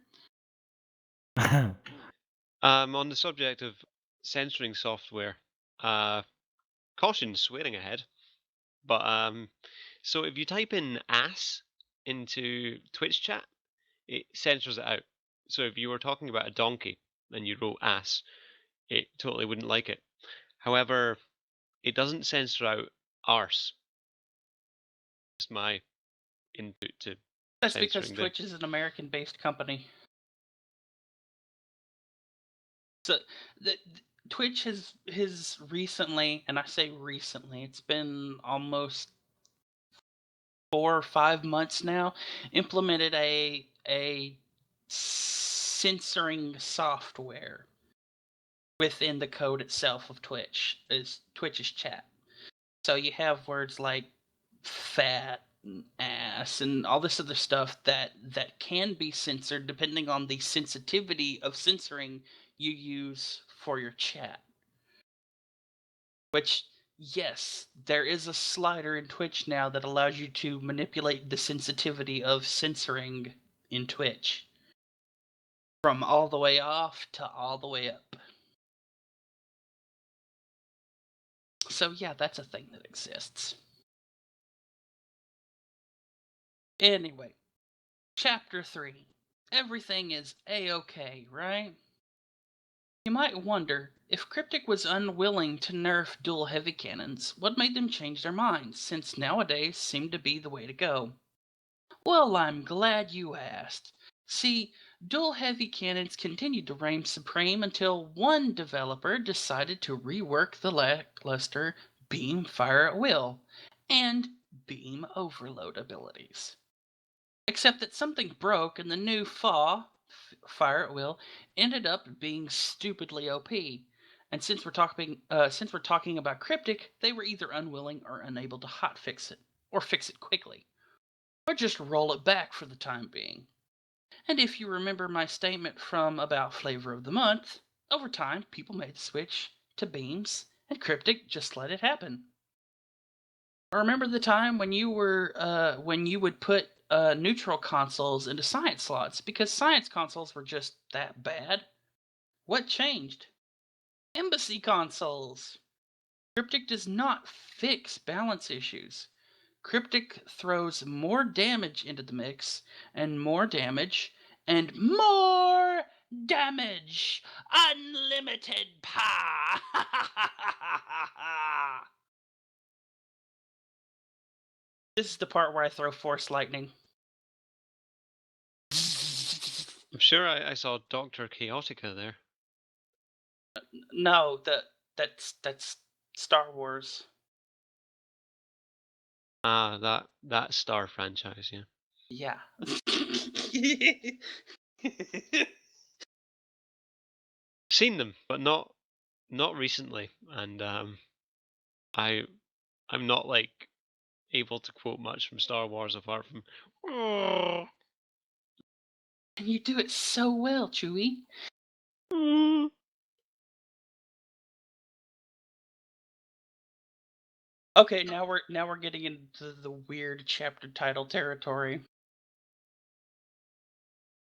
On the subject of censoring software, caution swearing ahead. But so if you type in ass into Twitch chat, it censors it out. So if you were talking about a donkey and you wrote ass, it totally wouldn't like it. However, it doesn't censor out arse. It's my input to That's because censoring Twitch is an American-based company. So Twitch has recently, and I say recently, it's been almost 4 or 5 months now, implemented a censoring software within the code itself of Twitch's chat. So you have words like fat and ass and all this other stuff that can be censored depending on the sensitivity of censoring you use for your chat. Which, yes, there is a slider in Twitch now that allows you to manipulate the sensitivity of censoring in Twitch. From all the way off to all the way up. So yeah, that's a thing that exists. Anyway, Chapter 3. Everything is A-okay, right? You might wonder, if Cryptic was unwilling to nerf dual heavy cannons, what made them change their minds, since nowadays seem to be the way to go? Well, I'm glad you asked. See, dual heavy cannons continued to reign supreme until one developer decided to rework the lackluster beam fire at will, and beam overload abilities. Except that something broke and the new fire at will, ended up being stupidly OP. And since we're talking about Cryptic, they were either unwilling or unable to hotfix it, or fix it quickly, or just roll it back for the time being. And if you remember my statement from about Flavor of the Month, over time people made the switch to beams, and Cryptic just let it happen. Remember the time when you would put neutral consoles into science slots because science consoles were just that bad? What changed? Embassy consoles. Cryptic does not fix balance issues. Cryptic throws more damage into the mix, and more damage, and more damage. Unlimited power. This is the part where I throw Force Lightning. I'm sure I saw Dr. Chaotica there. No, that's Star Wars. Ah, that Star franchise, yeah. Yeah. Seen them, but not recently, and I'm not like able to quote much from Star Wars apart from. Oh. And you do it so well, Chewie. Okay, now we're getting into the weird chapter title territory.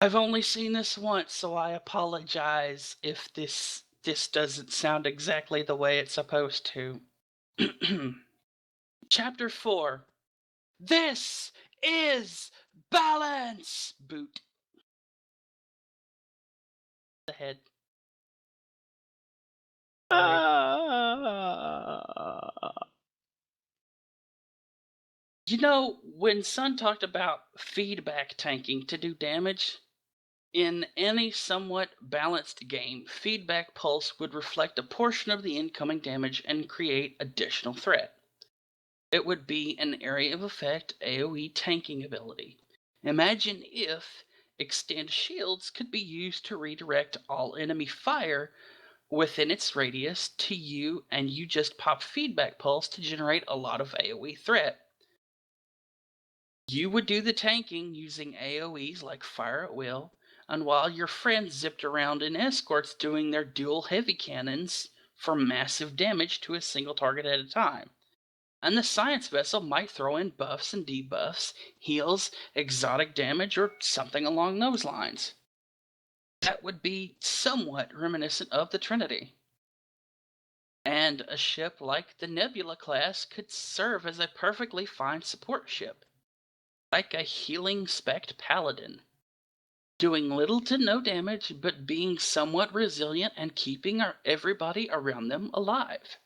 I've only seen this once, so I apologize if this doesn't sound exactly the way it's supposed to. Chapter 4. This is balance! Boot. The head. You know, when Sun talked about feedback tanking to do damage, in any somewhat balanced game, feedback pulse would reflect a portion of the incoming damage and create additional threat. It would be an area of effect AoE tanking ability. Imagine if extend shields could be used to redirect all enemy fire within its radius to you, and you just pop feedback pulse to generate a lot of AoE threat. You would do the tanking using AoEs like Fire at Will, and while your friends zipped around in escorts doing their dual heavy cannons for massive damage to a single target at a time. And the science vessel might throw in buffs and debuffs, heals, exotic damage, or something along those lines. That would be somewhat reminiscent of the Trinity. And a ship like the Nebula class could serve as a perfectly fine support ship, like a healing spect paladin, doing little to no damage but being somewhat resilient and keeping everybody around them alive.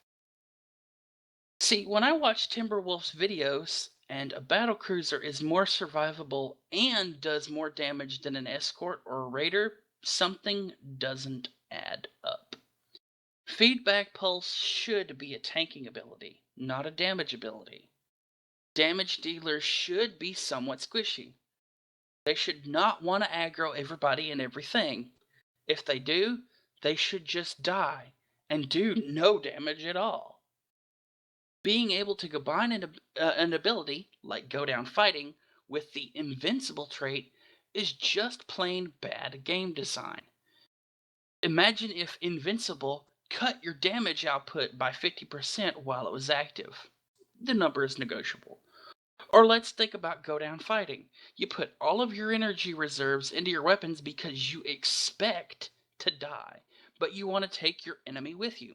See, when I watch Timberwolf's videos and a battlecruiser is more survivable and does more damage than an escort or a raider, something doesn't add up. Feedback pulse should be a tanking ability, not a damage ability. Damage dealers should be somewhat squishy. They should not want to aggro everybody and everything. If they do, they should just die and do no damage at all. Being able to combine an ability, like Go Down Fighting, with the Invincible trait is just plain bad game design. Imagine if Invincible cut your damage output by 50% while it was active. The number is negotiable. Or let's think about Go Down Fighting. You put all of your energy reserves into your weapons because you expect to die, but you want to take your enemy with you.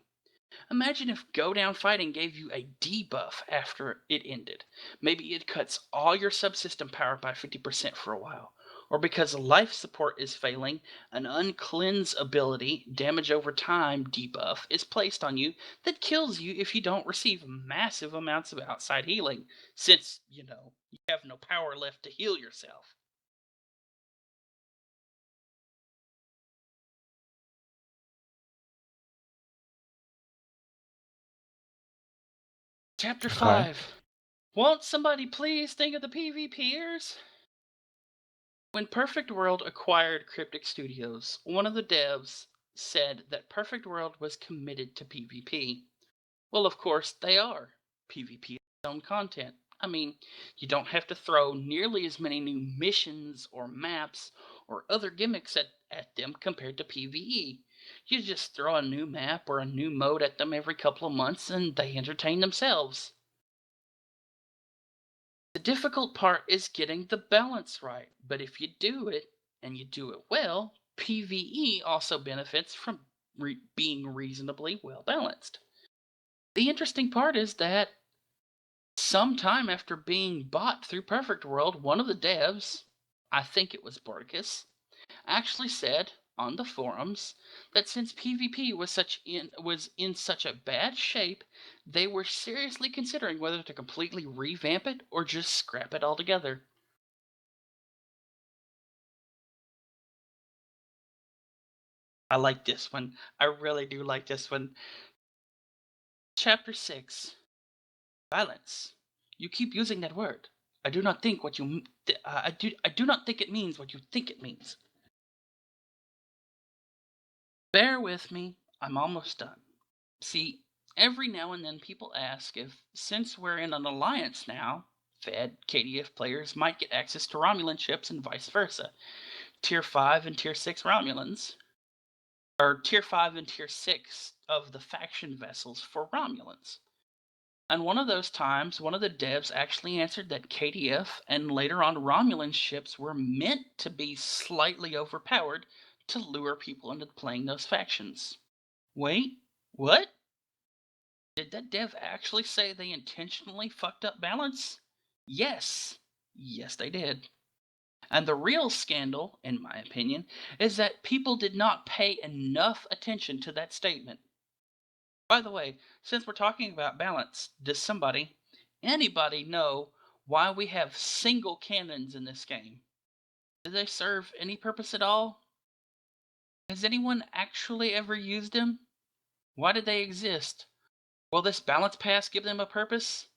Imagine if Go Down Fighting gave you a debuff after it ended. Maybe it cuts all your subsystem power by 50% for a while. Or because life support is failing, an Uncleanse ability, damage over time debuff, is placed on you that kills you if you don't receive massive amounts of outside healing, since, you have no power left to heal yourself. Chapter 5. Won't somebody please think of the PvPers? When Perfect World acquired Cryptic Studios, one of the devs said that Perfect World was committed to PvP. Well, of course they are. PvP is its own content. I mean, you don't have to throw nearly as many new missions or maps or other gimmicks at them compared to PvE. You just throw a new map or a new mode at them every couple of months and they entertain themselves. The difficult part is getting the balance right, but if you do it, and you do it well, PvE also benefits from being reasonably well balanced. The interesting part is that sometime after being bought through Perfect World, one of the devs, I think it was Borticus, actually said on the forums that since PvP was in such a bad shape, they were seriously considering whether to completely revamp it or just scrap it altogether. I like this one. I really do like this one. Chapter 6. Balance. You keep using that word. I do not think what you I do not think it means what you think it means. Bear with me. I'm almost done. See, every now and then people ask if, since we're in an alliance now, Fed, KDF players might get access to Romulan ships and vice versa. Tier 5 and Tier 6 Romulans, or Tier 5 and Tier 6 of the faction vessels for Romulans. And one of those times, one of the devs actually answered that KDF and later on Romulan ships were meant to be slightly overpowered to lure people into playing those factions. Wait, what? Did that dev actually say they intentionally fucked up balance? Yes. Yes, they did. And the real scandal, in my opinion, is that people did not pay enough attention to that statement. By the way, since we're talking about balance, does anybody know why we have single cannons in this game? Do they serve any purpose at all? Has anyone actually ever used them? Why did they exist? Will this balance pass give them a purpose?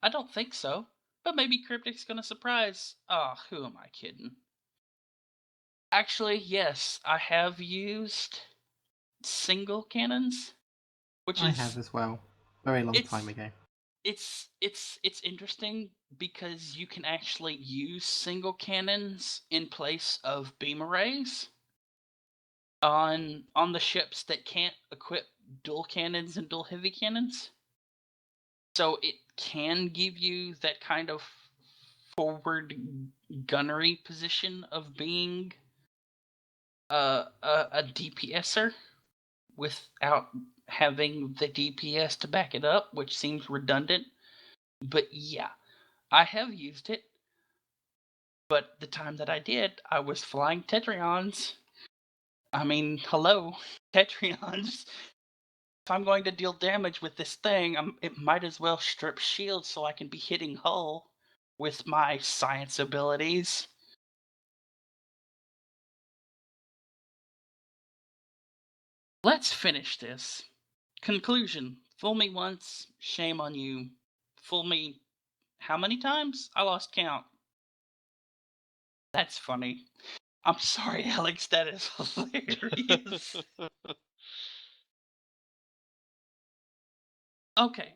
I don't think so. But maybe Cryptic's gonna surprise. Ah, who am I kidding? Actually, yes, I have used single cannons, which I is have as well. Very long time ago. it's interesting because you can actually use single cannons in place of beam arrays on the ships that can't equip dual cannons and dual heavy cannons. So it can give you that kind of forward gunnery position of being a DPSer without having the DPS to back it up, which seems redundant. But yeah, I have used it. But the time that I did, I was flying Tetrions. I mean, hello, Tetrions. If I'm going to deal damage with this thing, it might as well strip shields so I can be hitting hull with my science abilities. Let's finish this. Conclusion. Fool me once, shame on you. Fool me how many times? I lost count. That's funny. I'm sorry, Alex, that is hilarious. Okay,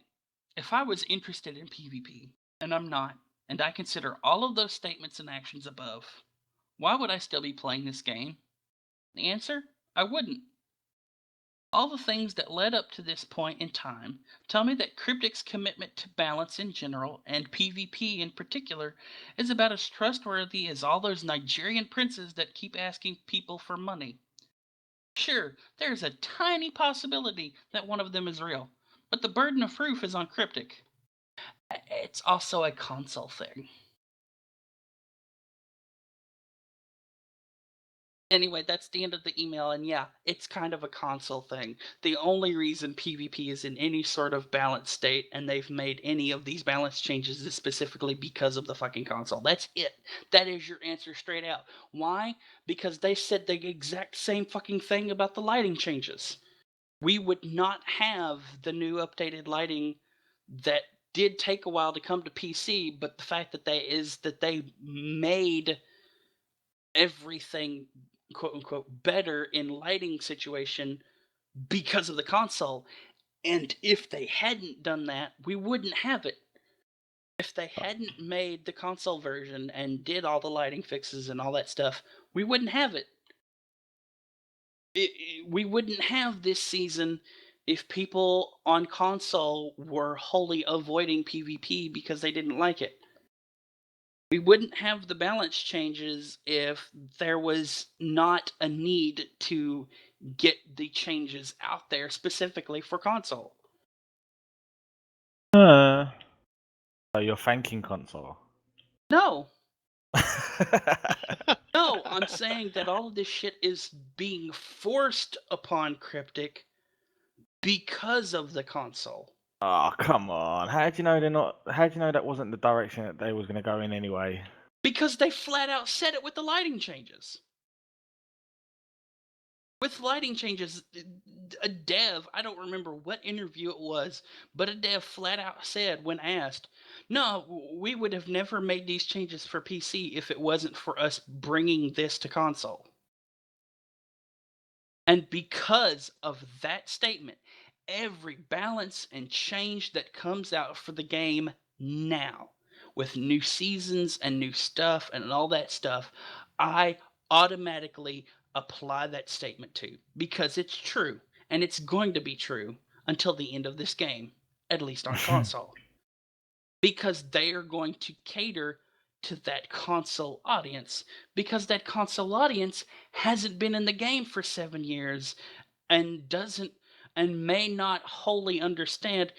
if I was interested in PvP, and I'm not, and I consider all of those statements and actions above, why would I still be playing this game? The answer? I wouldn't. All the things that led up to this point in time tell me that Cryptic's commitment to balance in general, and PvP in particular, is about as trustworthy as all those Nigerian princes that keep asking people for money. Sure, there's a tiny possibility that one of them is real, but the burden of proof is on Cryptic. It's also a console thing. Anyway, that's the end of the email, and yeah, it's kind of a console thing. The only reason PvP is in any sort of balanced state, and they've made any of these balance changes, is specifically because of the fucking console. That's it. That is your answer straight out. Why? Because they said the exact same fucking thing about the lighting changes. We would not have the new updated lighting that did take a while to come to PC, but the fact that they made everything quote unquote better in lighting situation because of the console. And if they hadn't done that, we wouldn't have it. If they hadn't made the console version and did all the lighting fixes and all that stuff, we wouldn't have it. We wouldn't have this season if people on console were wholly avoiding PvP because they didn't like it. We wouldn't have the balance changes if there was not a need to get the changes out there specifically for console. So you're thanking console? No. No, I'm saying that all of this shit is being forced upon Cryptic because of the console. Oh, come on. How do you know they're not? How do you know that wasn't the direction that they was going to go in anyway? Because they flat out said it with the lighting changes. With lighting changes, a dev, I don't remember what interview it was, but a dev flat out said when asked, no, we would have never made these changes for PC if it wasn't for us bringing this to console. And because of that statement, every balance and change that comes out for the game now, with new seasons and new stuff and all that stuff, I automatically apply that statement to, because it's true, and it's going to be true until the end of this game, at least on console. Because they are going to cater to that console audience, because that console audience hasn't been in the game for 7 years and doesn't and may not wholly understand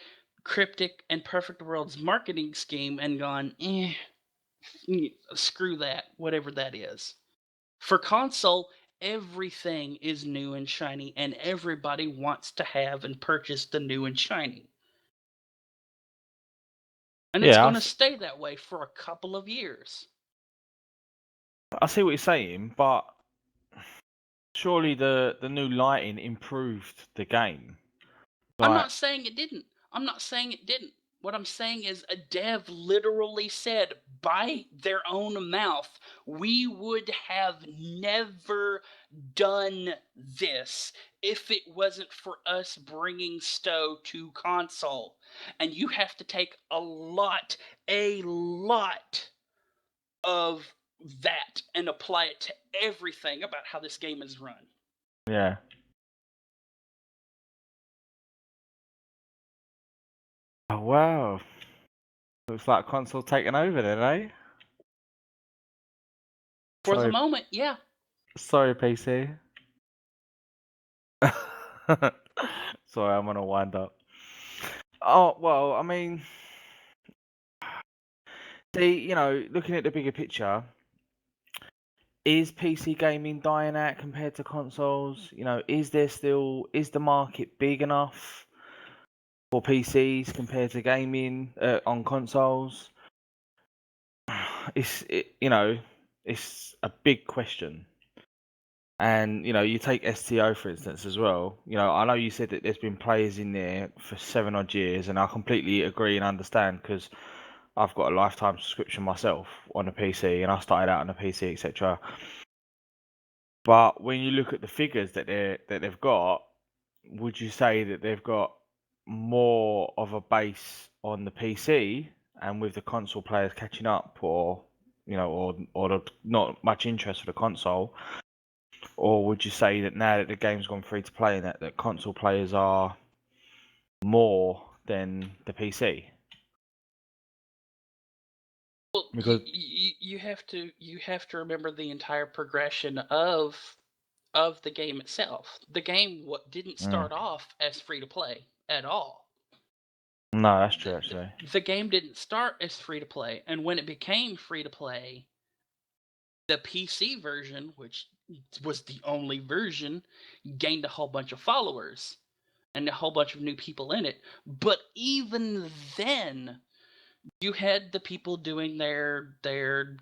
Cryptic and Perfect World's marketing scheme and gone, screw that, whatever that is. For console, everything is new and shiny, and everybody wants to have and purchase the new and shiny. And it's going to stay that way for a couple of years. I see what you're saying, but surely the new lighting improved the game. I'm not saying it didn't. What I'm saying is a dev literally said by their own mouth, we would have never done this if it wasn't for us bringing Stowe to console. And you have to take a lot of that and apply it to everything about how this game is run. Yeah. Oh, wow. Looks like console taking over then, eh? For the moment, yeah. Sorry, PC. Sorry, I'm gonna wind up. Oh, well, I mean, looking at the bigger picture, is PC gaming dying out compared to consoles? Is the market big enough for PCs compared to gaming on consoles? It's a big question. And you take STO for instance as well. I know you said that there's been players in there for 7 odd years, and I completely agree and understand because I've got a lifetime subscription myself on a PC, and I started out on a PC, etc. But when you look at the figures that they've got, would you say that they've got more of a base on the PC, and with the console players catching up, or not much interest for the console? Or would you say that now that the game's gone free to play, and that console players are more than the PC? Well, because you have to remember the entire progression of the game itself. The game didn't start off as free to play at all. No, that's true actually. The game didn't start as free to play, and when it became free to play, the PC version, which was the only version, gained a whole bunch of followers and a whole bunch of new people in it. But even then, you had the people doing their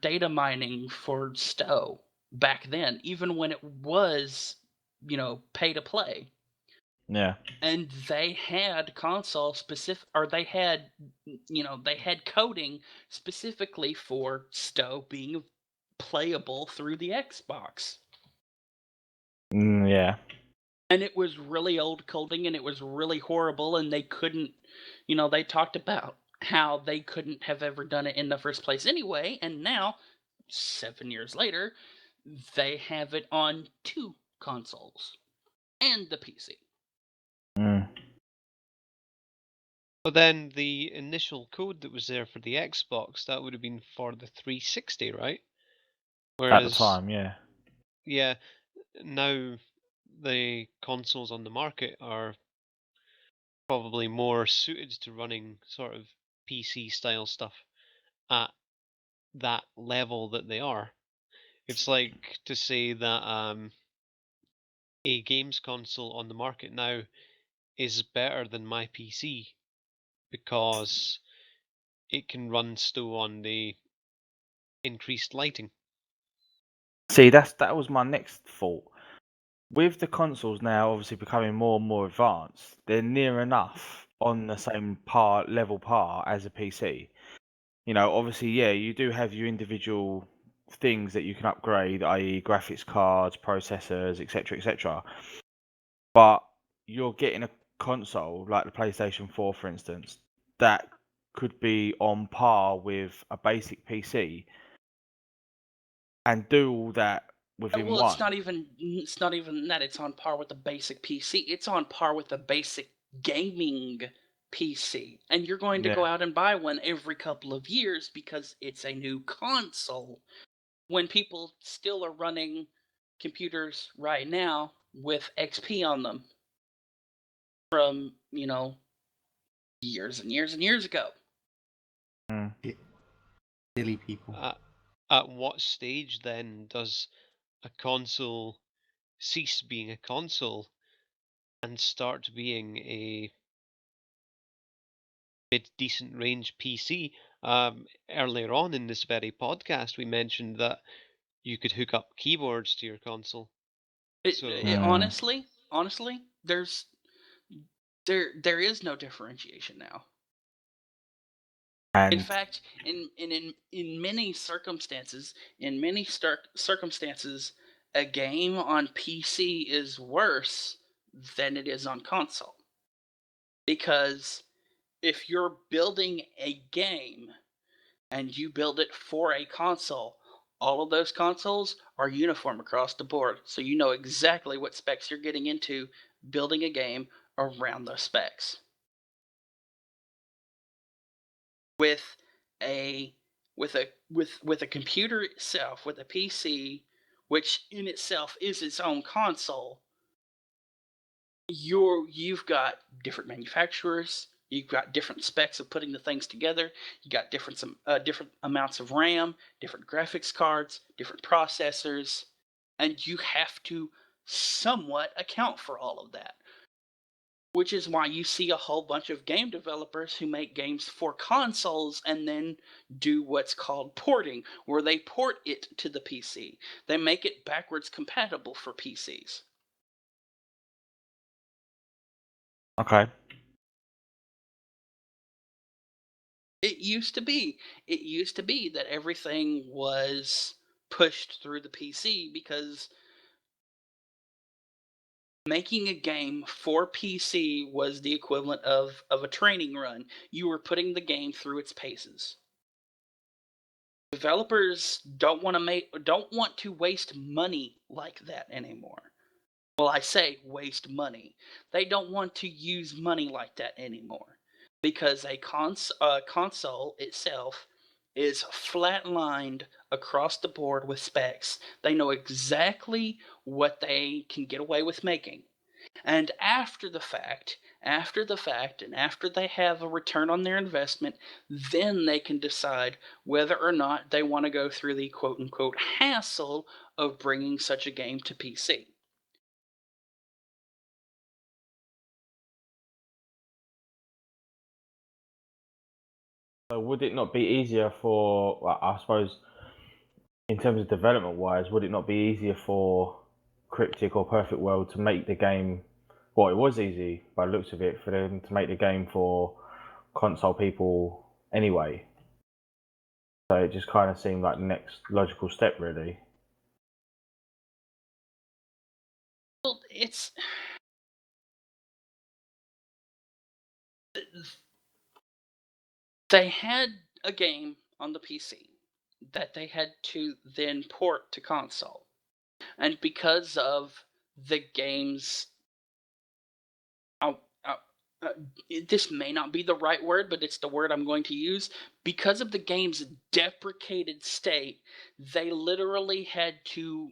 data mining for Stowe back then, even when it was, pay to play. Yeah. And they had console specific, or they had coding specifically for Stowe being playable through the Xbox. Yeah. And it was really old coding, and it was really horrible, and they couldn't, they talked about how they couldn't have ever done it in the first place anyway, and now, 7 years later, they have it on 2 consoles and the PC. But then the initial code that was there for the Xbox, that would have been for the 360, right? Whereas, at the time, yeah. Yeah, now the consoles on the market are probably more suited to running sort of PC style stuff at that level that they are. It's like to say that a games console on the market now is better than my PC because it can run still on the increased lighting. See, that was my next thought. With the consoles now obviously becoming more and more advanced, they're near enough on the same level par as a PC. Obviously, yeah, you do have your individual things that you can upgrade, i.e., graphics cards, processors, etc., etc. But you're getting a console like the PlayStation 4, for instance, that could be on par with a basic PC and do all that within Well, one. it's not even that it's on par with the basic PC. It's on par with the basic gaming PC. And you're going to go out and buy one every couple of years because it's a new console. When people still are running computers right now with XP on them from, years and years and years ago. Silly people. At what stage then does a console cease being a console and start being a mid-decent range PC? Earlier on in this very podcast, we mentioned that you could hook up keyboards to your console. Honestly, there is no differentiation now. In fact, in many circumstances, a game on PC is worse than it is on console. Because if you're building a game and you build it for a console, all of those consoles are uniform across the board. So you know exactly what specs you're getting into building a game around those specs. With a computer itself, with a PC, which in itself is its own console, you've got different manufacturers, you've got different specs of putting the things together, you got different amounts of RAM, different graphics cards, different processors, and you have to somewhat account for all of that. Which is why you see a whole bunch of game developers who make games for consoles and then do what's called porting, where they port it to the PC. They make it backwards compatible for PCs. Okay. It used to be that everything was pushed through the PC because making a game for PC was the equivalent of a training run. You were putting the game through its paces. Developers don't want to waste money like that anymore. Well, I say waste money. They don't want to use money like that anymore because a console itself is flatlined across the board with specs. They know exactly what they can get away with making. And after the fact, and after they have a return on their investment, then they can decide whether or not they want to go through the quote unquote hassle of bringing such a game to PC. So would it not be easier for, well, I suppose, in terms of development wise, would it not be easier for Cryptic or Perfect World to make the game Well, it was easy by the looks of it for them to make the game for console people anyway. So it just kind of seemed like the next logical step, really. Well, it's they had a game on the PC that they had to then port to console. And because of the game's uh, uh, this may not be the right word, but it's the word I'm going to use. Because of the game's deprecated state, they literally had to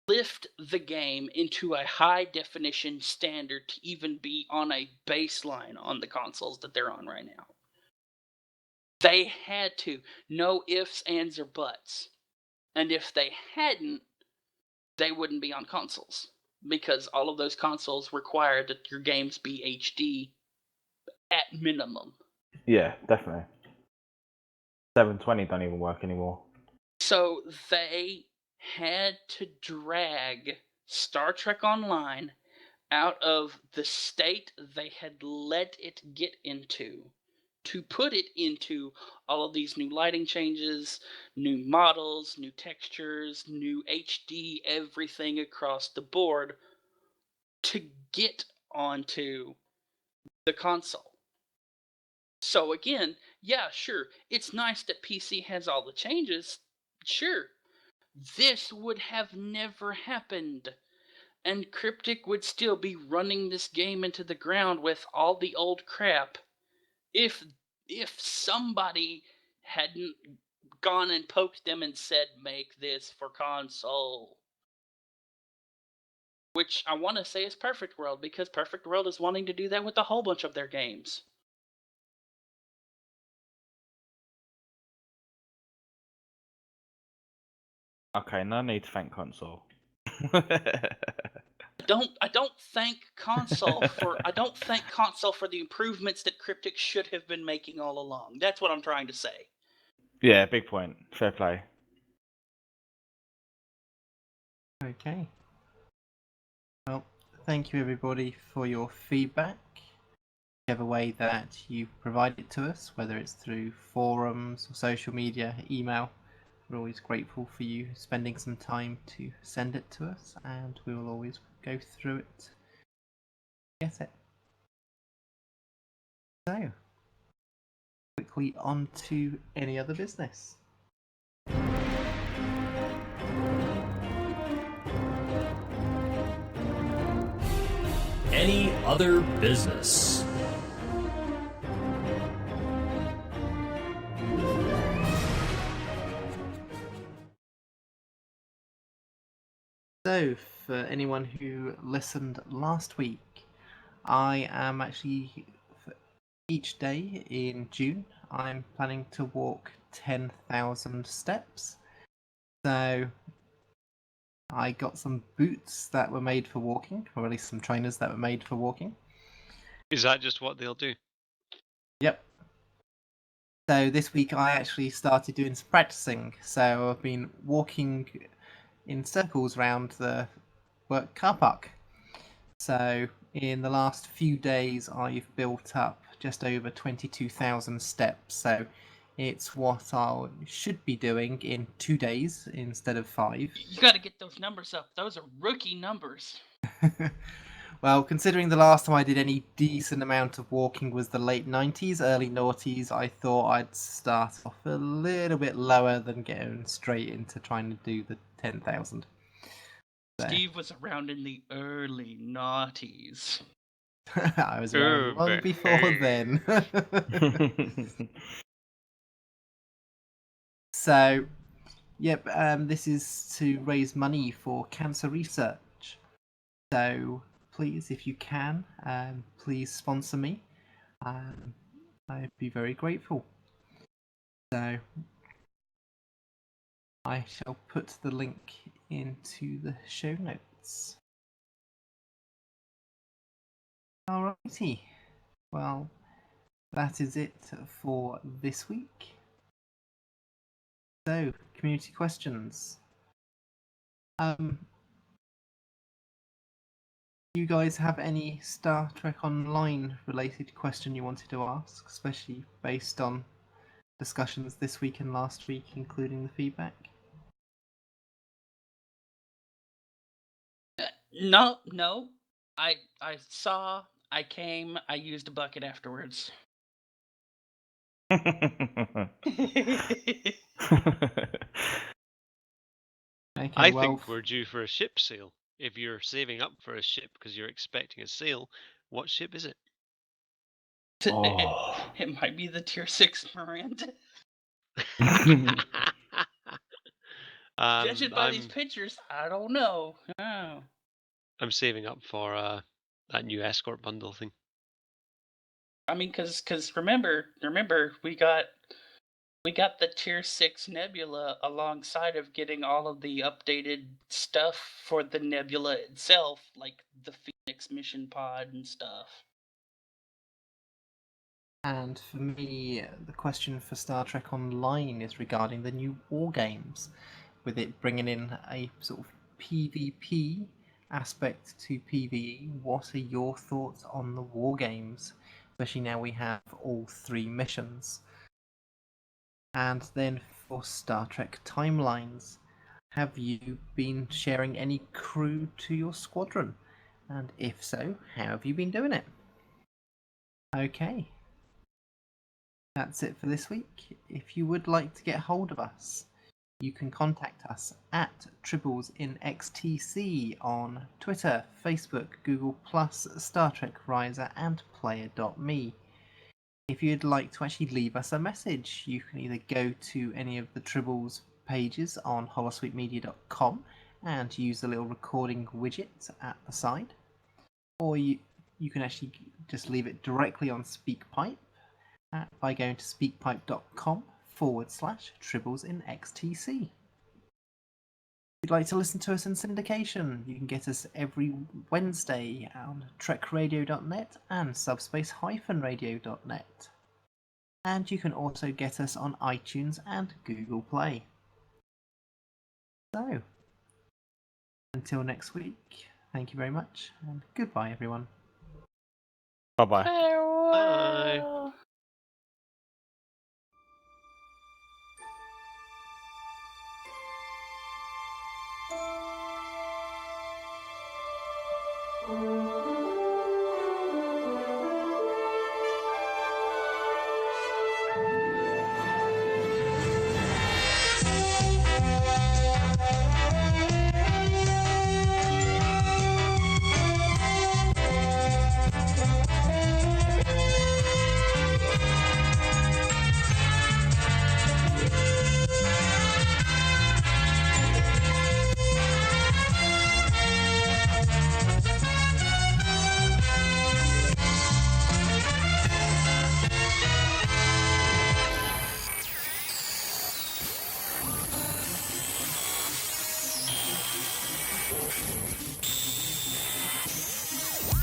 lift the game into a high definition standard to even be on a baseline on the consoles that they're on right now. They had to. No ifs, ands, or buts. And if they hadn't, they wouldn't be on consoles. Because all of those consoles require that your games be HD at minimum. Yeah, definitely. 720 don't even work anymore. So they had to drag Star Trek Online out of the state they had let it get into to put it into all of these new lighting changes, new models, new textures, new HD, everything across the board to get onto the console. So again, yeah, sure, it's nice that PC has all the changes. Sure, this would have never happened. And Cryptic would still be running this game into the ground with all the old crap if somebody hadn't gone and poked them and said, make this for console. Which I want to say is Perfect World, because Perfect World is wanting to do that with a whole bunch of their games. Okay, no need to thank console. I don't thank console for the improvements that Cryptic should have been making all along. That's what I'm trying to say. Yeah, big point. Fair play. Okay. Well, thank you everybody for your feedback. Whichever way that you provide it to us, whether it's through forums or social media, email, we're always grateful for you spending some time to send it to us, and we will always go through it. Get it. So, quickly on to any other business. Any other business? So, for anyone who listened last week, I am actually, for each day in June, I'm planning to walk 10,000 steps. So, I got some boots that were made for walking, or at least some trainers that were made for walking. Is that just what they'll do? Yep. So this week I actually started doing some practicing. So I've been walking in circles around the work car park. So in the last few days I've built up just over 22,000 steps. So it's what I should be doing in 2 days instead of 5. You gotta get those numbers up. Those are rookie numbers. Well, considering the last time I did any decent amount of walking was the late 90s, early noughties, I thought I'd start off a little bit lower than going straight into trying to do the 10,000. Steve was around in the early noughties. I was around long before then. So, yep, this is to raise money for cancer research. So, please, if you can, please sponsor me. I'd be very grateful. So, I shall put the link into the show notes. Alrighty. Well, that is it for this week. So, community questions. You guys have any Star Trek Online related question you wanted to ask, especially based on discussions this week and last week, including the feedback? No. I saw. I came. I used a bucket afterwards. Okay, I well, think we're due for a ship sale. If you're saving up for a ship because you're expecting a sale, what ship is it? Oh. It might be the Tier 6 Miranda. Judging by these I'm pictures, I don't know. Oh. I'm saving up for that new escort bundle thing. I mean, cause remember, we got the Tier 6 Nebula alongside of getting all of the updated stuff for the Nebula itself, like the Phoenix mission pod and stuff. and for me, the question for Star Trek Online is regarding the new war games, with it bringing in a sort of PvP aspect to PvE. What are your thoughts on the war games, especially now we have all 3 missions? And then for Star Trek Timelines, have you been sharing any crew to your squadron? And if so, how have you been doing it? Okay. That's it for this week. If you would like to get hold of us, you can contact us at Tribbles in XTC on Twitter, Facebook, Google+, Star Trek Riser, and Player.me. If you'd like to actually leave us a message, you can either go to any of the Tribbles pages on holosuitemedia.com and use the little recording widget at the side, or you can actually just leave it directly on SpeakPipe by going to speakpipe.com/Tribbles in XTC. If you'd like to listen to us in syndication, you can get us every Wednesday on trekradio.net and subspace-radio.net. And you can also get us on iTunes and Google Play. So, until next week, thank you very much, and goodbye everyone. Bye-bye. Bye.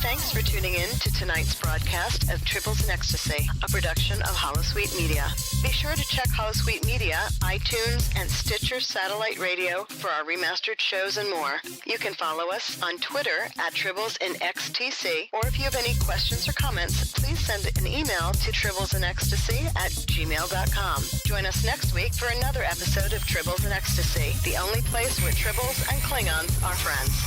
Thanks for tuning in to tonight's broadcast of Tribbles in Ecstasy, a production of Holosuite Media. Be sure to check Holosuite Media, iTunes, and Stitcher Satellite Radio for our remastered shows and more. You can follow us on Twitter at Tribbles in XTC, or if you have any questions or comments, please send an email to tribblesinEcstasy@gmail.com. Join us next week for another episode of Tribbles in Ecstasy, the only place where Tribbles and Klingons are friends.